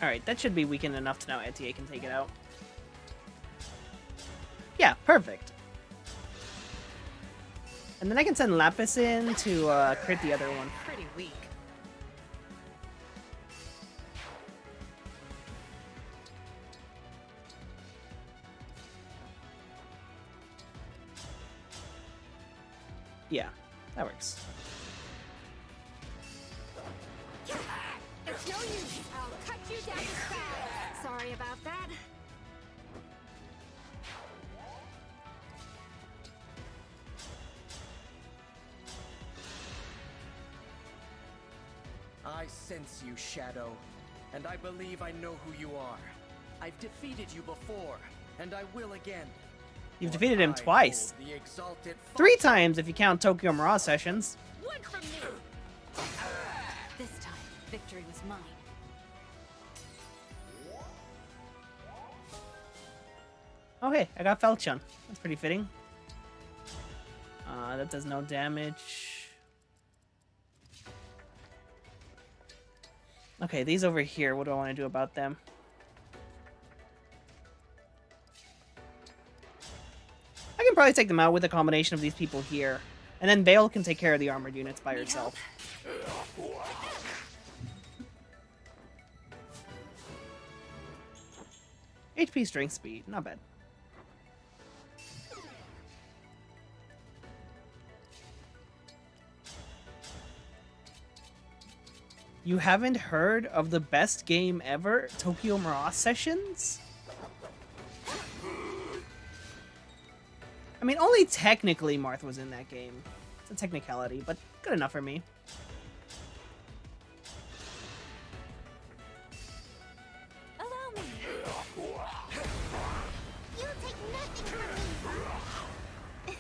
A: Alright, that should be weakened enough to now Etier can take it out. Yeah, perfect. And then I can send Lapis in to crit the other one.
F: Pretty weak.
A: Yeah, that works.
P: It's no use. I'll cut you down to size. Sorry about that.
L: I sense you, Shadow, and I believe I know who you are. I've defeated you before, and I will again.
A: You've defeated him twice. 3 times if you count Tokyo Mirage sessions.
T: One from me. This time, victory was mine.
A: Oh hey, I got Felchun. That's pretty fitting. That does no damage. Okay, these over here, what do I want to do about them? I can probably take them out with a combination of these people here. And then Vale can take care of the armored units by herself. HP, strength, speed, not bad. You haven't heard of the best game ever, Tokyo Mirage Sessions? I mean, only technically Marth was in that game. It's a technicality, but good enough for me.
R: Allow me. You take nothing from me.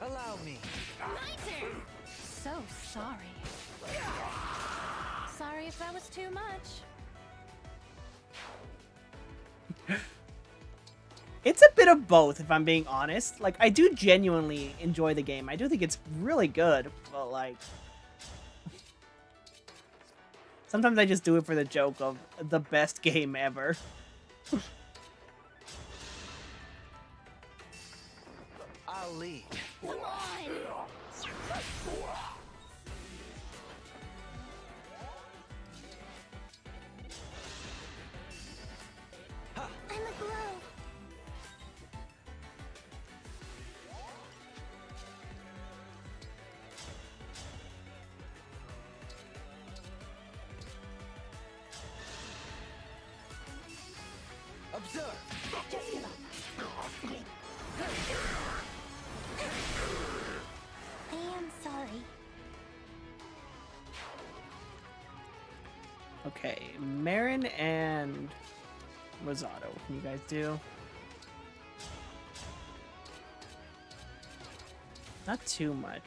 Q: Allow me.
D: My turn. So sorry. Sorry if that was too much.
A: It's a bit of both, if I'm being honest. Like, I do genuinely enjoy the game. I do think it's really good, but like... sometimes I just do it for the joke of the best game ever.
Q: I'll lead.
J: Come on! I'm a glow.
Q: Observe.
J: Just give up. I am sorry.
A: Okay, Marin and Rosato. What can you guys do? Not too much.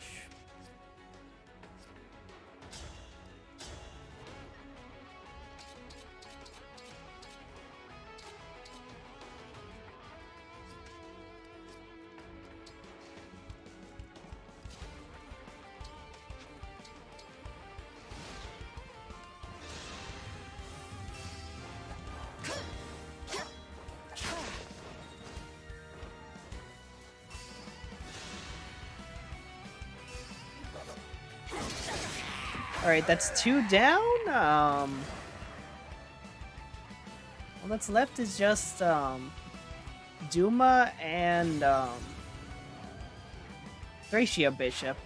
A: Alright, that's 2 down. All that's left is just Duma and Thracia Bishop.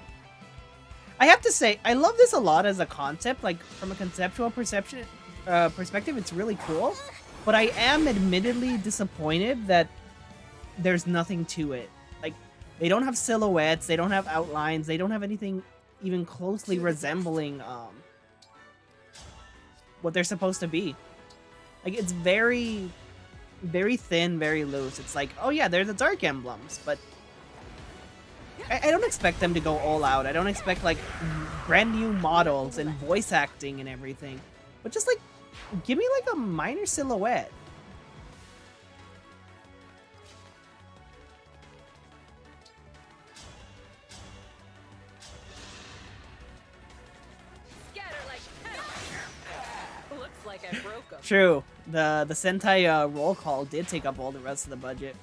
A: I have to say, I love this a lot as a concept. Like, from a conceptual perspective, it's really cool. But I am admittedly disappointed that there's nothing to it. Like, they don't have silhouettes, they don't have outlines, they don't have anything even closely resembling what they're supposed to be. Like, it's very, very thin, very loose. It's like, oh yeah, they're the Dark Emblems, but I don't expect them to go all out. I don't expect, like, brand new models and voice acting and everything. But just, like, give me, like, a minor silhouette.
F: Like I broke 'em.
A: True. The Sentai roll call did take up all the rest of the budget.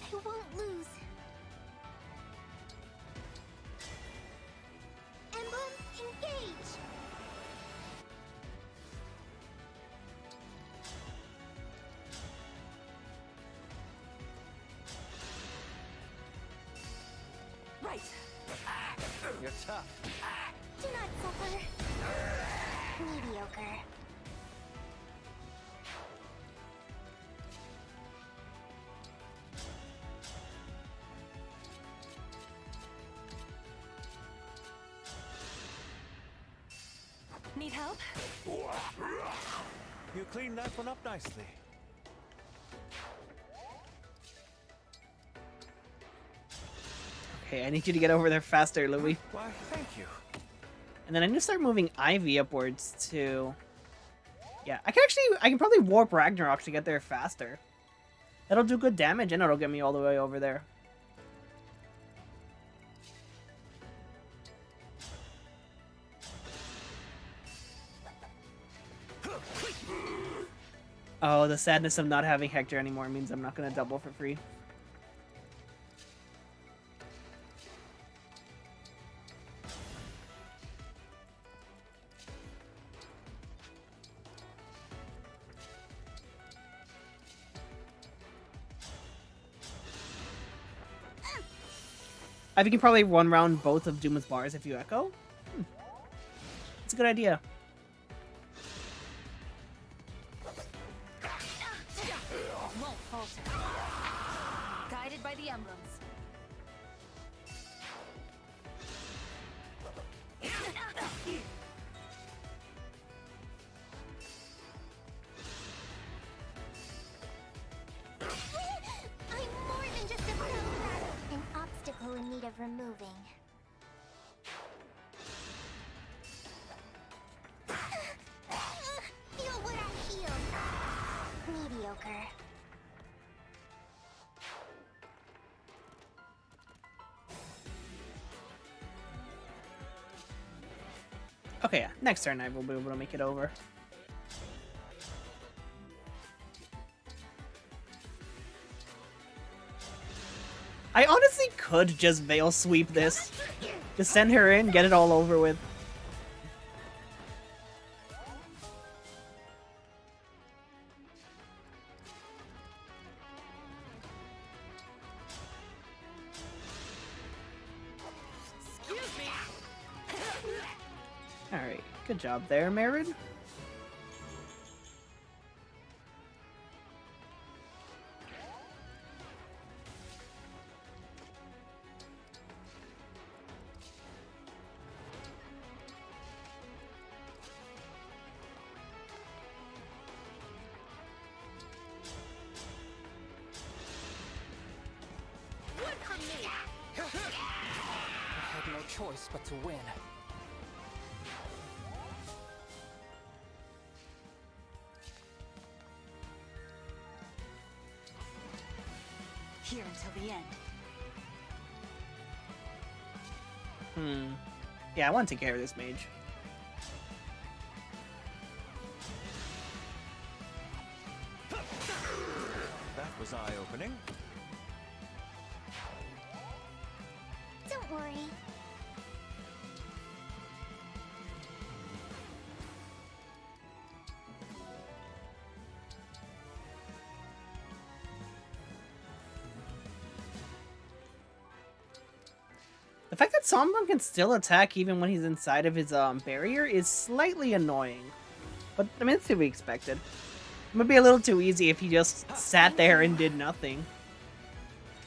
J: I won't lose.
T: right.
Q: You're tough.
J: Do not suffer. Mediocre.
T: Need help?
H: You cleaned that one up nicely.
A: Okay, I need you to get over there faster, Louis.
H: Why, thank you.
A: And then I need to start moving Ivy upwards too. Yeah, I can probably warp Ragnarok to get there faster. That'll do good damage and it'll get me all the way over there. Oh, the sadness of not having Hector anymore means I'm not gonna double for free. I think you can probably one round both of Duma's bars if you echo. It's a good idea.
C: Won't falter. Guided by the emblems.
J: I'm more than just a an obstacle in need of removing. Feel what I feel. Mediocre.
A: Okay, yeah. Next turn I will be able to make it over. I honestly could just Veil Sweep this. Just send her in, get it all over with. Alright, good job there, Marin.
S: I had no choice but to win.
T: Here until the end.
A: Yeah, I want to take care of this mage.
H: That was eye-opening.
J: Don't worry.
A: The fact that Sombron can still attack even when he's inside of his barrier is slightly annoying. But, I mean, it's to be expected. It would be a little too easy if he just sat there and did nothing.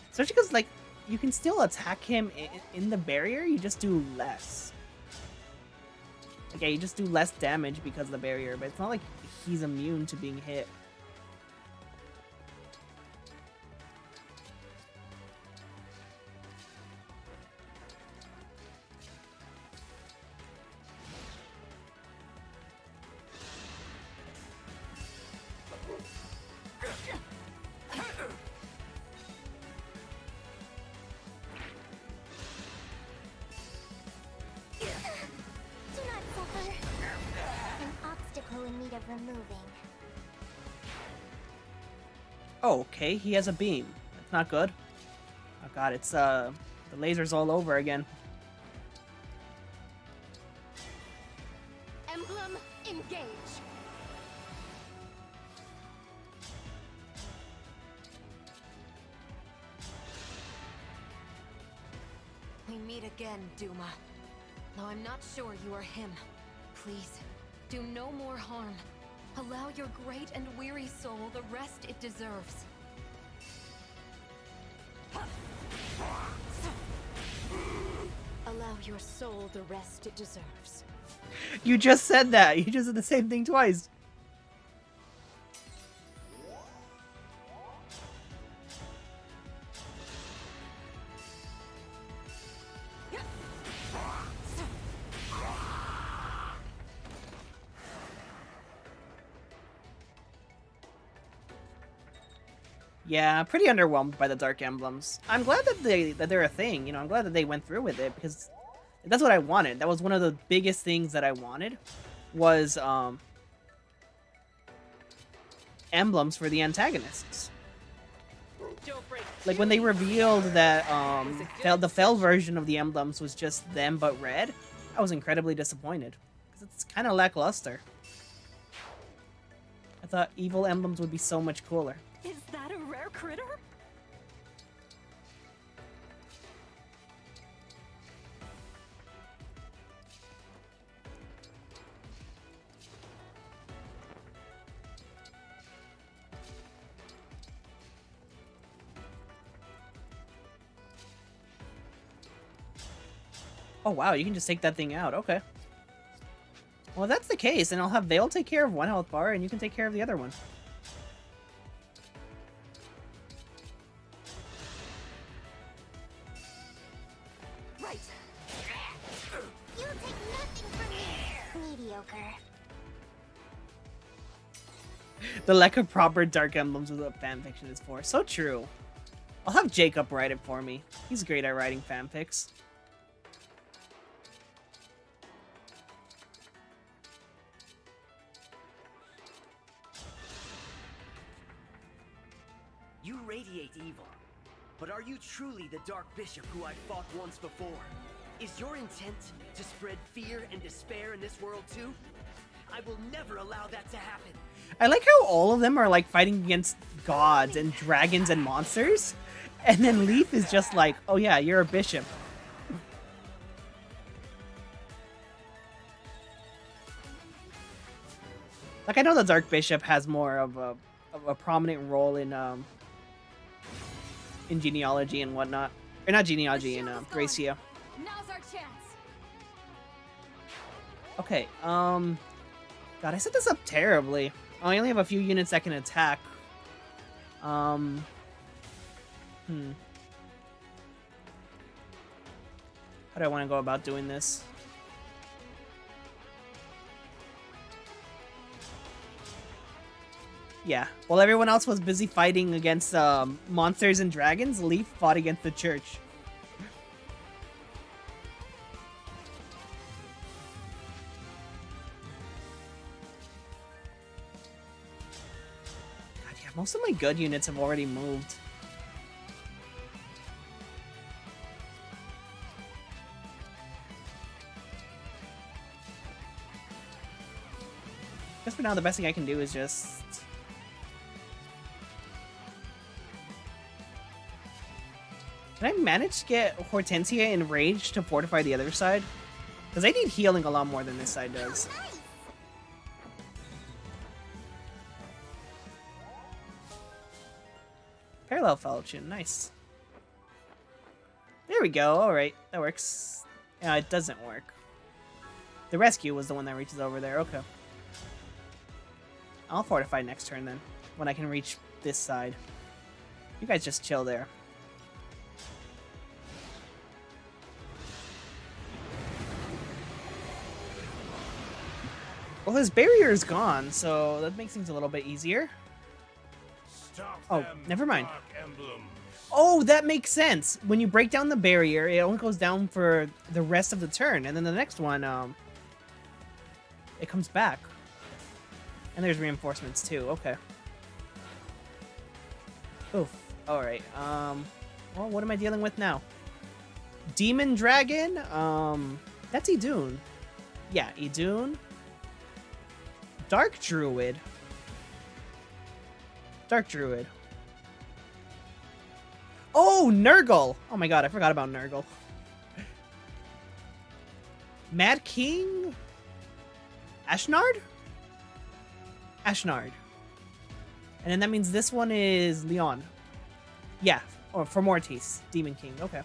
A: Especially because, like, you can still attack him in the barrier, you just do less. Like, yeah, you just do less damage because of the barrier, but it's not like he's immune to being hit.
J: Do not suffer. An obstacle in need of removing.
A: Oh, okay, he has a beam. That's not good. Oh god, it's the laser's all over again.
P: Emblem Engage.
D: We fate again, Duma. Though I'm not sure you are him. Please, do no more harm. Allow your great and weary soul the rest it deserves. Allow your soul the rest it deserves.
A: You just said that. You just said the same thing twice. Yeah, pretty underwhelmed by the Dark Emblems. I'm glad that they're a thing. You know, I'm glad that they went through with it because that's what I wanted. That was one of the biggest things that I wanted was emblems for the antagonists. Like when they revealed that the Fel version of the emblems was just them but red, I was incredibly disappointed because it's kind of lackluster. I thought evil emblems would be so much cooler.
T: Is that a rare critter?
A: Oh wow, you can just take that thing out. Okay. Well, if that's the case, then they'll take care of one health bar and you can take care of the other one.
J: Right. You'll take nothing from me. Mediocre.
A: The lack of proper Dark Emblems is what fanfiction is for. So true. I'll have Jacob write it for me. He's great at writing fanfics.
U: You radiate evil, but are you truly the Dark Bishop who I fought once before? Is your intent to spread fear and despair in this world too? I will never allow that to happen.
A: I like how all of them are like fighting against gods and dragons and monsters, and then Leaf is just like, oh yeah, you're a bishop. Like I know the Dark Bishop has more of a prominent role in genealogy and whatnot, or not genealogy, in Gracia.
P: Now's our chance.
A: Okay, God, I set this up terribly. I only have a few units that can attack. How do I want to go about doing this? Yeah, while everyone else was busy fighting against monsters and dragons, Leaf fought against the church. God, yeah, most of my good units have already moved. I guess for now the best thing I can do is just... Can I manage to get Hortensia enraged to fortify the other side? Because I need healing a lot more than this side does. Parallel Falchion, nice. There we go, alright, that works. Yeah, it doesn't work. The rescue was the one that reaches over there, okay. I'll fortify next turn then, when I can reach this side. You guys just chill there. Well, his barrier is gone, so that makes things a little bit easier. Oh, never mind. Oh, that makes sense. When you break down the barrier, it only goes down for the rest of the turn, and then the next one, it comes back. And there's reinforcements too. Okay. Oof. All right. Well, what am I dealing with now? Demon Dragon. That's Idun. Yeah, Idun. Dark Druid. Dark Druid. Oh, Nurgle! Oh my god, I forgot about Nurgle. Mad King? Ashnard? Ashnard. And then that means this one is Leon. Yeah, or for Mortis, Demon King. Okay.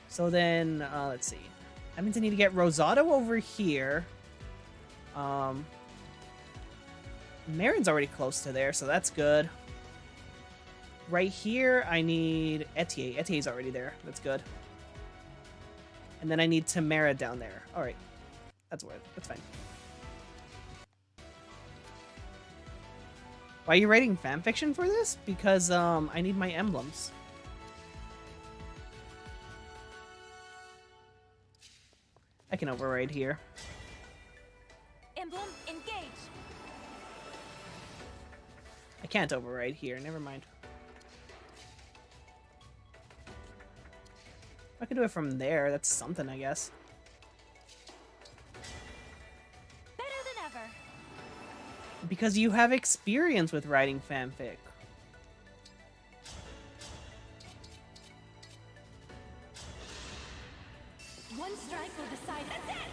A: So then, let's see. That means I need to get Rosado over here. Marin's already close to there, so that's good. Right here, I need Etier. Etier's already there. That's good. And then I need Tamara down there. All right. That's fine. Why are you writing fanfiction for this? Because I need my emblems. I can override here.
T: Emblem Engage.
A: I can't override here. Never mind. I could do it from there. That's something, I guess.
T: Better than ever.
A: Because you have experience with writing fanfic.
T: One strike will decide. That's it.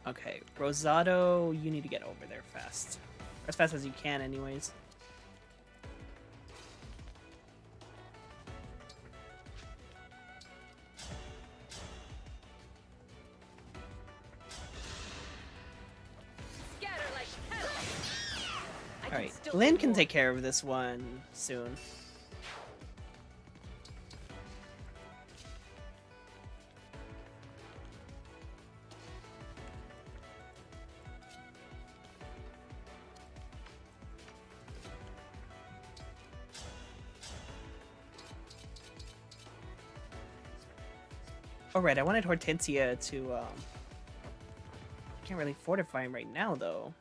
A: Okay, Rosado, you need to get over there fast. As fast as you can, anyways.
F: Scatter like hell.
A: Alright, Lynn can take care of this one soon. Alright, I wanted Hortensia to, can't really fortify him right now, though.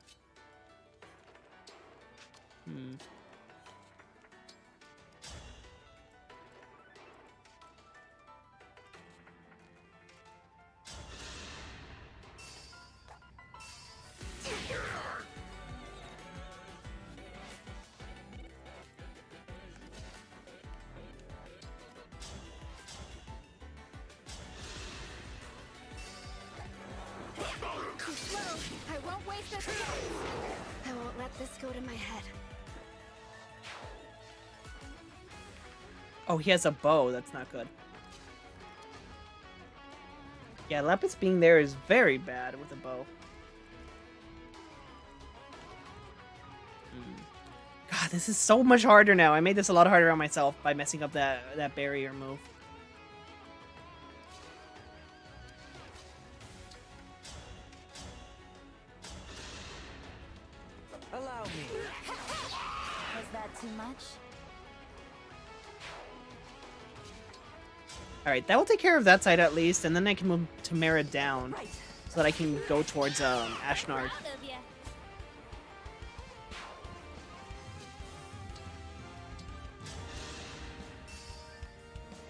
B: Too slow. I won't waste this chance. I won't let this go to my head.
A: Oh, he has a bow. That's not good. Yeah, Lapis being there is very bad with a bow. God, this is so much harder now. I made this a lot harder on myself by messing up that barrier move.
E: Allow me.
R: Was that too much?
A: Alright, that will take care of that side at least, and then I can move Tamara down so that I can go towards Ashnard.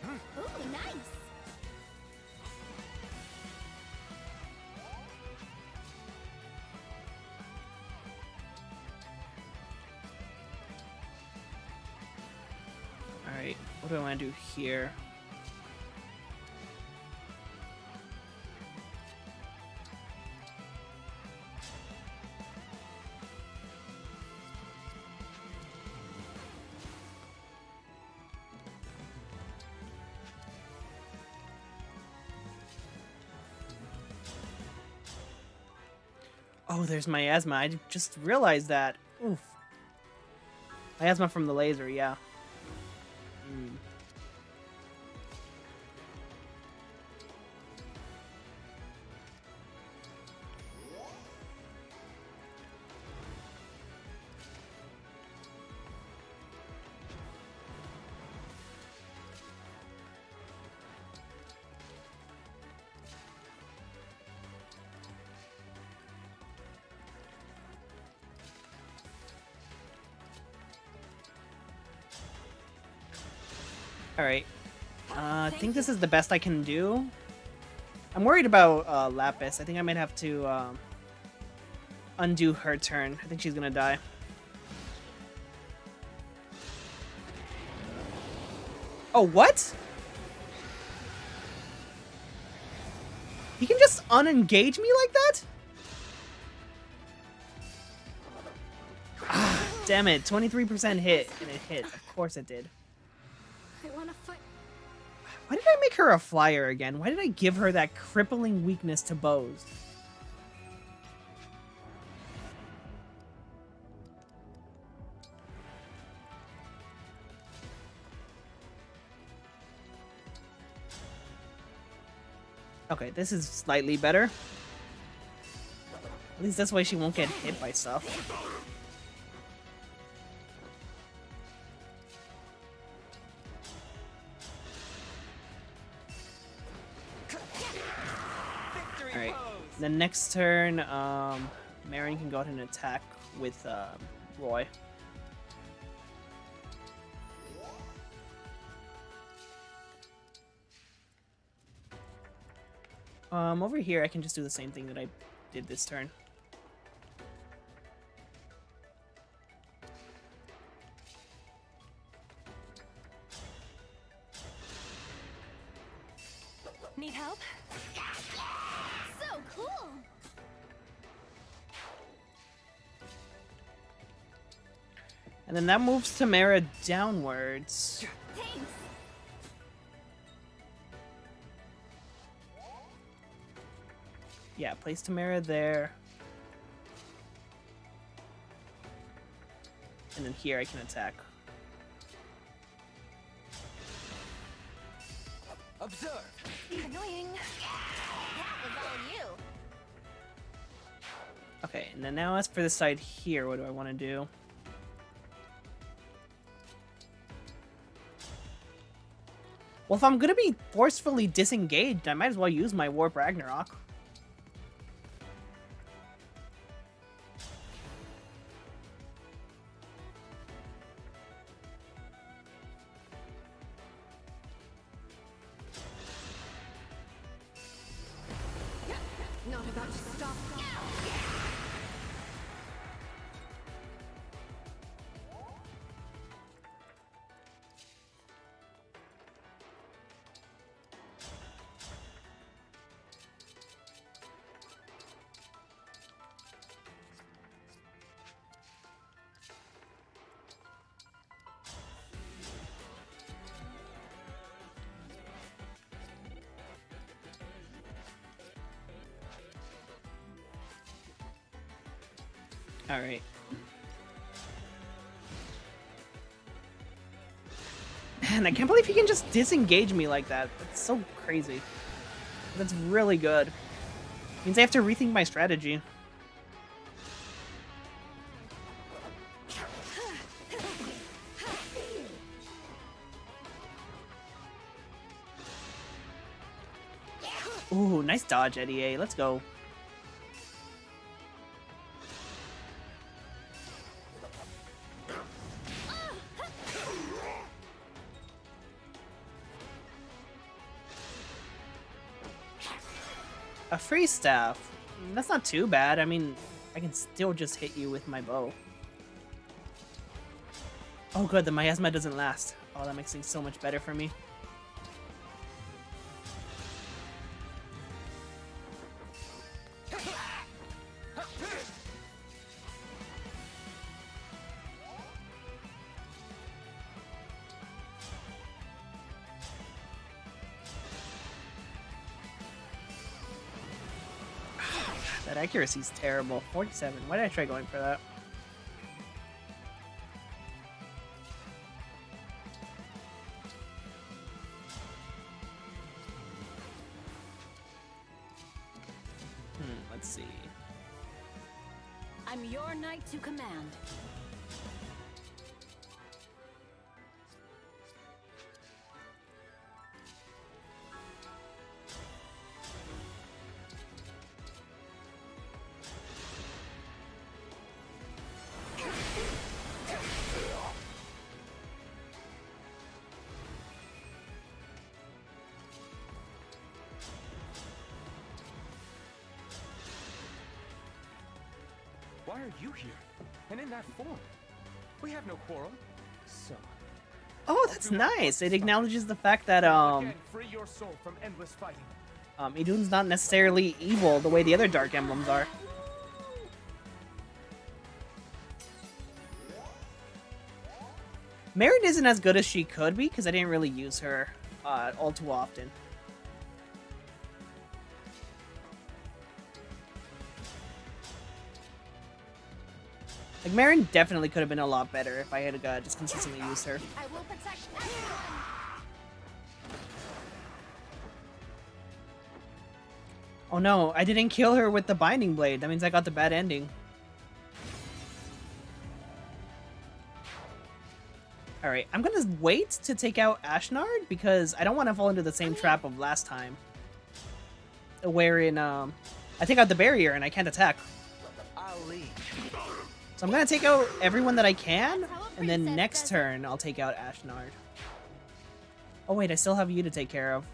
J: Ooh, nice.
A: Alright, what do I want to do here? Oh, there's miasma. I just realized that. Oof. Miasma from the laser, yeah. Alright. I think this is the best I can do. I'm worried about Lapis. I think I might have to undo her turn. I think she's gonna die. Oh, what? He can just unengage me like that? Ah, damn it. 23% hit, and it hit. Of course it did.
B: I wanna fight.
A: Why did I make her a flyer again? Why did I give her that crippling weakness to bows? Okay, this is slightly better. At least this way she won't get hit by stuff. Alright, the next turn, Marion can go ahead and attack with Roy. Over here I can just do the same thing that I did this turn.
D: Need help?
J: So cool!
A: And then that moves Tamara downwards.
J: Thanks!
A: Yeah, place Tamara there. And then here I can attack.
U: Observe!
D: Annoying.
R: That was all you.
A: Okay, and then now as for the side here, what do I want to do? Well, if I'm gonna be forcefully disengaged, I might as well use my Warp Ragnarok.
B: Not about to stop.
A: Alright. Man, I can't believe he can just disengage me like that. That's so crazy. That's really good. Means I have to rethink my strategy. Ooh, nice dodge, Eddie A. Let's go. A free staff. That's not too bad. I mean, I can still just hit you with my bow. Oh good, the miasma doesn't last. Oh, that makes things so much better for me. That accuracy's terrible. 47. Why did I try going for that? Let's see.
T: I'm your knight to command.
H: Why are you here? And in that form? We have no quarrel. So,
A: Oh, that's nice. It acknowledges the fact that
H: Free your soul from endless fighting.
A: Idun's not necessarily evil the way the other Dark Emblems are. Marin isn't as good as she could be because I didn't really use her all too often. Like, Marin definitely could have been a lot better if I had just consistently used her.
P: I will protect everyone.
A: Oh no, I didn't kill her with the Binding Blade. That means I got the bad ending. Alright, I'm gonna wait to take out Ashnard because I don't want to fall into the same trap of last time. Wherein, I take out the barrier and I can't attack.
U: I'll leave.
A: So I'm gonna take out everyone that I can, and then next turn I'll take out Ashnard. Oh wait, I still have you to take care of.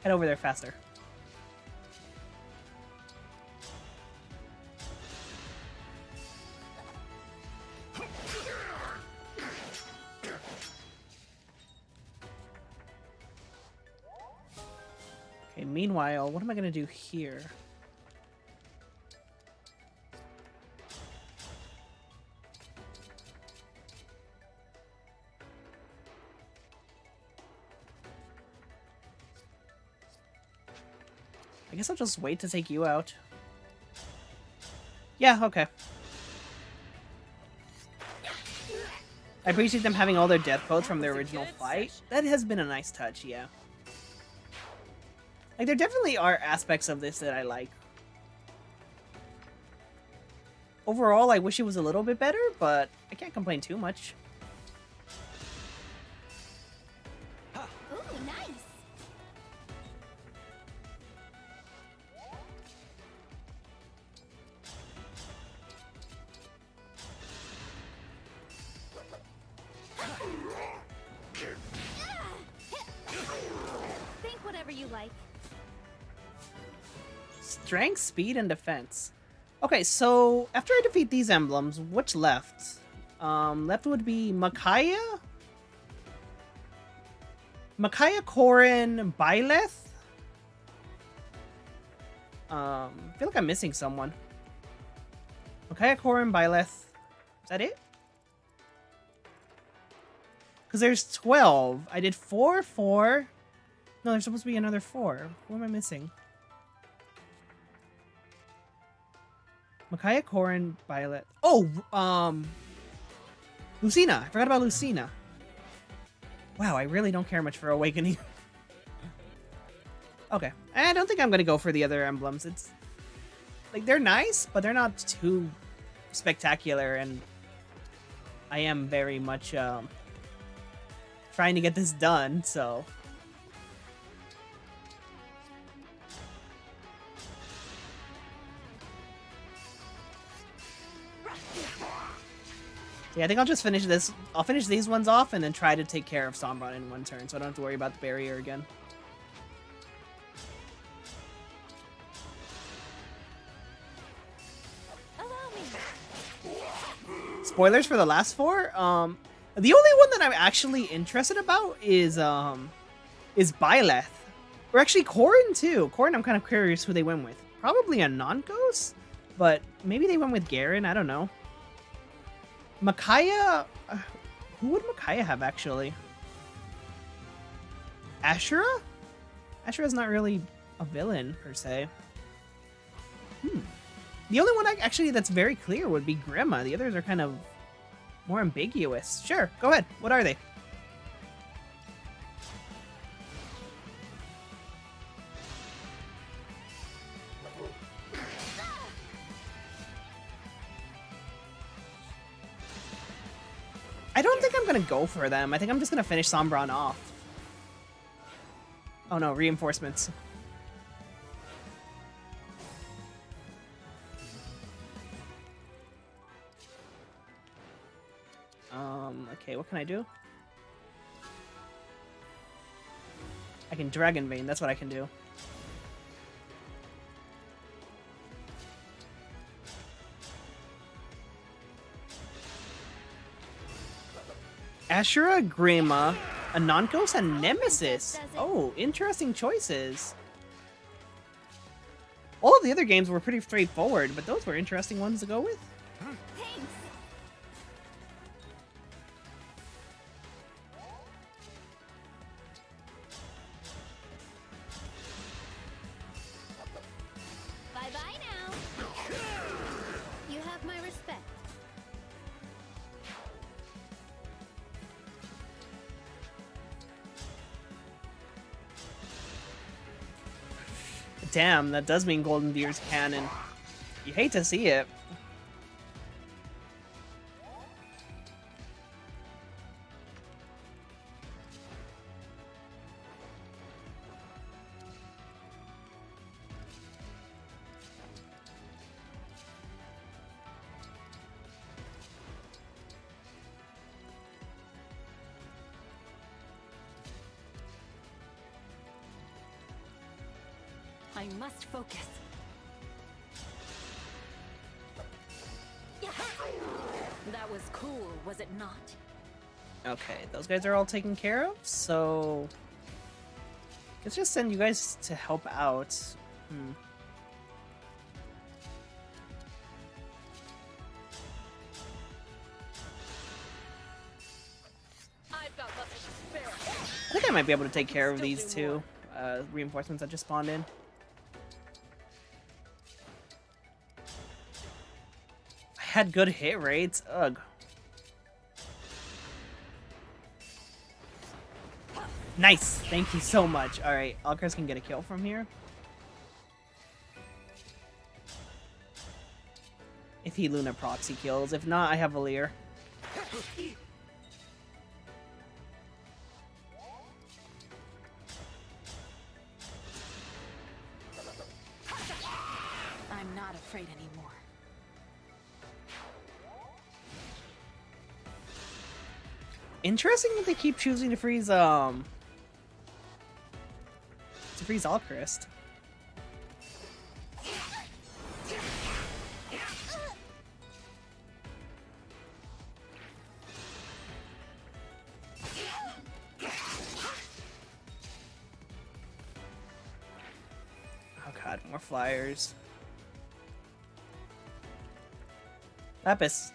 A: Head over there faster. Okay, meanwhile, what am I gonna do here? I guess I'll just wait to take you out. Yeah, okay. I appreciate them having all their death codes from their original fight. That has been a nice touch, yeah. Like, there definitely are aspects of this that I like. Overall, I wish it was a little bit better, but I can't complain too much.
P: Ooh, nice. Think whatever you like.
A: Strength, speed, and defense. Okay, so after I defeat these emblems, what's left? Left would be Micaiah, Corin, Byleth. I feel like I'm missing someone. Micaiah, Corin, Byleth. Is that it? Because there's 12. I did 4, 4. No, there's supposed to be another 4. Who am I missing? Micaiah, Corin, Violet. Oh, Lucina. I forgot about Lucina. Wow, I really don't care much for Awakening. Okay. I don't think I'm going to go for the other emblems. It's like, they're nice, but they're not too spectacular, and I am very much trying to get this done, so... Yeah, I think I'll just finish this. I'll finish these ones off and then try to take care of Sombron in one turn, so I don't have to worry about the barrier again. Spoilers for the last 4. The only one that I'm actually interested about is Byleth. Or actually Corin too. Corin, I'm kind of curious who they went with. Probably a non-ghost, but maybe they went with Garen. I don't know. Micaiah, who would Micaiah have actually? Ashura? Ashura's not really a villain per se. The only one actually that's very clear would be Grima. The others are kind of more ambiguous. Sure, go ahead. What are they? I don't think I'm going to go for them. I think I'm just going to finish Sombron off. Oh no, reinforcements. Okay, what can I do? I can Dragon Vein, that's what I can do. Ashura, Grima, Anonkos, and Nemesis. Oh, interesting choices. All of the other games were pretty straightforward, but those were interesting ones to go with.
P: Thanks. Bye-bye now. You have my respect.
A: Damn, that does mean Golden Deer's canon. You hate to see it.
T: I must focus. That was cool, was it not?
A: Okay, those guys are all taken care of, so let's just send you guys to help out.
F: I've got muscle to spare.
A: I think I might be able to take care of these two reinforcements that just spawned in. I had good hit rates. Ugh. Nice. Thank you so much. All right, Alcres can get a kill from here. If he Luna proxy kills. If not, I have Valir.
T: I'm not afraid anymore.
A: Interesting that they keep choosing to freeze Alcrest. Oh god, more flyers. Lapis,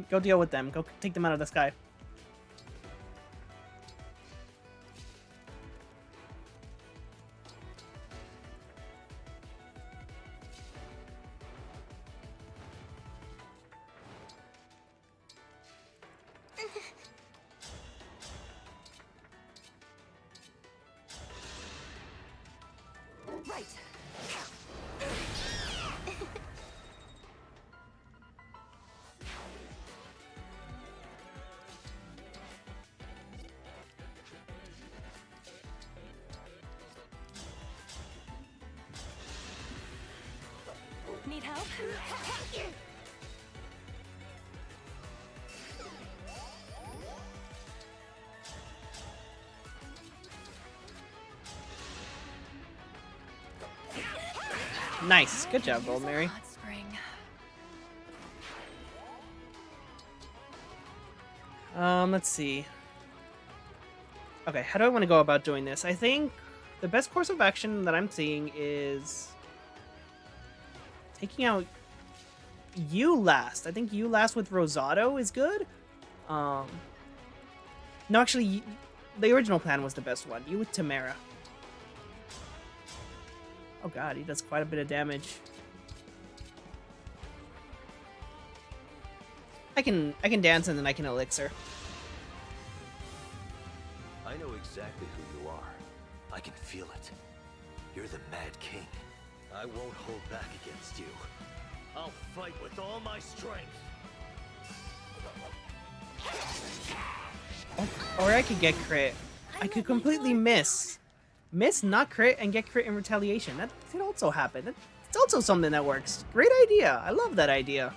A: go deal with them. Go take them out of the sky.
P: Right.
T: Need help?
A: Nice. Good job, Gold Mary.
T: Hot spring.
A: Let's see. Okay, how do I want to go about doing this? I think the best course of action that I'm seeing is taking out you last. I think you last with Rosado is good. No, actually, the original plan was the best one. You with Tamara. Oh god, he does quite a bit of damage. I can dance and then I can elixir.
Q: I know exactly who you are. I can feel it. You're the Mad King. I won't hold back against you. I'll fight with all my strength.
A: Or I could get crit. I could completely miss. Miss, not crit, and get crit in retaliation. That could also happen. It's also something that works. Great idea. I love that idea.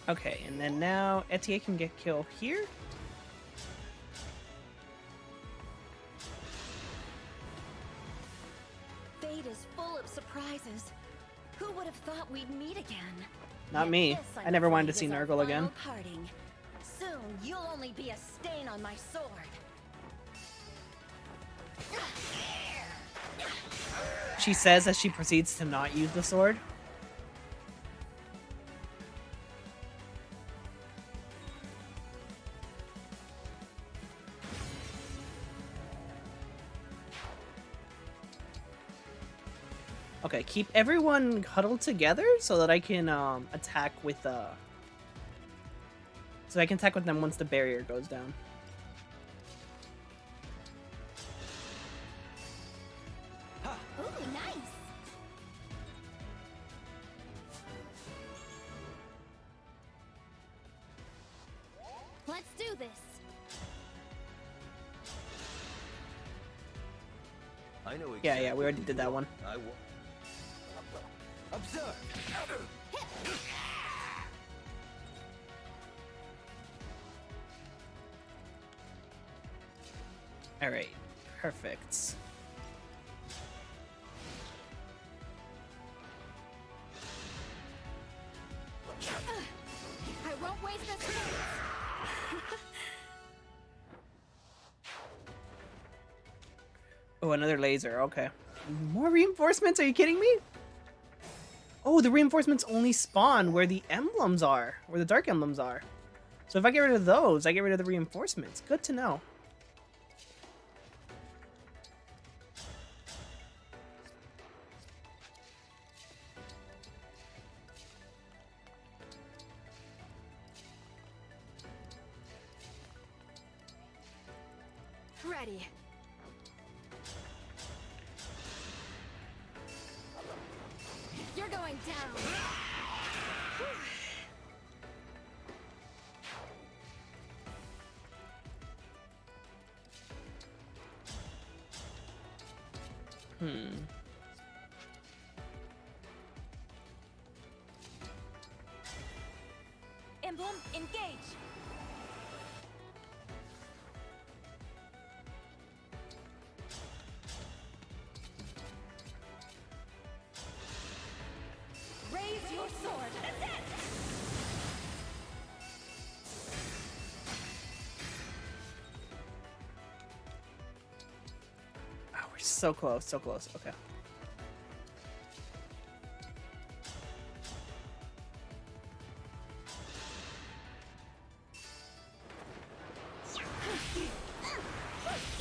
A: Okay, and then now Etienne can get killed here.
T: Fate is full of surprises. Who would have thought we'd meet again?
A: Not
T: Yet
A: me.
T: this,
A: I
T: I'm
A: never wanted to
T: afraid,
A: see
T: is our
A: Nurgle again.
T: final parting. Soon, you'll only be a stain on my sword.
A: She says as she proceeds to not use the sword. Okay, keep everyone huddled together so that I can attack with so I can attack with them once the barrier goes down.
J: Ooh, nice. Let's do this.
Q: I know
A: Yeah, yeah, we already did that one.
Q: I will. Observe.
A: All right, perfect.
J: I won't waste this chance.
A: Oh, another laser. Okay. More reinforcements? Are you kidding me? Oh, the reinforcements only spawn where the emblems are, where the dark emblems are. So if I get rid of those, I get rid of the reinforcements. Good to know.
B: Ready. You're going down.
T: Emblem Engage. Raise your sword. That's it.
A: Oh, we're so close, so close. Okay.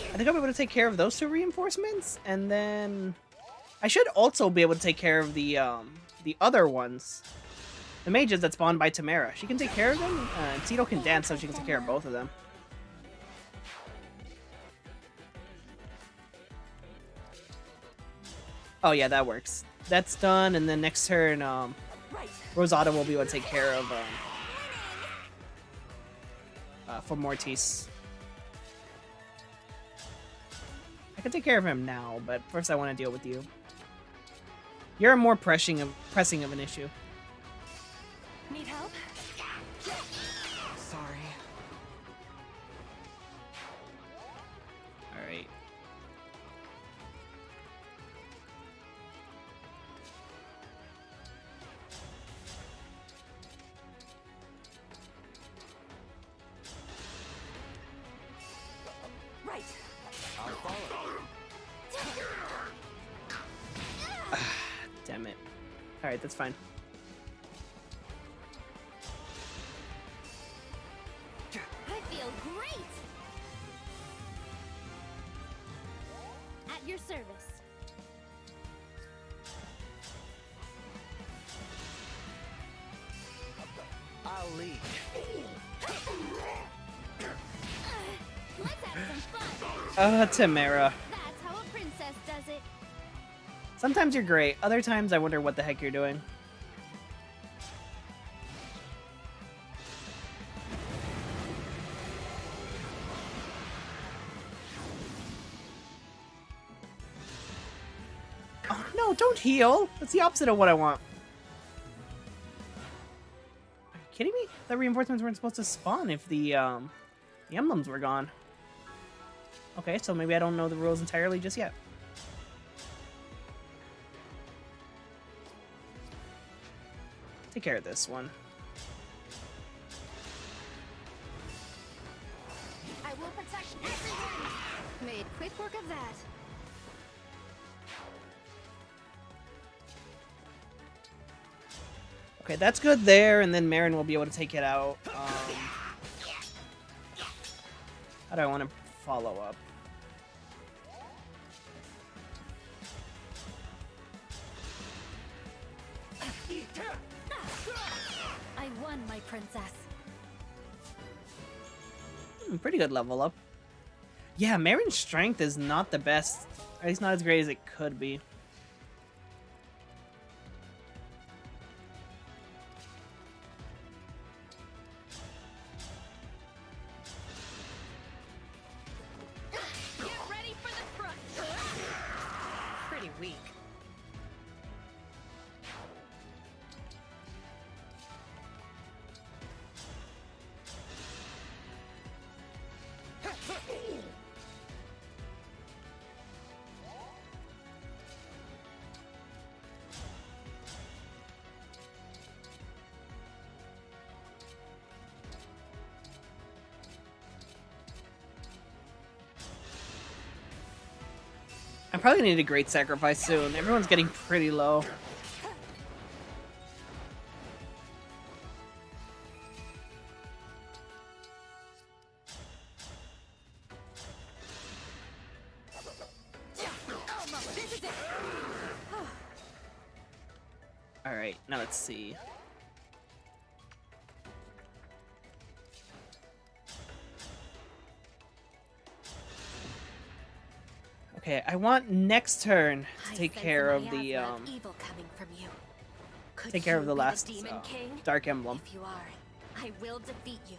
A: I think I'll be able to take care of those two reinforcements, and then I should also be able to take care of the other ones. The mages that spawned by Tamara. She can take care of them, and Tito can dance so she can take care of both of them. Oh yeah, that works. That's done, and then next turn, Rosada will be able to take care of for Mortis. I can take care of him now, but first I want to deal with you. You're more pressing of an issue.
T: Need help?
E: Sorry.
A: All right.
T: Right.
E: I'll follow.
A: Damn it. All right, that's fine.
J: I feel great. At your service.
E: I'll lead.
J: Let's have some fun.
A: Tamara.
J: That's how a princess does it.
A: Sometimes you're great. Other times I wonder what the heck you're doing. Oh no, don't heal. That's the opposite of what I want. kidding me? The reinforcements weren't supposed to spawn if the emblems were gone. Okay, so maybe I don't know the rules entirely just yet. Take care of this one.
B: I will protect everyone. Made quick work of that.
A: Okay, that's good there, and then Marin will be able to take it out. How do I want to follow up?
T: I won, my princess.
A: Pretty good level up. Yeah, Marin's strength is not the best. At least not as great as it could be.
B: Get ready for the crunch.
F: Pretty weak.
A: I probably need a great sacrifice soon. Everyone's getting pretty low. Alright, now let's see. Okay, I want next turn to take care of the
D: evil coming from you. Could
A: take care of
D: you
A: the
D: be
A: last
D: Demon King?
A: Dark Emblem.
D: If you are, I will defeat you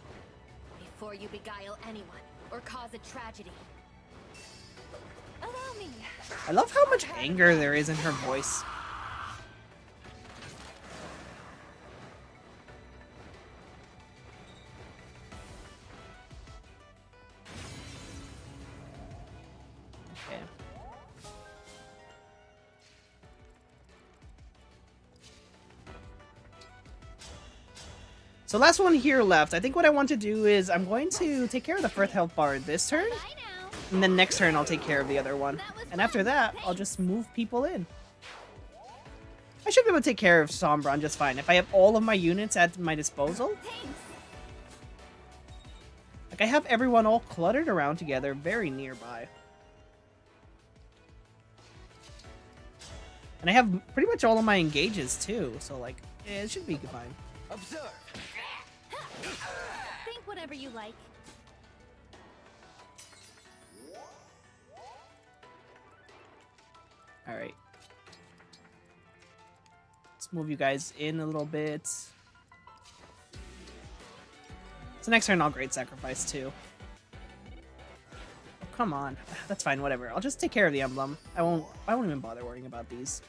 D: before you beguile anyone or cause a tragedy.
T: Allow me.
A: I love how much anger there is in her voice. Okay. So last one here left. I think what I want to do is I'm going to take care of the first health bar this turn. And then next turn I'll take care of the other one. And after that, I'll just move people in. I should be able to take care of Sombron just fine. If I have all of my units at my disposal. Like, I have everyone all cluttered around together very nearby. And I have pretty much all of my engages too. So, like, yeah, it should be fine.
U: Observe.
J: Think whatever you like.
A: Alright. Let's move you guys in a little bit. So next turn I'll Great Sacrifice too. Oh, come on. That's fine, whatever. I'll just take care of the emblem. I won't even bother worrying about these.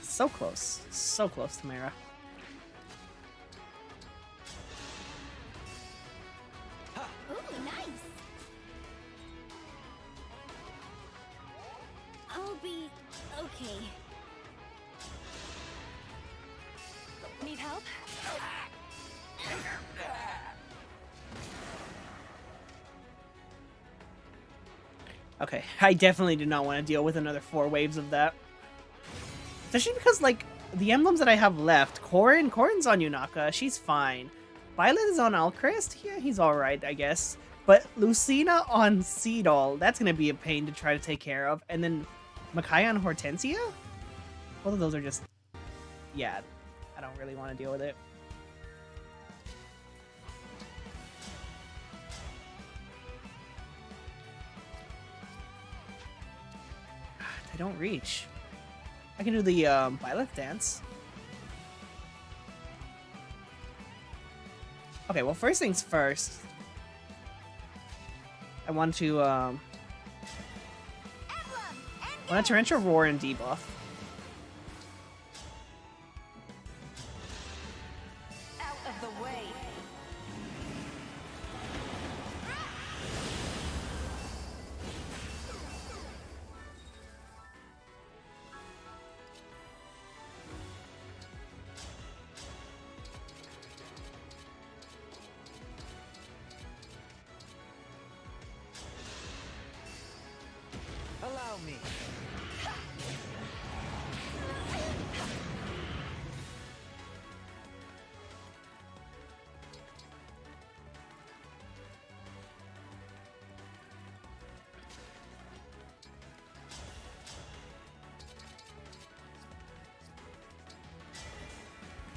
A: So close. So close, Tamara.
J: Ooh, nice. I'll be okay.
T: Need help?
A: Okay, I definitely do not want to deal with another 4 waves of that. Especially because, like, the emblems that I have left, Corin's on Yunaka, she's fine. Violet is on Alcrest, yeah, he's alright, I guess. But Lucina on Seedall, that's gonna be a pain to try to take care of. And then Makai on Hortensia? Both of those are just... yeah, I don't really want to deal with it. I don't reach. I can do the Violet dance. Okay, well, first things first. I want to Torrential Roar and debuff.
T: Out of the way.
O: Allow me.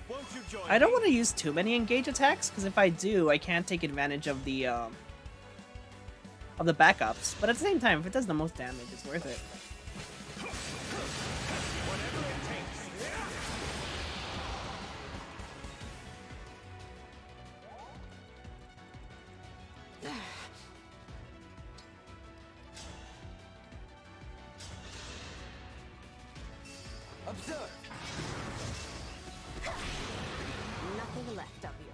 O: Won't you join
A: I don't
O: me?
A: want to use too many engage attacks, because if I do, I can't take advantage of the backups. But at the same time, if it does the most damage, it's worth it.
O: Whatever it takes.
T: Observe. Nothing left of you.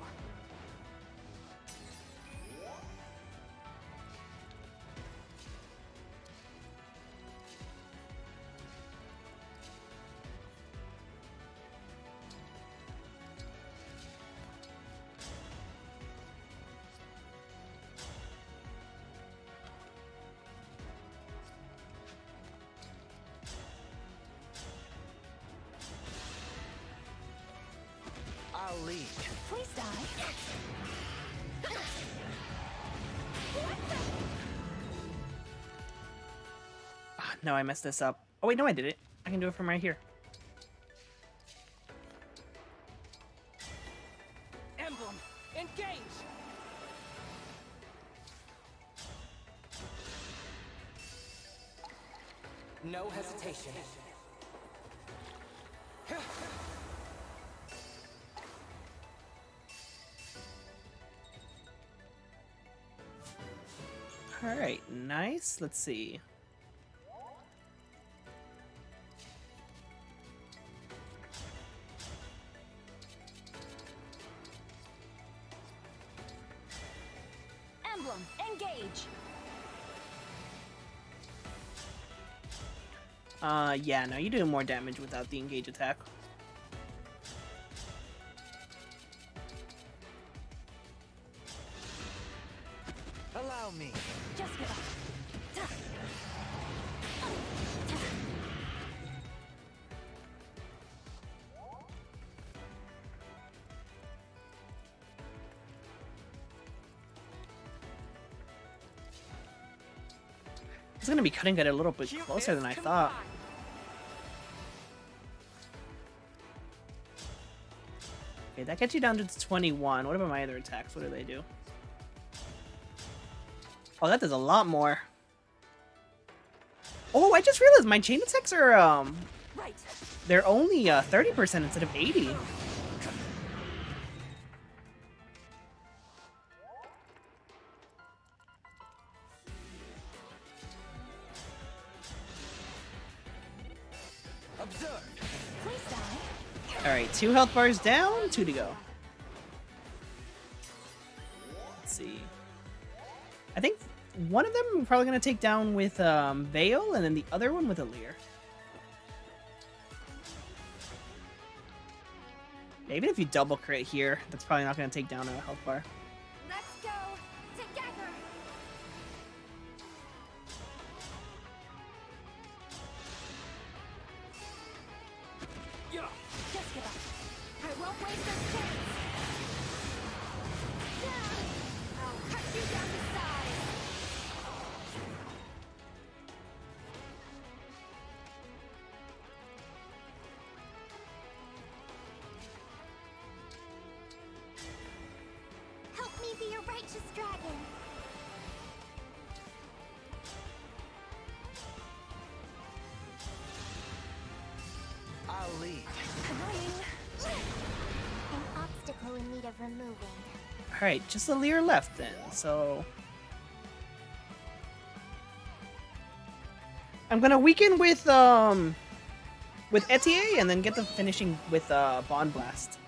O: I'll lead.
T: Please die.
A: Ah, no, I messed this up. Oh wait, no, I did it. I can do it from right here.
S: Emblem, engage! No hesitation.
A: Alright, nice. Let's see.
T: Emblem, engage.
A: Yeah, no, you do more damage without the engage attack.
O: Allow me.
T: Just give up.
A: It's gonna be cutting it a little bit closer than I thought. Okay, that gets you down to 21. What about my other attacks? What do they do? Oh, that does a lot more. Oh, I just realized my chain attacks are, they're only 30% instead of 80. Alright, 2 health bars down, 2 to go. Let's see. I think one of them I'm probably going to take down with Veil, and then the other one with Alear. Yeah, even if you double crit here, that's probably not going to take down a health bar.
J: Let's go together.
T: Just give up.
J: I won't waste this chance. Yeah. I'll cut you down to size. Help me be a righteous dragon.
O: I'll lead.
J: An obstacle in need of removing.
A: Alright, just Alear left then, so... I'm gonna weaken with Etier and then get the finishing with Bond Blast.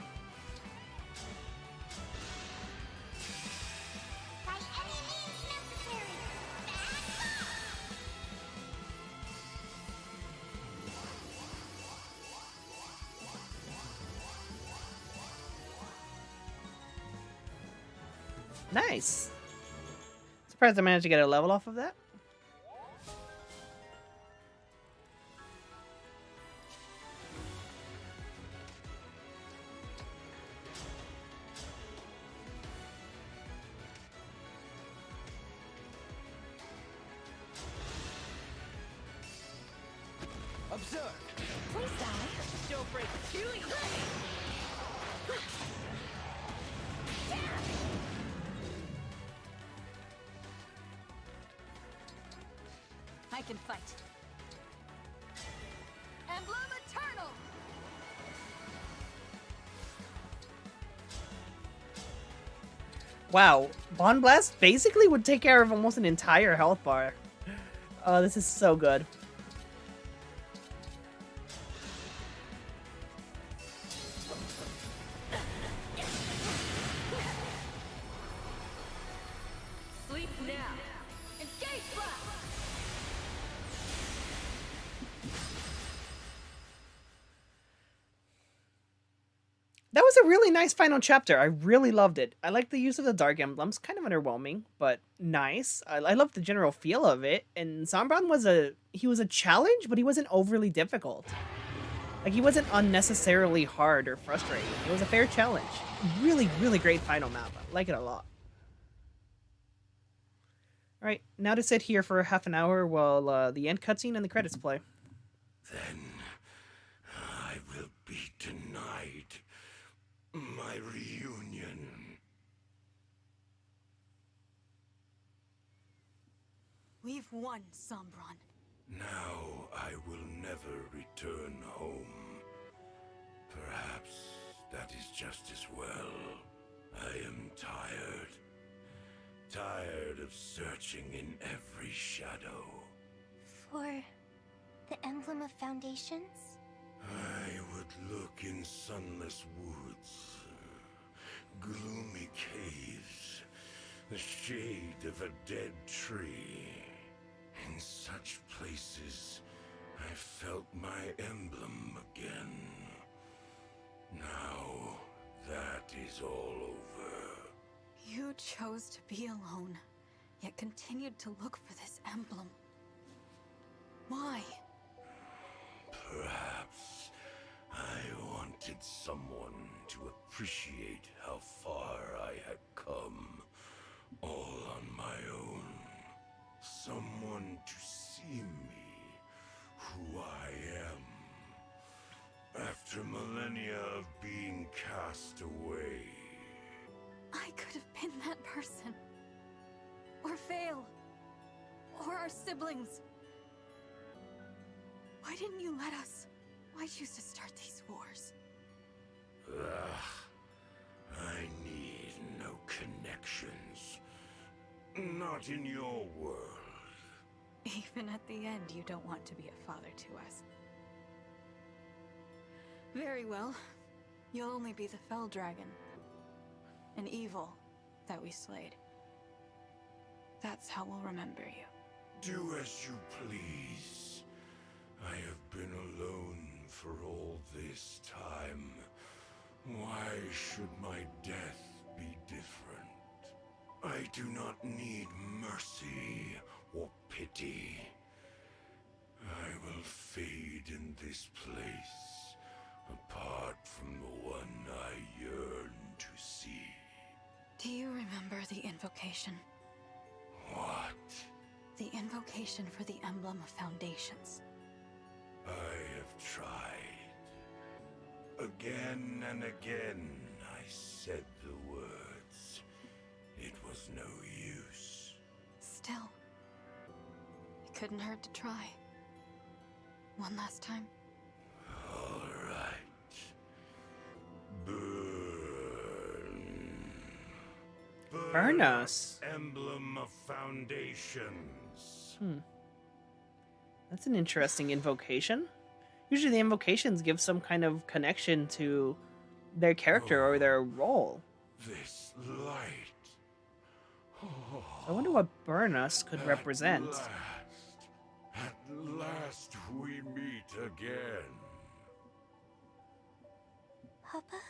A: Nice. Surprised I managed to get a level off of that.
O: Observe.
F: Please die. Don't break the chewing.
C: I can fight. Emblem Eternal!
A: Wow, Bond Blast basically would take care of almost an entire health bar. Oh, this is so good.
F: Sleep now.
C: Engage blast!
A: That was a really nice final chapter. I really loved it. I like the use of the Dark Emblems. Kind of underwhelming, but nice. I love the general feel of it. And Sombron was a challenge, but he wasn't overly difficult. Like, he wasn't unnecessarily hard or frustrating. It was a fair challenge. Really, really great final map. I like it a lot. Alright, now to sit here for half an hour while the end cutscene and the credits play.
M: Then I will be denied my reunion.
C: We've won, Sombron.
M: Now I will never return home. Perhaps that is just as well. I am tired. Tired of searching in every shadow.
R: For the Emblem of Foundations?
M: I would look in sunless woods, gloomy caves, the shade of a dead tree. In such places, I felt my emblem again. Now, that is all over.
C: You chose to be alone, yet continued to look for this emblem. Why?
M: Perhaps I wanted someone to appreciate how far I had come, all on my own. Someone to see me, who I am, after millennia of being cast away.
C: I could have been that person. Or Vale. Or our siblings. Why didn't you let us? Why choose to start these wars?
M: I need no connections. Not in your world.
C: Even at the end, you don't want to be a father to us. Very well. You'll only be the Fell Dragon. An evil that we slayed. That's how we'll remember you.
M: Do as you please. I have been alone for all this time. Why should my death be different? I do not need mercy or pity. I will fade in this place, apart from the one I yearn to see.
C: Do you remember the invocation?
M: What?
C: The invocation for the Emblem of Foundations.
M: I have tried. Again and again, I said the words. It was no use.
C: Still, it couldn't hurt to try. One last time.
M: All right. Burn.
A: Burn us.
M: Emblem of Foundations.
A: That's an interesting invocation. Usually the invocations give some kind of connection to their character or their role.
M: This light.
A: So I wonder what Burnus could represent.
M: At last we meet again.
R: Papa?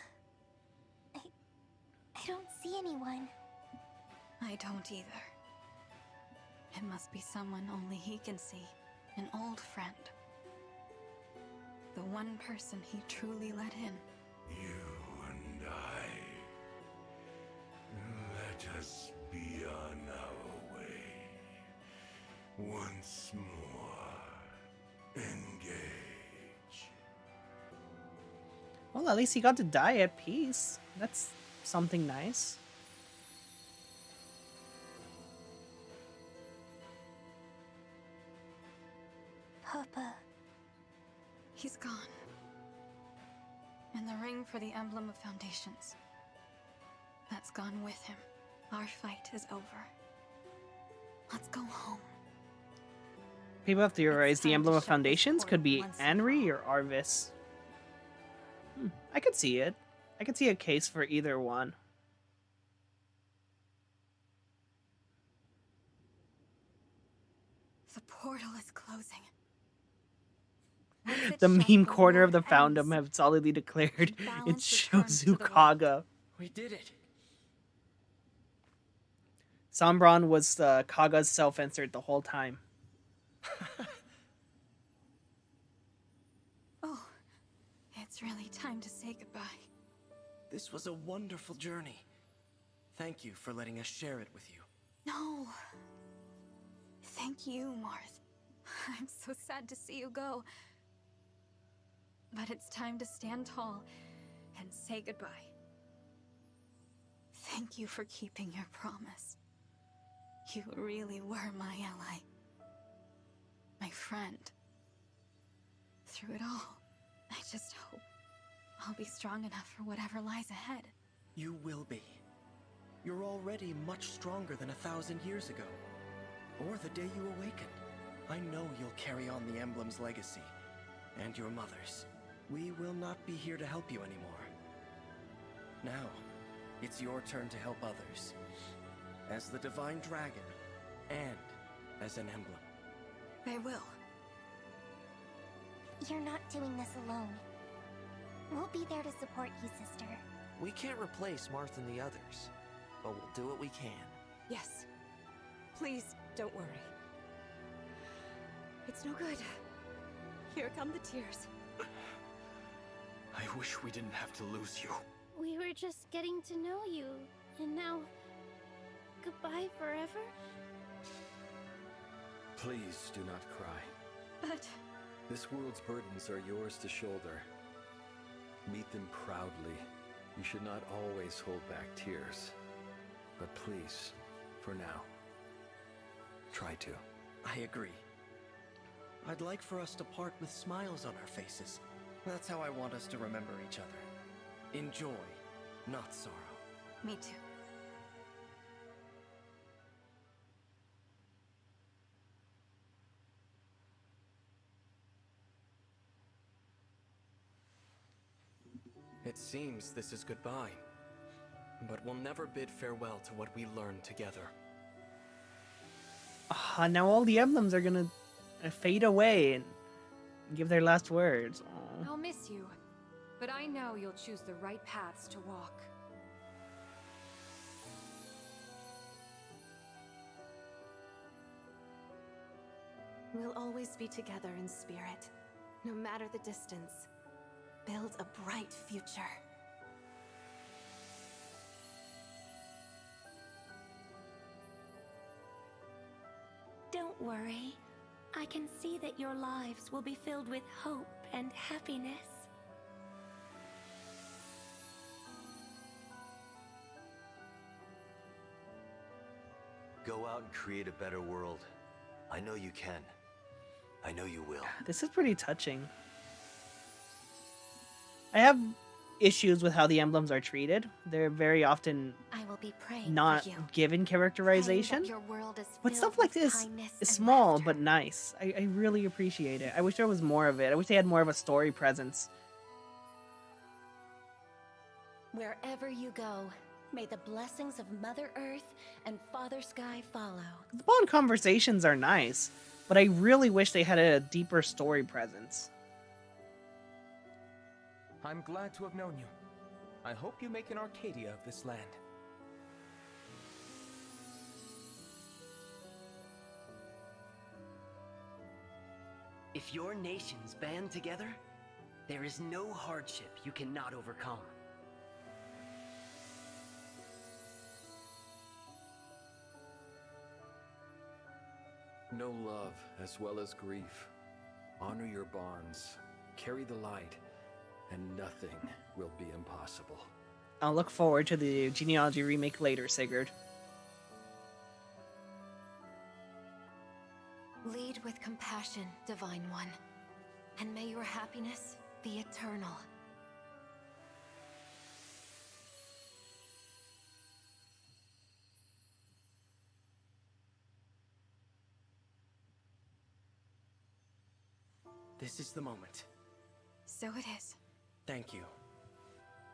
R: I don't see anyone.
C: I don't either. It must be someone only he can see. An old friend. The one person he truly let in.
M: You and I. Let us be on our way. Once more. Engage.
A: Well, at least he got to die at peace. That's something nice.
R: Papa.
C: He's gone. And the ring for the Emblem of Foundations. That's gone with him. Our fight is over. Let's go home.
A: People have theorized the Emblem of Foundations could be Anri or Arvis. I could see it. I could see a case for either one.
C: The portal is closing.
A: The meme corner of the fandom have solidly declared it's Shozukaga.
L: We did it.
A: Sombron was Kaga's self-insert the whole time.
C: Oh, it's really time to say goodbye.
L: This was a wonderful journey. Thank you for letting us share it with you.
C: No. Thank you, Marth. I'm so sad to see you go. But it's time to stand tall and say goodbye. Thank you for keeping your promise. You really were my ally. My friend. Through it all, I just hope I'll be strong enough for whatever lies ahead.
L: You will be. You're already much stronger than 1,000 years ago. Or the day you awakened. I know you'll carry on the Emblem's legacy. And your mother's. We will not be here to help you anymore. Now, it's your turn to help others. As the Divine Dragon, and as an Emblem.
C: I will.
R: You're not doing this alone. We'll be there to support you, sister.
K: We can't replace Marth and the others, but we'll do what we can.
I: Yes. Please, don't worry. It's no good. Here come the tears.
N: I wish we didn't have to lose you.
J: We were just getting to know you, and now... goodbye forever?
Q: Please do not cry.
C: But...
Q: This world's burdens are yours to shoulder. Meet them proudly. You should not always hold back tears. But please, for now, try to.
L: I agree. I'd like for us to part with smiles on our faces. That's how I want us to remember each other. In joy, not sorrow.
C: Me too.
L: It seems this is goodbye. But we'll never bid farewell to what we learned together.
A: Now all the emblems are gonna fade away and give their last words. Aww.
I: I'll miss you, but I know you'll choose the right paths to walk.
F: We'll always be together in spirit, no matter the distance. Build a bright future.
J: Don't worry. I can see that your lives will be filled with hope and happiness.
Q: Go out and create a better world. I know you can. I know you will.
A: This is pretty touching. I have issues with how the emblems are treated. They're very often
D: I will be praying
A: not
D: for you.
A: given characterization.
D: Your world is
A: But
D: filled
A: stuff like
D: with
A: this
D: kindness
A: is
D: and
A: small
D: laughter.
A: but nice. I really appreciate it. I wish there was more of it. I wish they had more of a story presence.
D: Wherever you go, may the blessings of Mother Earth and Father Sky follow.
A: The Bond conversations are nice, but I really wish they had a deeper story presence.
O: I'm glad to have known you. I hope you make an Arcadia of this land.
U: If your nations band together, there is no hardship you cannot overcome.
Q: Know love as well as grief. Honor your bonds. Carry the light, and nothing will be impossible.
A: I'll look forward to the Genealogy remake later, Sigurd.
D: Lead with compassion, Divine One, and may your happiness be eternal.
L: This is the moment.
C: So it is.
L: Thank you.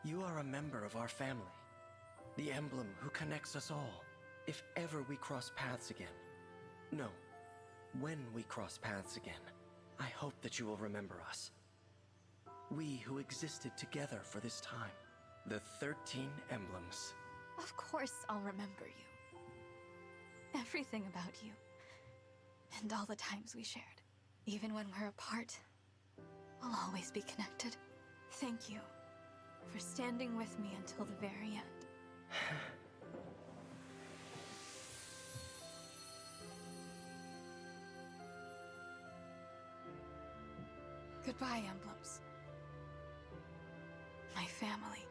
L: You are a member of our family. The emblem who connects us all. If ever we cross paths again. No. When we cross paths again, I hope that you will remember us. We who existed together for this time. The 13 emblems.
C: Of course I'll remember you. Everything about you. And all the times we shared. Even when we're apart, we'll always be connected. Thank you for standing with me until the very end. Goodbye, emblems. My family.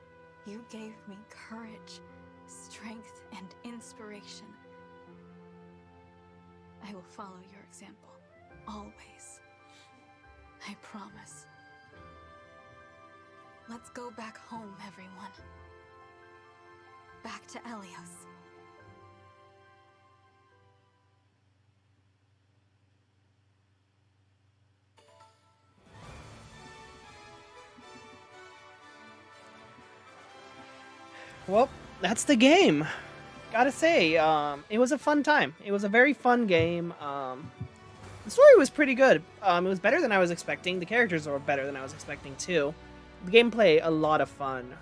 C: You gave me courage, strength, and inspiration. I will follow your example. Always. I promise. Let's go back home, everyone. Back to Elios.
A: Well, that's the game. Gotta say, it was a fun time. It was a very fun game. The story was pretty good. It was better than I was expecting. The characters were better than I was expecting too. The gameplay, a lot of fun.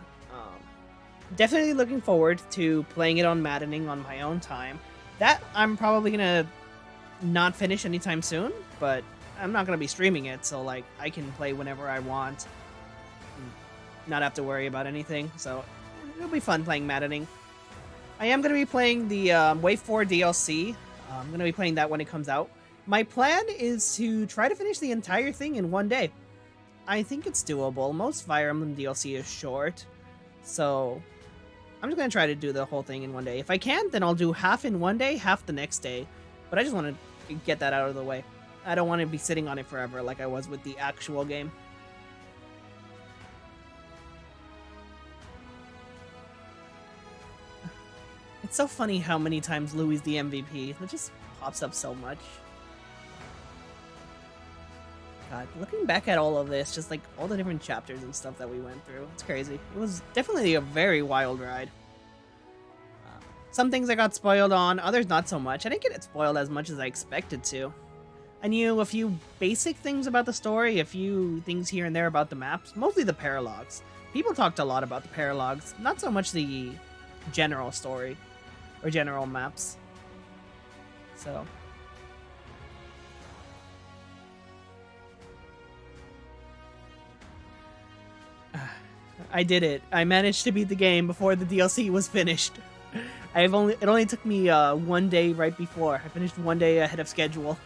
A: Definitely looking forward to playing it on Maddening on my own time. That I'm probably gonna not finish anytime soon, but I'm not gonna be streaming it, so like I can play whenever I want, not have to worry about anything. So it'll be fun playing Maddening. I am gonna be playing the Wave 4 DLC. I'm gonna be playing that when it comes out. My plan is to try to finish the entire thing in one day. I think it's doable. Most Fire Emblem DLC is short, so I'm just going to try to do the whole thing in one day. If I can, then I'll do half in one day, half the next day. But I just want to get that out of the way. I don't want to be sitting on it forever like I was with the actual game. It's so funny how many times Louis the MVP. It just pops up so much. God, looking back at all of this, just like all the different chapters and stuff that we went through, it's crazy. It was definitely a very wild ride. Some things I got spoiled on, others not so much. I didn't get it spoiled as much as I expected to. I knew a few basic things about the story, a few things here and there about the maps, mostly the paralogs. People talked a lot about the paralogs, not so much the general story or general maps. So I did it. I managed to beat the game before the DLC was finished. It only took me 1 day right before. I finished 1 day ahead of schedule.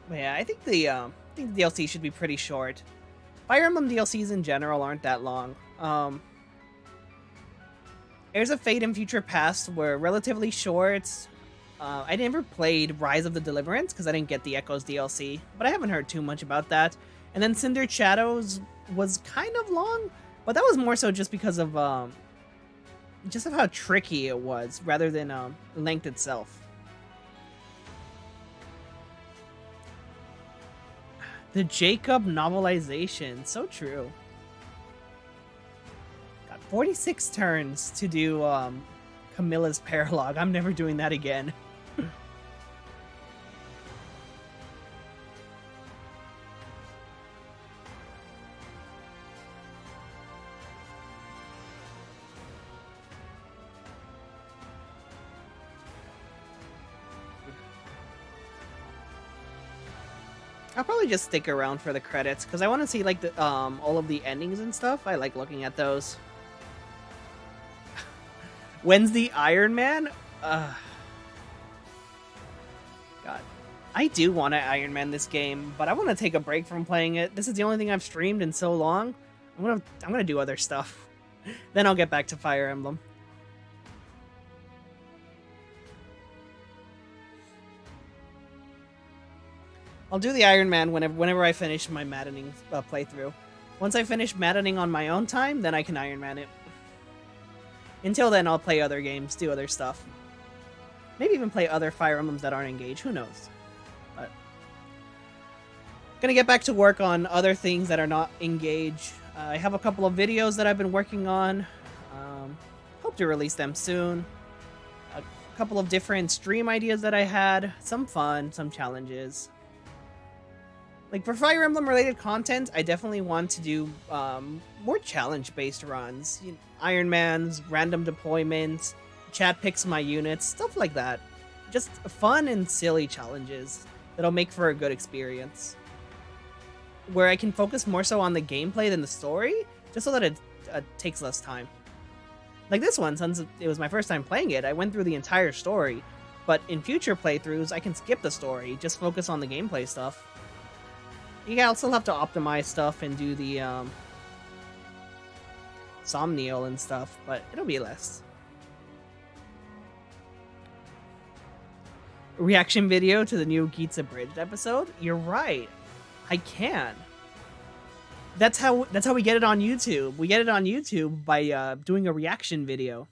A: But yeah, I think the DLC should be pretty short. Fire Emblem DLCs in general aren't that long. Heirs of Fate and Future Past were relatively short. I never played Rise of the Deliverance because I didn't get the Echoes DLC, but I haven't heard too much about that. And then Cinder Shadows was kind of long, but that was more so just because of how tricky it was rather than length itself. The Jacob novelization, so true. Got 46 turns to do Camilla's Paralogue. I'm never doing that again. I'll probably just stick around for the credits because I want to see like the all of the endings and stuff. I like looking at those. When's the Iron Man? God, I do want to Iron Man this game, but I want to take a break from playing it. This is the only thing I've streamed in so long. I'm gonna do other stuff. Then I'll get back to Fire Emblem. I'll do the Iron Man whenever I finish my maddening playthrough. Once I finish maddening on my own time, then I can Iron Man it. Until then, I'll play other games, do other stuff. Maybe even play other Fire Emblems that aren't Engage, who knows. But gonna get back to work on other things that are not Engage. I have a couple of videos that I've been working on. Hope to release them soon. A couple of different stream ideas that I had. Some fun, some challenges. Like, for Fire Emblem related content, I definitely want to do more challenge-based runs. You know, Iron Man's, random deployments, chat picks my units, stuff like that. Just fun and silly challenges that'll make for a good experience. Where I can focus more so on the gameplay than the story, just so that it takes less time. Like this one, since it was my first time playing it, I went through the entire story. But in future playthroughs, I can skip the story, just focus on the gameplay stuff. Yeah, I'll still have to optimize stuff and do the Somniel and stuff, but it'll be less. Reaction video to the new Geats Abridged episode? You're right. I can. That's how we get it on YouTube. We get it on YouTube by doing a reaction video.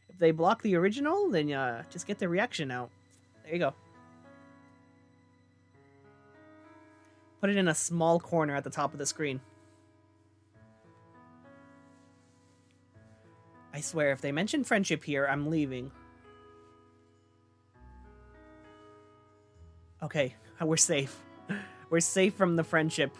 A: If they block the original, then just get the reaction out. There you go. Put it in a small corner at the top of the screen. I swear, if they mention friendship here, I'm leaving. Okay, we're safe. We're safe from the friendship.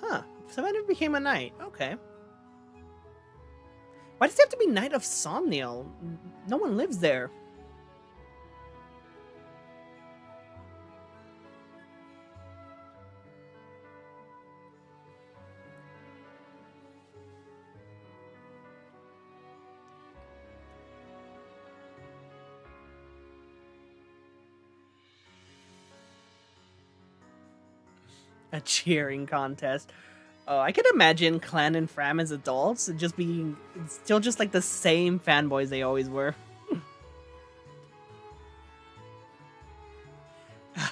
A: Huh. So I never became a knight. Okay. Why does it have to be Knight of Somniel? No one lives there. A cheering contest. Oh, I could imagine Clan and Fram as adults just being still just like the same fanboys they always were.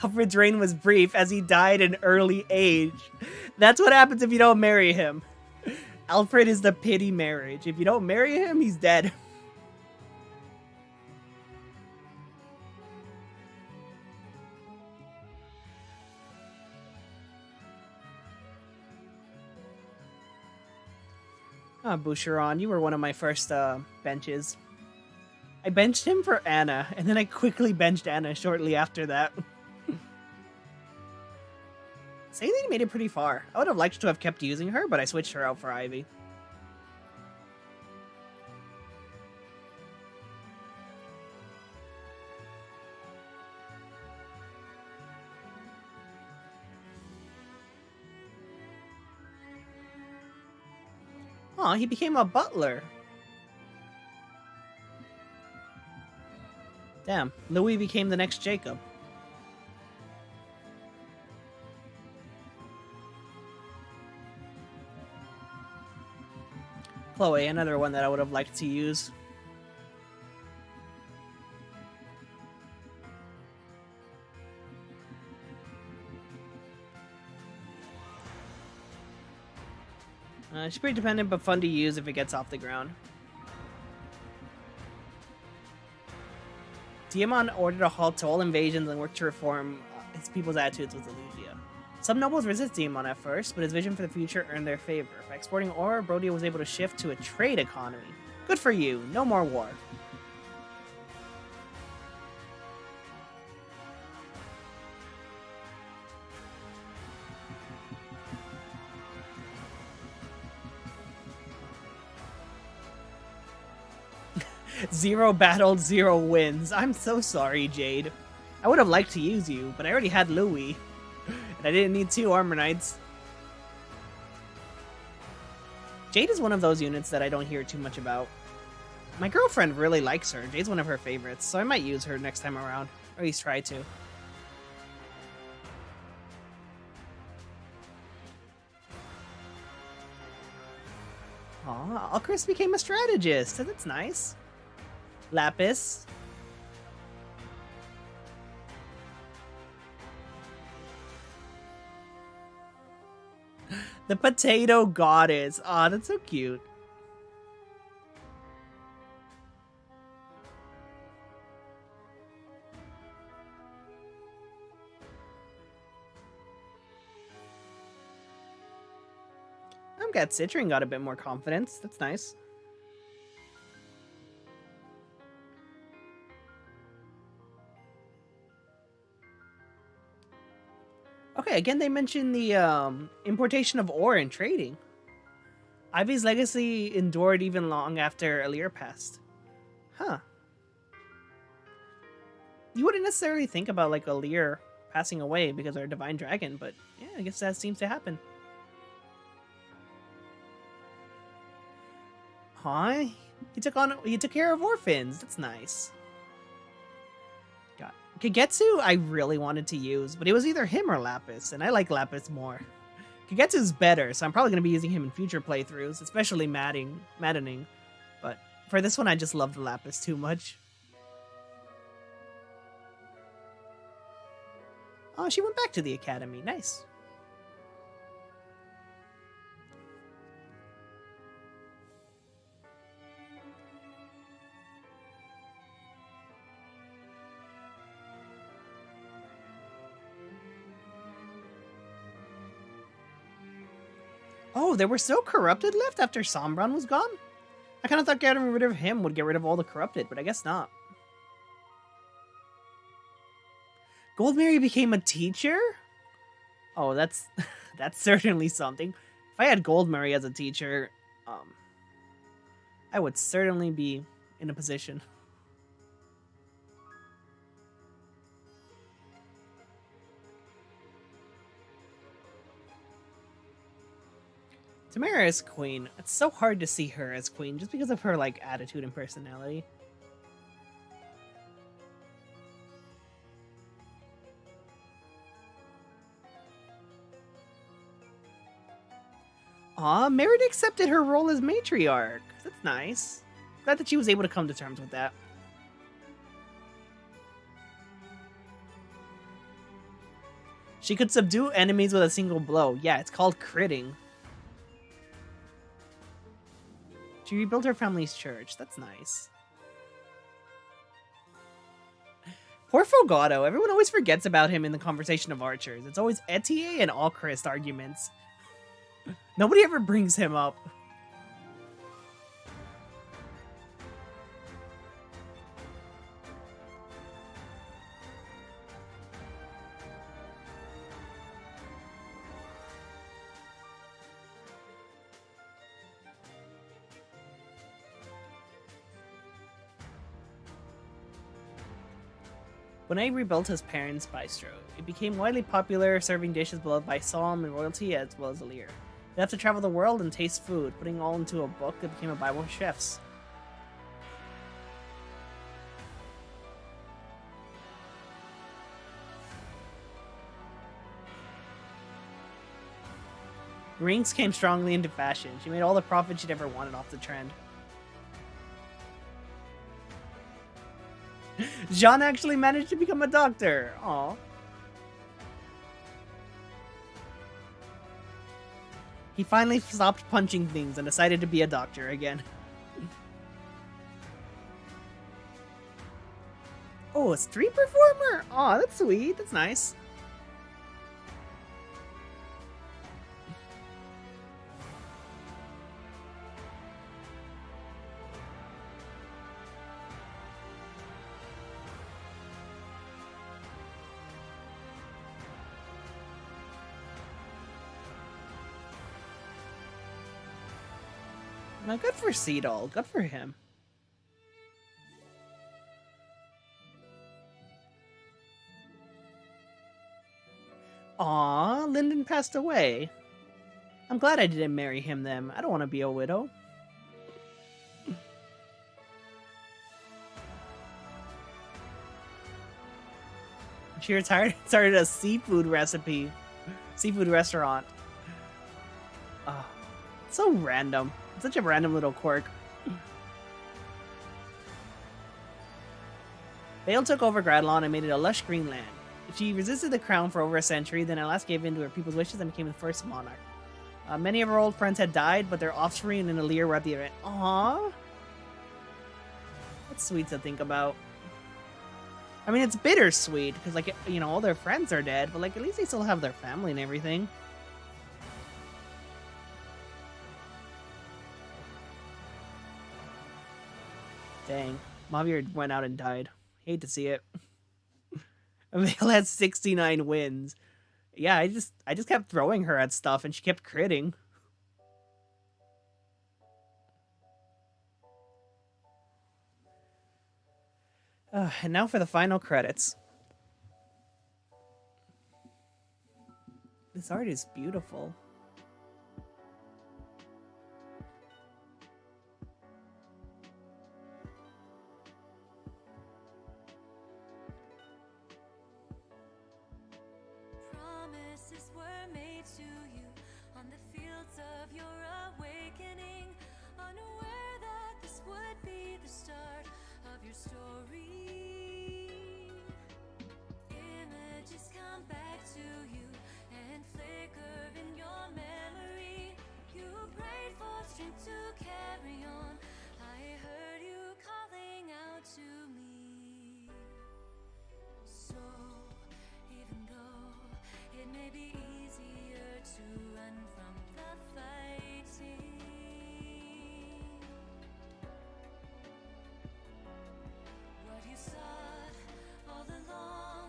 A: Alfred's reign was brief as he died in early age. That's what happens if you don't marry him. Alfred is the pity marriage. If you don't marry him, he's dead. Ah, Boucheron, you were one of my first benches. I benched him for Anna, and then I quickly benched Anna shortly after that. Saying they made it pretty far. I would have liked to have kept using her, but I switched her out for Ivy. Aw, he became a butler. Damn, Louis became the next Jacob. Chloe, another one that I would have liked to use. She's pretty dependent, but fun to use if it gets off the ground. Diamond ordered a halt to all invasions and worked to reform his people's attitudes with Illusia. Some nobles resist Diamond at first, but his vision for the future earned their favor. By exporting ore, Brodia was able to shift to a trade economy. Good for you, no more war. Zero battled, 0 wins. I'm so sorry, Jade. I would have liked to use you, but I already had Louis. And I didn't need 2 Armor Knights. Jade is one of those units that I don't hear too much about. My girlfriend really likes her. Jade's one of her favorites, so I might use her next time around. Or at least try to. Aw, Alchris became a strategist. That's nice. Lapis. The potato goddess. Aw, that's so cute. I'm glad Citrin got a bit more confidence. That's nice. Okay, again, they mentioned the importation of ore and trading. Ivy's legacy endured even long after Alir passed. Huh. You wouldn't necessarily think about, like, Alir passing away because of our Divine Dragon, but yeah, I guess that seems to happen. Huh? He took care of orphans. That's nice. Kagetsu, I really wanted to use, but it was either him or Lapis, and I like Lapis more. Kagetsu's better, so I'm probably going to be using him in future playthroughs, especially maddening. But for this one, I just love the Lapis too much. Oh, she went back to the academy. Nice. Oh, there were still corrupted left after Sombron was gone? I kind of thought getting rid of him would get rid of all the corrupted, but I guess not. Goldmary became a teacher? Oh, that's that's certainly something. If I had Goldmary as a teacher, I would certainly be in a position. Tamara is queen. It's so hard to see her as queen just because of her, like, attitude and personality. Aw, Merit accepted her role as matriarch. That's nice. Glad that she was able to come to terms with that. She could subdue enemies with a single blow. Yeah, it's called critting. She rebuilt her family's church. That's nice. Poor Fogado. Everyone always forgets about him in the conversation of archers. It's always Etier and Alchrist arguments. Nobody ever brings him up. When I rebuilt his parents' bistro, it became widely popular, serving dishes beloved by Psalm and royalty as well as Alir. They have to travel the world and taste food, putting all into a book that became a Bible of chefs. Rinks came strongly into fashion. She made all the profit she'd ever wanted off the trend. Jean actually managed to become a doctor. Aw. He finally stopped punching things and decided to be a doctor again. Oh, a street performer? Aw, that's sweet. That's nice. Now, good for Seedall. Good for him. Aw, Lyndon passed away. I'm glad I didn't marry him then. I don't want to be a widow. She retired and started a seafood restaurant. So random. Such a random little quirk. Vale took over Gradlon and made it a lush green land. She resisted the crown for over a century, then at last gave in to her people's wishes and became the first monarch. Many of her old friends had died, but their offspring and Alir were at the event. Aww. That's sweet to think about. I mean, it's bittersweet, because, like, you know, all their friends are dead, but, like, at least they still have their family and everything. Dang. Mavier went out and died. Hate to see it. Vale had 69 wins. Yeah, I just kept throwing her at stuff and she kept critting. And now for the final credits. This art is beautiful.
G: Promises were made to you on the fields of your awakening, unaware that this would be the start of your story. Images come back to you and flicker in your memory. You prayed for strength to carry on. I heard you calling out to me. So even though it may be easier to run from the fighting, what you sought all along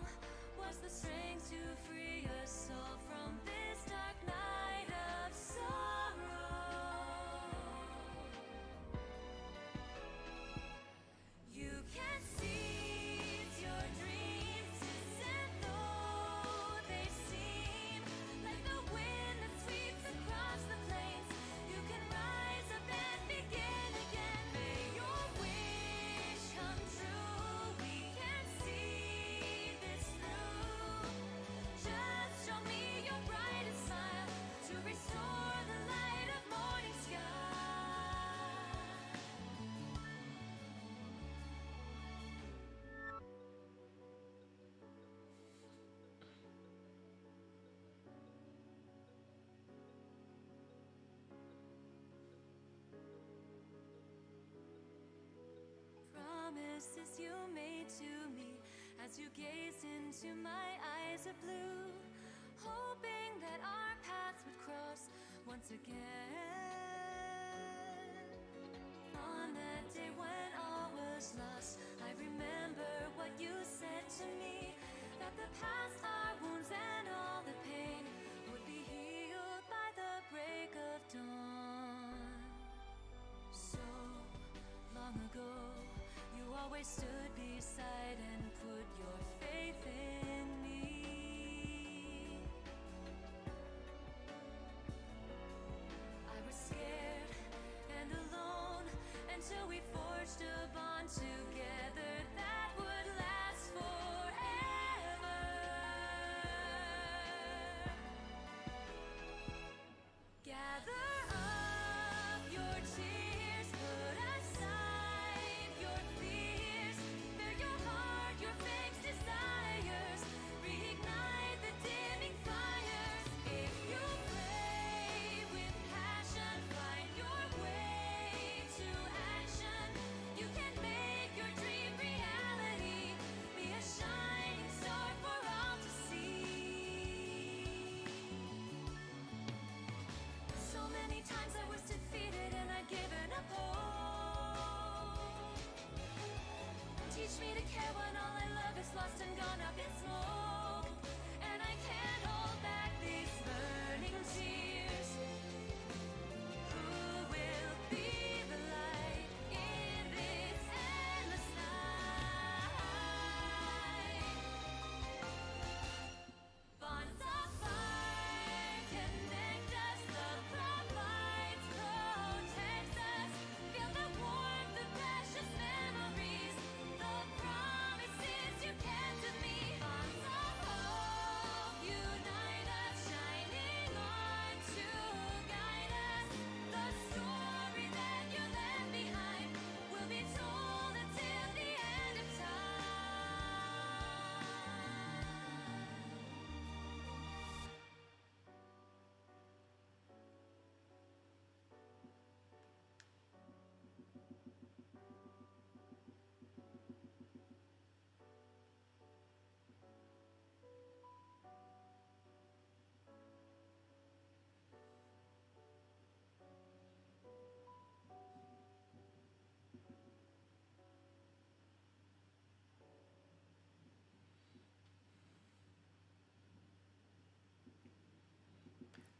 G: was the strength to free us all from this dark night of sorrow. You can seize your dreams, distant though they seem, like the wind that sweeps across the plains. You can rise up and begin again. May your wish come true. We can see this through. Just show me your brightest smile to restore the light of morning sky. Promises you made to me as you gazed into my eyes of blue, hoping that our paths would cross once again. On that day when all was lost, I remember what you said to me, that the past, our wounds and all the pain would be healed by the break of dawn. So long ago, you always stood beside and put your faith in me. I was scared and alone until we forged a bond together that would last forever.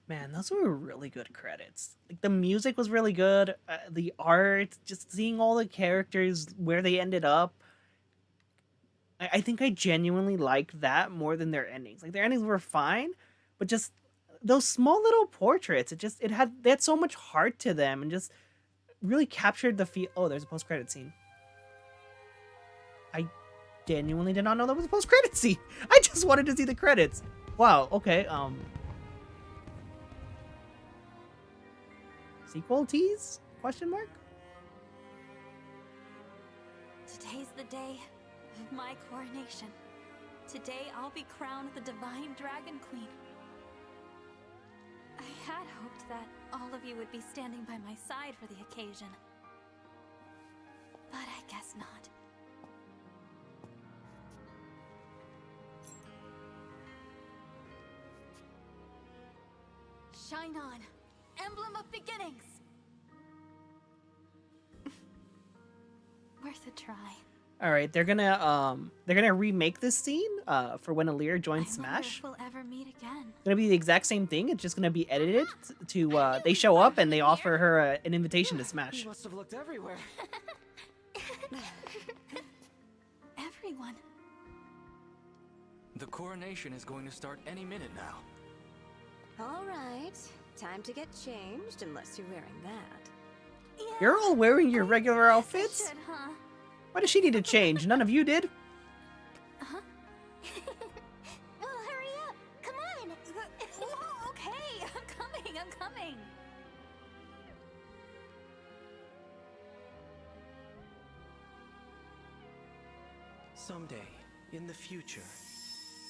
A: Man, those were really good credits. Like the music was really good, the art, just seeing all the characters where they ended up. I think I genuinely liked that more than their endings. Like their endings were fine, but just those small little portraits, they had so much heart to them and just really captured the feel. Oh, there's a post credit scene. I genuinely did not know that was a post credit scene. I just wanted to see the credits. Wow. Okay. Sequel tease? Question mark.
C: Today's the day of my coronation. Today I'll be crowned the Divine Dragon Queen. I had hoped that all of you would be standing by my side for the occasion. But I guess not. Shine on, Emblem of Beginnings! Worth a try.
A: All right, they're gonna remake this scene for when Alear joins Smash.
C: If we'll ever meet again.
A: It's gonna be the exact same thing. It's just gonna be edited to they show up and they offer her an invitation to Smash.
O: You must have looked everywhere.
C: Everyone.
N: The coronation is going to start any minute now.
F: All right, time to get changed, unless you're wearing that.
C: Yeah,
A: You're all wearing your regular outfits?
C: should, huh?
A: Why does she need to change? None of you did?
C: Huh?
J: Well, hurry up! Come on!
C: Whoa, okay, I'm coming.
L: Someday, in the future,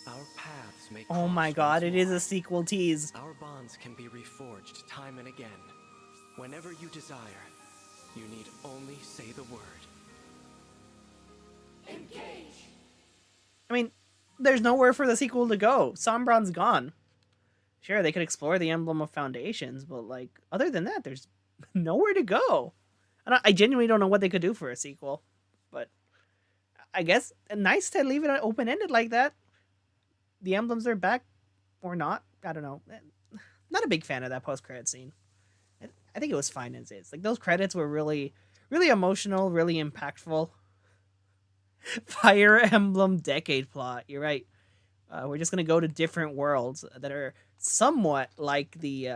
L: our paths may
A: Oh my
L: cross
A: god,
L: once
A: it is
L: more.
A: a sequel tease.
L: Our bonds can be reforged time and again. Whenever you desire, you need only say the word.
M: Engage!
A: I mean, there's nowhere for the sequel to go. Sombron's gone. Sure, they could explore the Emblem of Foundations, but like, other than that, there's nowhere to go. I genuinely don't know what they could do for a sequel, but I guess nice to leave it open-ended like that. The emblems are back, or not. I don't know. Not a big fan of that post-credit scene. I think it was fine as is. Like, those credits were really, really emotional, really impactful. Fire Emblem Decade plot. You're right. We're just gonna go to different worlds that are somewhat like the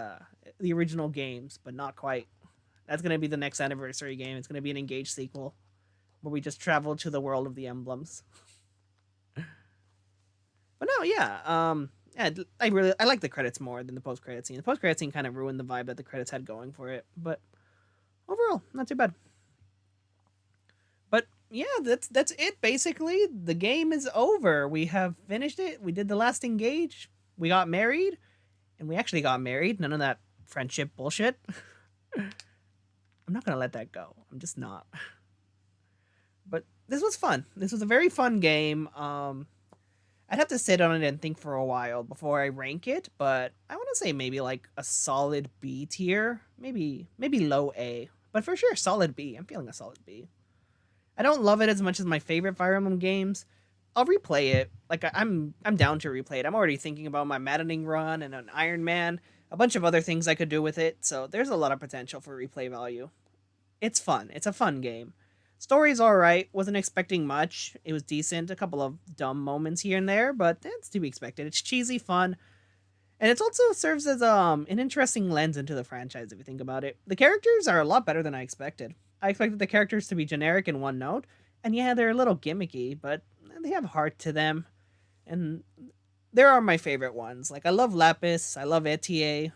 A: original games, but not quite. That's gonna be the next anniversary game. It's gonna be an Engage sequel, where we just travel to the world of the emblems. But no, yeah. Yeah, I like the credits more than the post credit scene. The post credit scene kind of ruined the vibe that the credits had going for it, but overall, not too bad. But yeah, that's it basically. The game is over. We have finished it. We did the last Engage. We got married, and we actually got married. None of that friendship bullshit. I'm not gonna let that go. I'm just not. But this was fun. This was a very fun game. I'd have to sit on it and think for a while before I rank it, but I want to say maybe like a solid B tier, maybe low A, but for sure solid B. I'm feeling a solid B. I don't love it as much as my favorite Fire Emblem games. I'll replay it. Like I'm down to replay it. I'm already thinking about my Maddening run and an Iron Man, a bunch of other things I could do with it. So there's a lot of potential for replay value. It's fun. It's a fun game. Story's alright, wasn't expecting much. It was decent, a couple of dumb moments here and there, but that's to be expected. It's cheesy, fun, and it also serves as an interesting lens into the franchise if you think about it. The characters are a lot better than I expected. I expected the characters to be generic in one note, and yeah, they're a little gimmicky, but they have heart to them, and there are my favorite ones. Like, I love Lapis, I love Etier,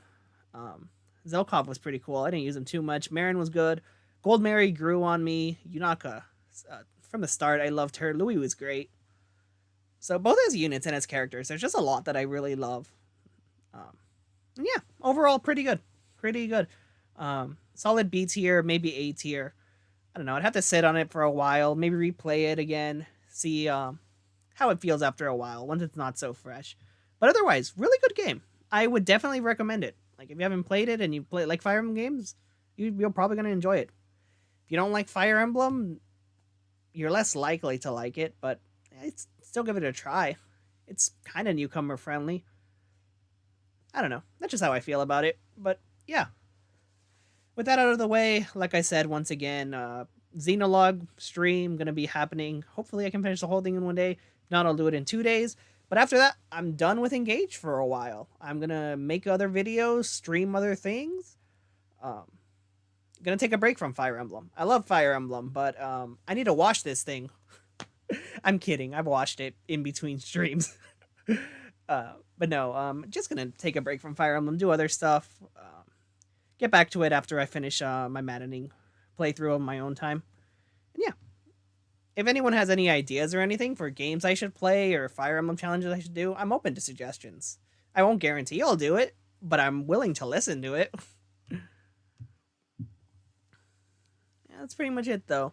A: Zelkov was pretty cool, I didn't use him too much, Marin was good, Gold Mary grew on me. Yunaka, from the start, I loved her. Louis was great. So both as units and as characters, there's just a lot that I really love. Yeah, overall, pretty good. Pretty good. Solid B tier, maybe A tier. I don't know. I'd have to sit on it for a while, maybe replay it again, see how it feels after a while, once it's not so fresh. But otherwise, really good game. I would definitely recommend it. Like, if you haven't played it and you play like Fire Emblem games, you're probably going to enjoy it. If you don't like Fire Emblem, you're less likely to like it, but still give it a try. It's kind of newcomer friendly. I don't know. That's just how I feel about it. But yeah. With that out of the way, like I said, once again, Xenologue stream going to be happening. Hopefully I can finish the whole thing in one day. If not, I'll do it in 2 days. But after that, I'm done with Engage for a while. I'm going to make other videos, stream other things. Gonna take a break from Fire Emblem. I love Fire Emblem, but I need to watch this thing. I'm kidding. I've watched it in between streams. But no, just gonna take a break from Fire Emblem, do other stuff. Get back to it after I finish my maddening playthrough on my own time. And yeah. If anyone has any ideas or anything for games I should play or Fire Emblem challenges I should do, I'm open to suggestions. I won't guarantee I'll do it, but I'm willing to listen to it. That's pretty much it, though.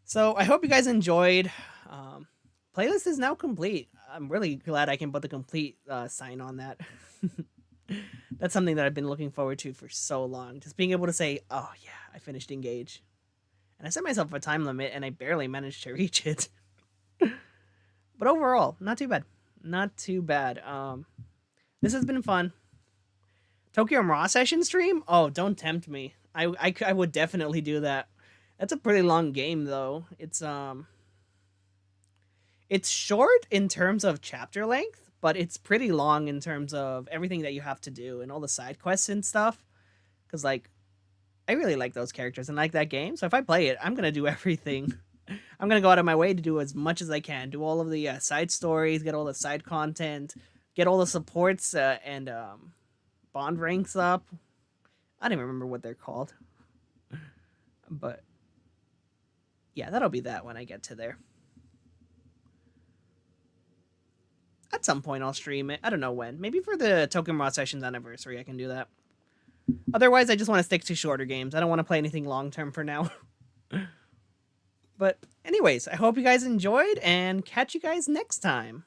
A: So I hope you guys enjoyed. Playlist is now complete. I'm really glad I can put the complete sign on that. That's something that I've been looking forward to for so long. Just being able to say, oh yeah, I finished Engage. And I set myself a time limit and I barely managed to reach it. But overall, not too bad. Not too bad. This has been fun. Tokyo Raw session stream? Oh, don't tempt me. I would definitely do that. That's a pretty long game, though. It's short in terms of chapter length, but it's pretty long in terms of everything that you have to do and all the side quests and stuff. Because, like, I really like those characters and like that game. So if I play it, I'm going to do everything. I'm going to go out of my way to do as much as I can. Do all of the side stories, get all the side content, get all the supports and bond ranks up. I don't even remember what they're called. But yeah, that'll be that when I get to there. At some point I'll stream it. I don't know when. Maybe for the Token Raw Sessions anniversary I can do that. Otherwise, I just want to stick to shorter games. I don't want to play anything long-term for now. But anyways, I hope you guys enjoyed and catch you guys next time.